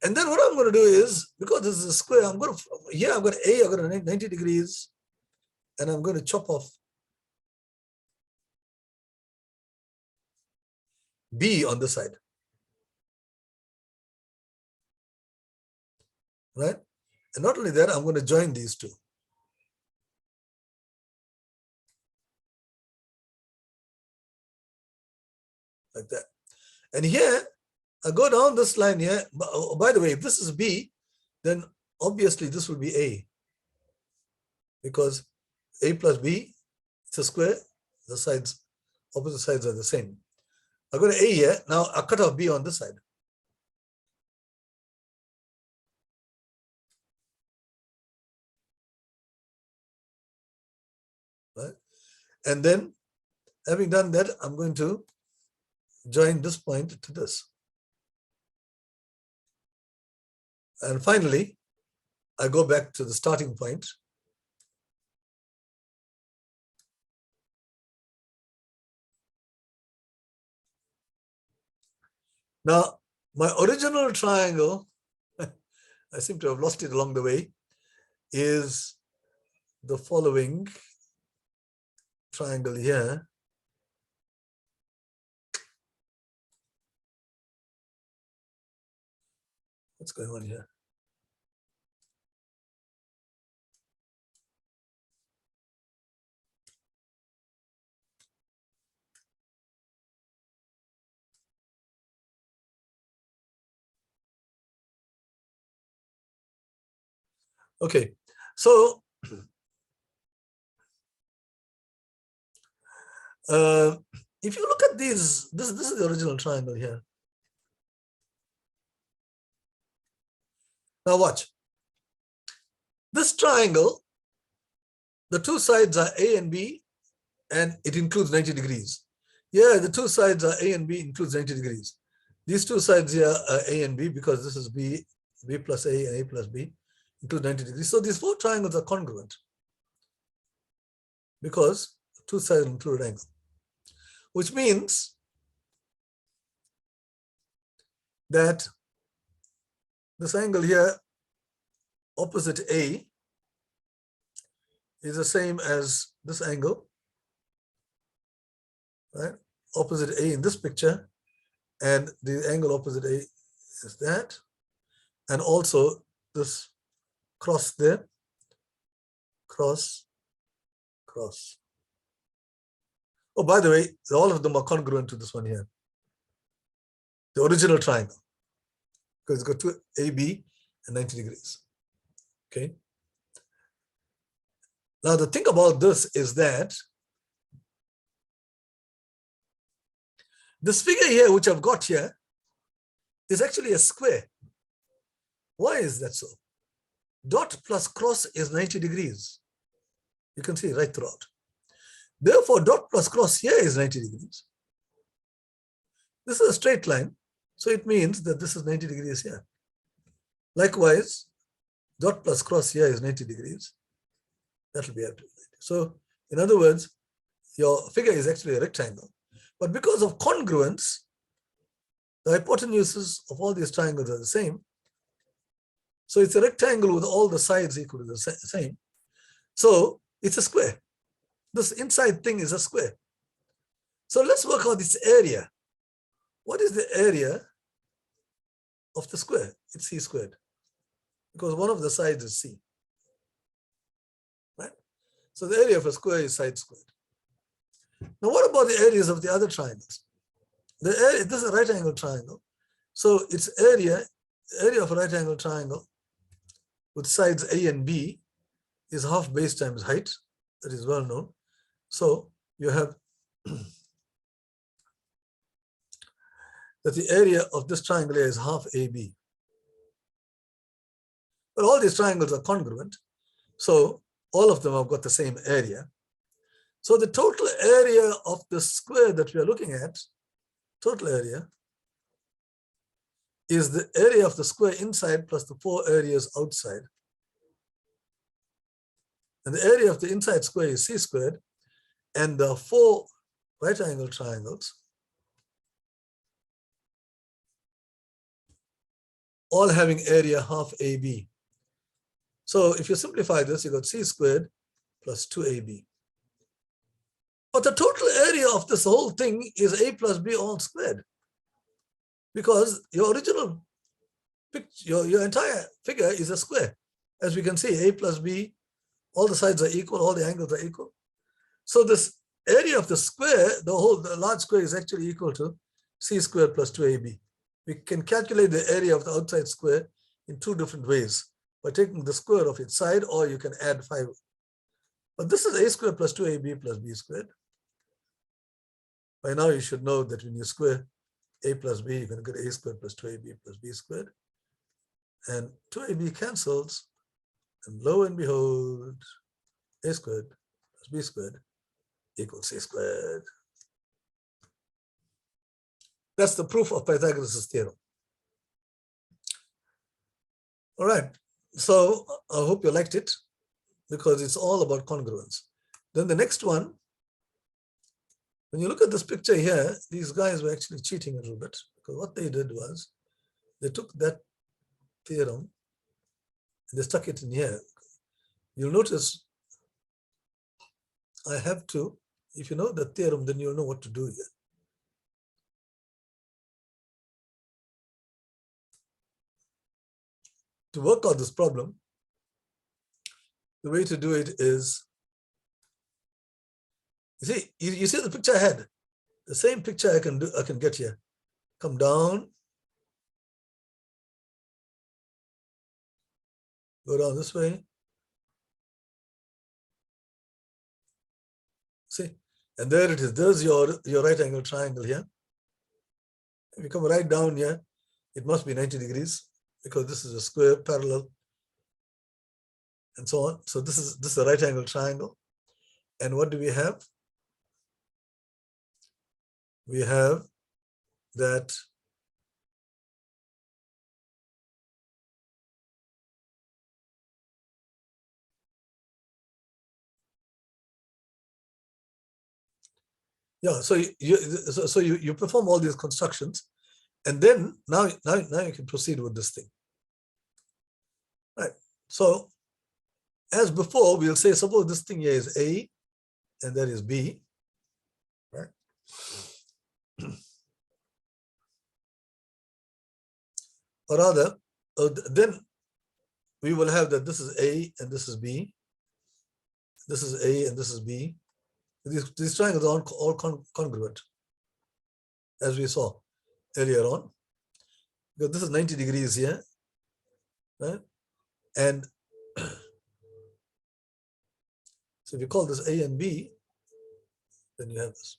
And then what I'm going to do is, because this is a square, I'm going to, here I've got a, I've got 90 degrees, and I'm going to chop off b on this side. Right? And not only that, I'm going to join these two. Like that. And here, I go down this line here. By the way, if this is b, then obviously this will be a. Because a plus b, it's a square, the sides, opposite sides are the same. I got an a here, now I cut off b on this side. Right? And then, having done that, I'm going to join this point to this. And finally, I go back to the starting point. Now, my original triangle, I seem to have lost it along the way, is the following triangle here. What's going on here? Okay, so if you look at these, this is the original triangle here. Now watch. This triangle, the two sides are A and B, and it includes 90 degrees. Yeah, the two sides are A and B includes 90 degrees. These two sides here are A and B because this is B plus A and A plus B include 90 degrees. So these four triangles are congruent because two sides include an angle, which means that this angle here opposite A is the same as this angle, right? Opposite A in this picture, and the angle opposite A is that, and also this cross there, cross. Oh, by the way, all of them are congruent to this one here, the original triangle, because it's got two AB and 90 degrees. Okay. Now the thing about this is that this figure here, which I've got here, is actually a square. Why is that so? Dot plus cross is 90 degrees. You can see right throughout. Therefore, dot plus cross here is 90 degrees. This is a straight line, so it means that this is 90 degrees here. Likewise, dot plus cross here is 90 degrees. That will be up to 90. So, in other words, your figure is actually a rectangle. But because of congruence, the hypotenuses of all these triangles are the same. So it's a rectangle with all the sides equal to the same. So it's a square. This inside thing is a square. So let's work out this area. What is the area of the square? It's C squared, because one of the sides is C. Right? So the area of a square is side squared. Now what about the areas of the other triangles? The area, this is a right angle triangle. So its area of a right angle triangle with sides A and B is half base times height. That is well known. So you have that the area of this triangle here is half AB. But all these triangles are congruent. So all of them have got the same area. So the total area of the square that we are looking at, total area, is the area of the square inside plus the four areas outside. And the area of the inside square is C squared, and the four right angle triangles all having area half AB. So if you simplify this, you got C squared plus 2AB. But the total area of this whole thing is A plus B all squared, because your original picture, your entire figure is a square. As we can see, A plus B, all the sides are equal, all the angles are equal. So this area of the square, the large square, is actually equal to C squared plus 2AB. We can calculate the area of the outside square in two different ways, by taking the square of its side, or you can add 5. But this is A squared plus 2AB plus B squared. By now you should know that when you square A plus B, you're going to get A squared plus 2AB plus B squared. And 2AB cancels, and lo and behold, A squared plus B squared equals C squared. That's the proof of Pythagoras' theorem. All right, so I hope you liked it, because it's all about congruence. Then the next one, when you look at this picture here, these guys were actually cheating a little bit, because what they did was they took that theorem and they stuck it in here. You'll notice I have to, if you know the theorem, then you'll know what to do here. To work out this problem, the way to do it is, you see the picture I had, the same picture I can get here. Come down, Go down this way. See, and there it is. There's your right angle triangle here. If you come right down here, it must be 90 degrees because this is a square parallel and so on. So this is a right angle triangle. And what do we have? We have that yeah, so you perform all these constructions, and then now you can proceed with this thing. Right. So as before, we'll say suppose this thing here is A and that is B, right? Or rather, then we will have that this is A and this is B. This is A and this is B. These triangles are all congruent, as we saw earlier on. Because this is 90 degrees here, right? And so if you call this A and B, then you have this.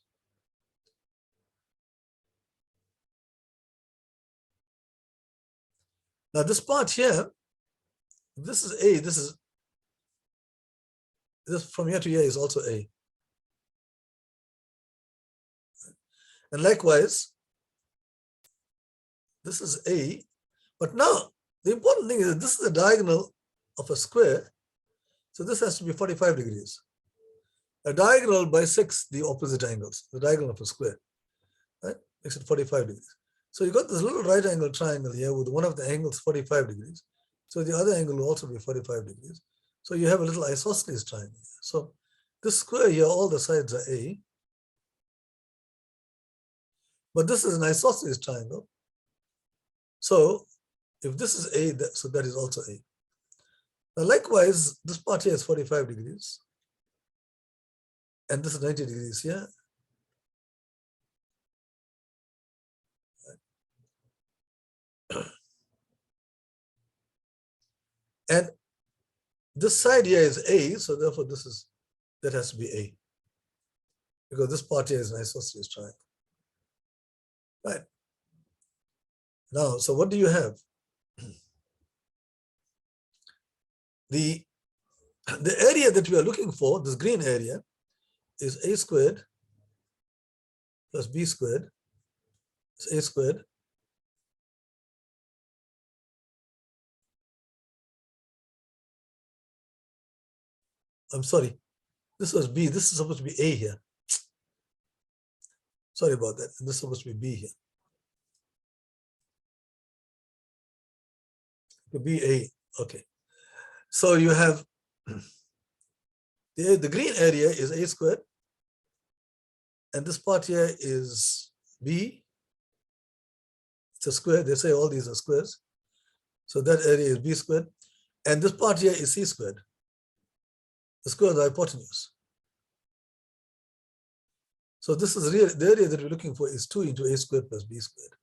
Now this part here, this is A, this from here to here is also A. And likewise, this is A, but now the important thing is that this is the diagonal of a square, so this has to be 45 degrees. A diagonal bisects the opposite angles, the diagonal of a square, right? Makes it 45 degrees. So you got this little right angle triangle here with one of the angles 45 degrees. So the other angle will also be 45 degrees. So you have a little isosceles triangle. So this square here, all the sides are A. But this is an isosceles triangle. So if this is A, so that is also A. Now likewise, this part here is 45 degrees. And this is 90 degrees here. And this side here is A, so therefore that has to be A. Because this part here is an isosceles triangle. Right. Now, so what do you have? The area that we are looking for, this green area, is A squared plus B squared. It's A squared I'm sorry, this was B. This is supposed to be A here. Sorry about that. This is supposed to be B here. To be A, okay. So you have the green area is A squared, and this part here is B. It's a square. They say all these are squares. So that area is B squared, and this part here is C squared. The square of the hypotenuse. So this is really the area that we're looking for is 2 into A squared plus B squared,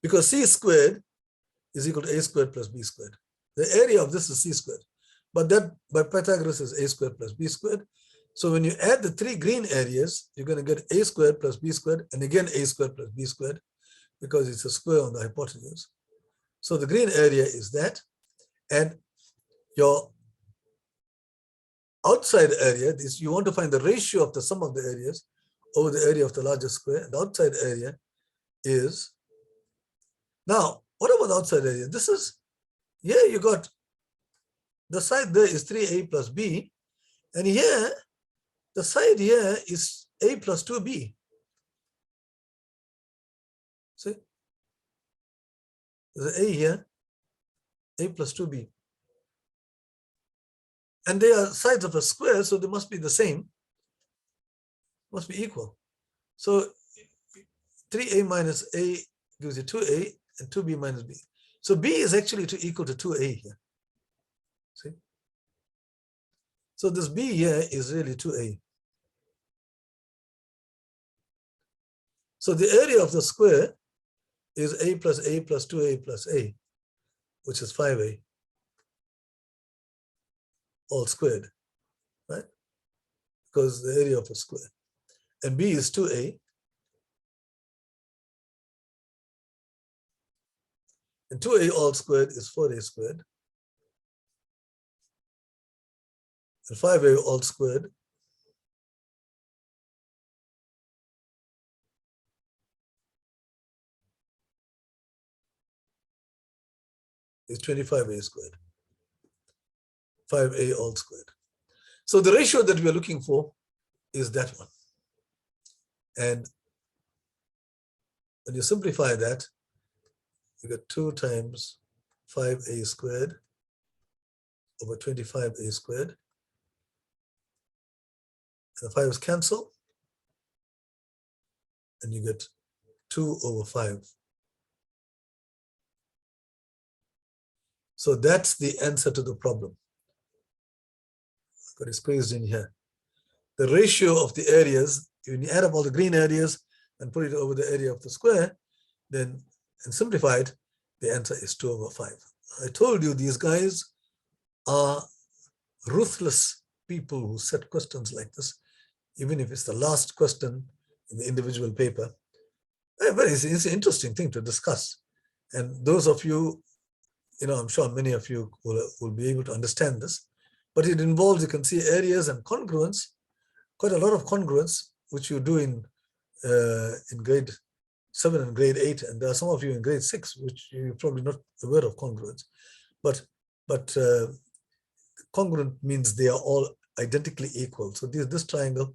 because C squared is equal to A squared plus B squared. The area of this is C squared, but that by Pythagoras is A squared plus B squared. So when you add the 3 green areas, you're going to get A squared plus B squared, and again A squared plus B squared, because it's a square on the hypotenuse. So the green area is that, and your outside area is you want to find the ratio of the sum of the areas over the area of the largest square. The outside area is, now what about the outside area? This is, here you got the side there is 3A plus B, and here the side here is A plus 2B. See, there's an A here, A plus 2B. And they are sides of a square, so they must be the same, must be equal. So 3A minus A gives you 2A, and 2B minus B. So B is actually equal to 2A here. See? So this B here is really 2A. So the area of the square is A plus 2A plus A, which is 5A. all squared, right? Because the area of a square. And B is 2A. And 2A all squared is 4A squared. And 5A all squared is 25A squared. 5A all squared. So the ratio that we are looking for is that one. And when you simplify that, you get 2 times 5A squared over 25A squared. And the 5's cancel. And you get 2 over 5. So that's the answer to the problem. I've got it squeezed in here. The ratio of the areas, when you add up all the green areas and put it over the area of the square, then and simplify it, the answer is 2 over 5. I told you these guys are ruthless people who set questions like this, even if it's the last question in the individual paper. But it's an interesting thing to discuss. And those of you, I'm sure many of you will be able to understand this, but it involves, you can see areas and congruence, quite a lot of congruence, which you do in grade 7 and grade 8, and there are some of you in grade 6, which you're probably not aware of congruence. But congruent means they are all identically equal. So this triangle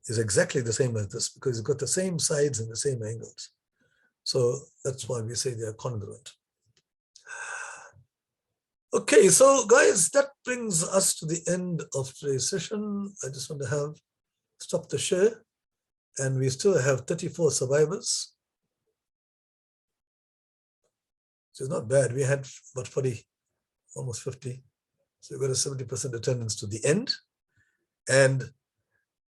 is exactly the same as this because it's got the same sides and the same angles. So that's why we say they are congruent. Okay, so guys, that brings us to the end of today's session. I just want to stop the share, and we still have 34 survivors. So it's not bad. We had about 40, almost 50. So we've got a 70% attendance to the end. And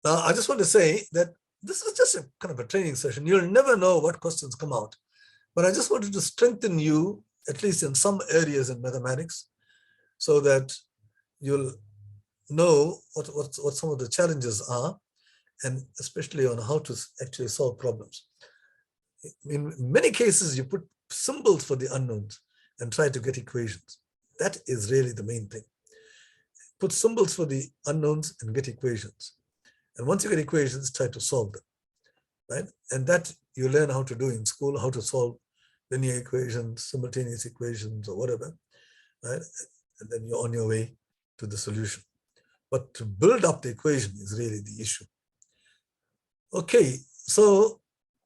now I just want to say that this is just a kind of a training session. You'll never know what questions come out. But I just wanted to strengthen you, at least in some areas in mathematics, so that you'll know what some of the challenges are, and especially on how to actually solve problems. In many cases, you put symbols for the unknowns and try to get equations. That is really the main thing. Put symbols for the unknowns and get equations. And once you get equations, try to solve them, right? And that you learn how to do in school, how to solve linear equations, simultaneous equations, or whatever, right? And then you're on your way to the solution. But to build up the equation is really the issue. Okay, so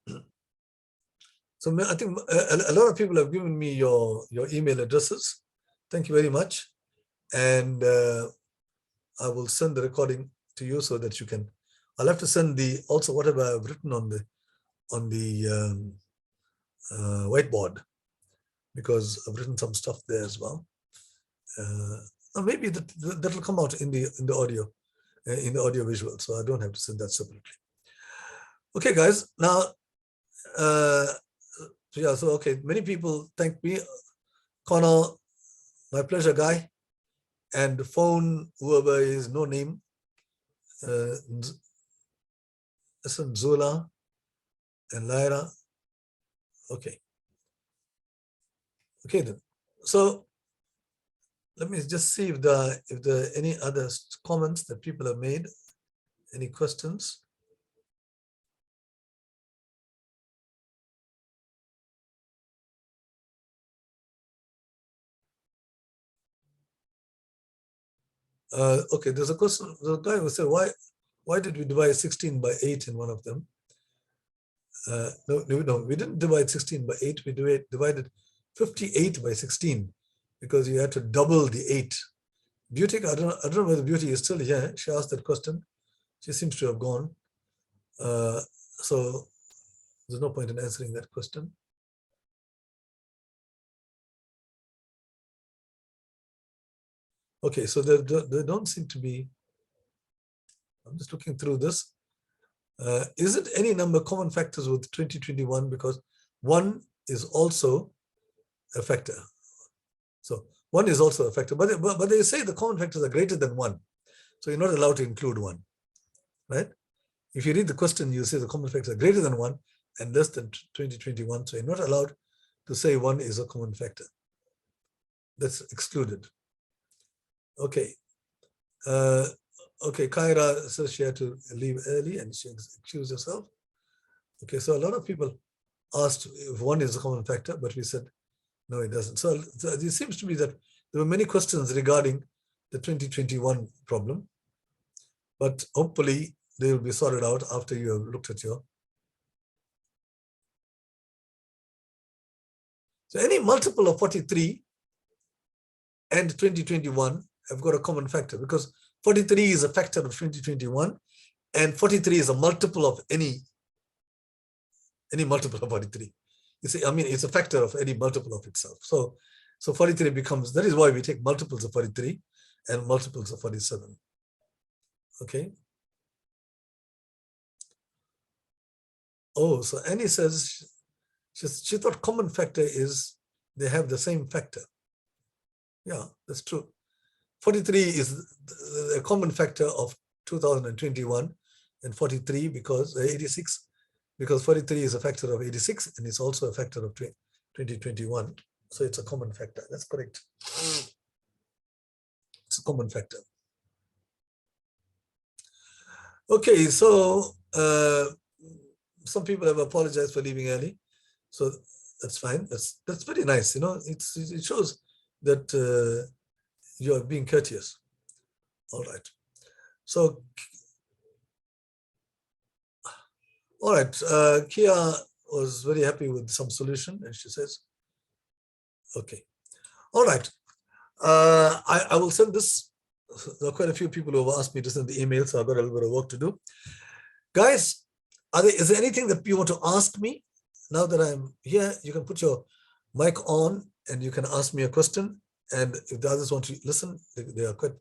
I think a lot of people have given me your email addresses. Thank you very much. And I will send the recording to you so that you can, I'll have to send also whatever I've written on the whiteboard, because I've written some stuff there as well. Or maybe that will come out in the audio visual, so I don't have to send that separately. Okay, guys. Now, okay. Many people thank me. Connor, my pleasure, guy. And the phone, whoever is no name. Listen, Zola and Lyra. Okay. Okay then. So let me just see if there are any other comments that people have made. Any questions? Okay, there's a question. The guy who said, why did we divide 16 by 8 in one of them? No, we didn't divide 16 by 8. We divided 58 by 16 because you had to double the 8. Beauty, I don't know whether Beauty is still here. She asked that question. She seems to have gone. So there's no point in answering that question. Okay, so there don't seem to be, I'm just looking through this. Isn't any number common factors with 2021 because 1 is also a factor. So 1 is also a factor, but they say the common factors are greater than 1. So you're not allowed to include 1, right? If you read the question, you say the common factors are greater than 1 and less than 2021. So you're not allowed to say 1 is a common factor. That's excluded. Okay. Okay, Kyra says she had to leave early and she excused herself. Okay, so a lot of people asked if 1 is a common factor, but we said, no, it doesn't. So it seems to be that there were many questions regarding the 2021 problem, but hopefully they will be sorted out after you have looked at your. So any multiple of 43 and 2021 have got a common factor because 43 is a factor of 2021 and 43 is a multiple of any multiple of 43. You see, I mean, it's a factor of any multiple of itself. So 43 becomes, that is why we take multiples of 43 and multiples of 47. Okay. Oh, so Annie says she thought common factor is they have the same factor. Yeah, that's true. 43 is a common factor of 2021 and 43 because 86, because 43 is a factor of 86 and it's also a factor of 2021. So it's a common factor. That's correct. It's a common factor. Okay, so some people have apologized for leaving early. So that's fine. That's very nice. You know, it shows that you are being courteous. All right. So, all right. Kia was very happy with some solution, and she says, okay. All right. I will send this. There are quite a few people who have asked me to send the email, so I've got a little bit of work to do. Guys, is there anything that you want to ask me? Now that I'm here, you can put your mic on and you can ask me a question. And if the others want to listen, they are quite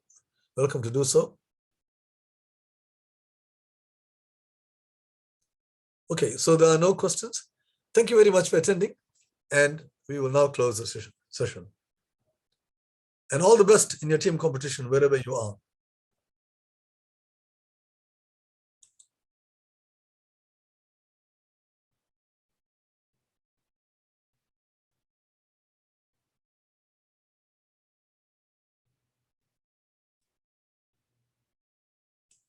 welcome to do so. Okay, so there are no questions. Thank you very much for attending. And we will now close the session. And all the best in your team competition, wherever you are.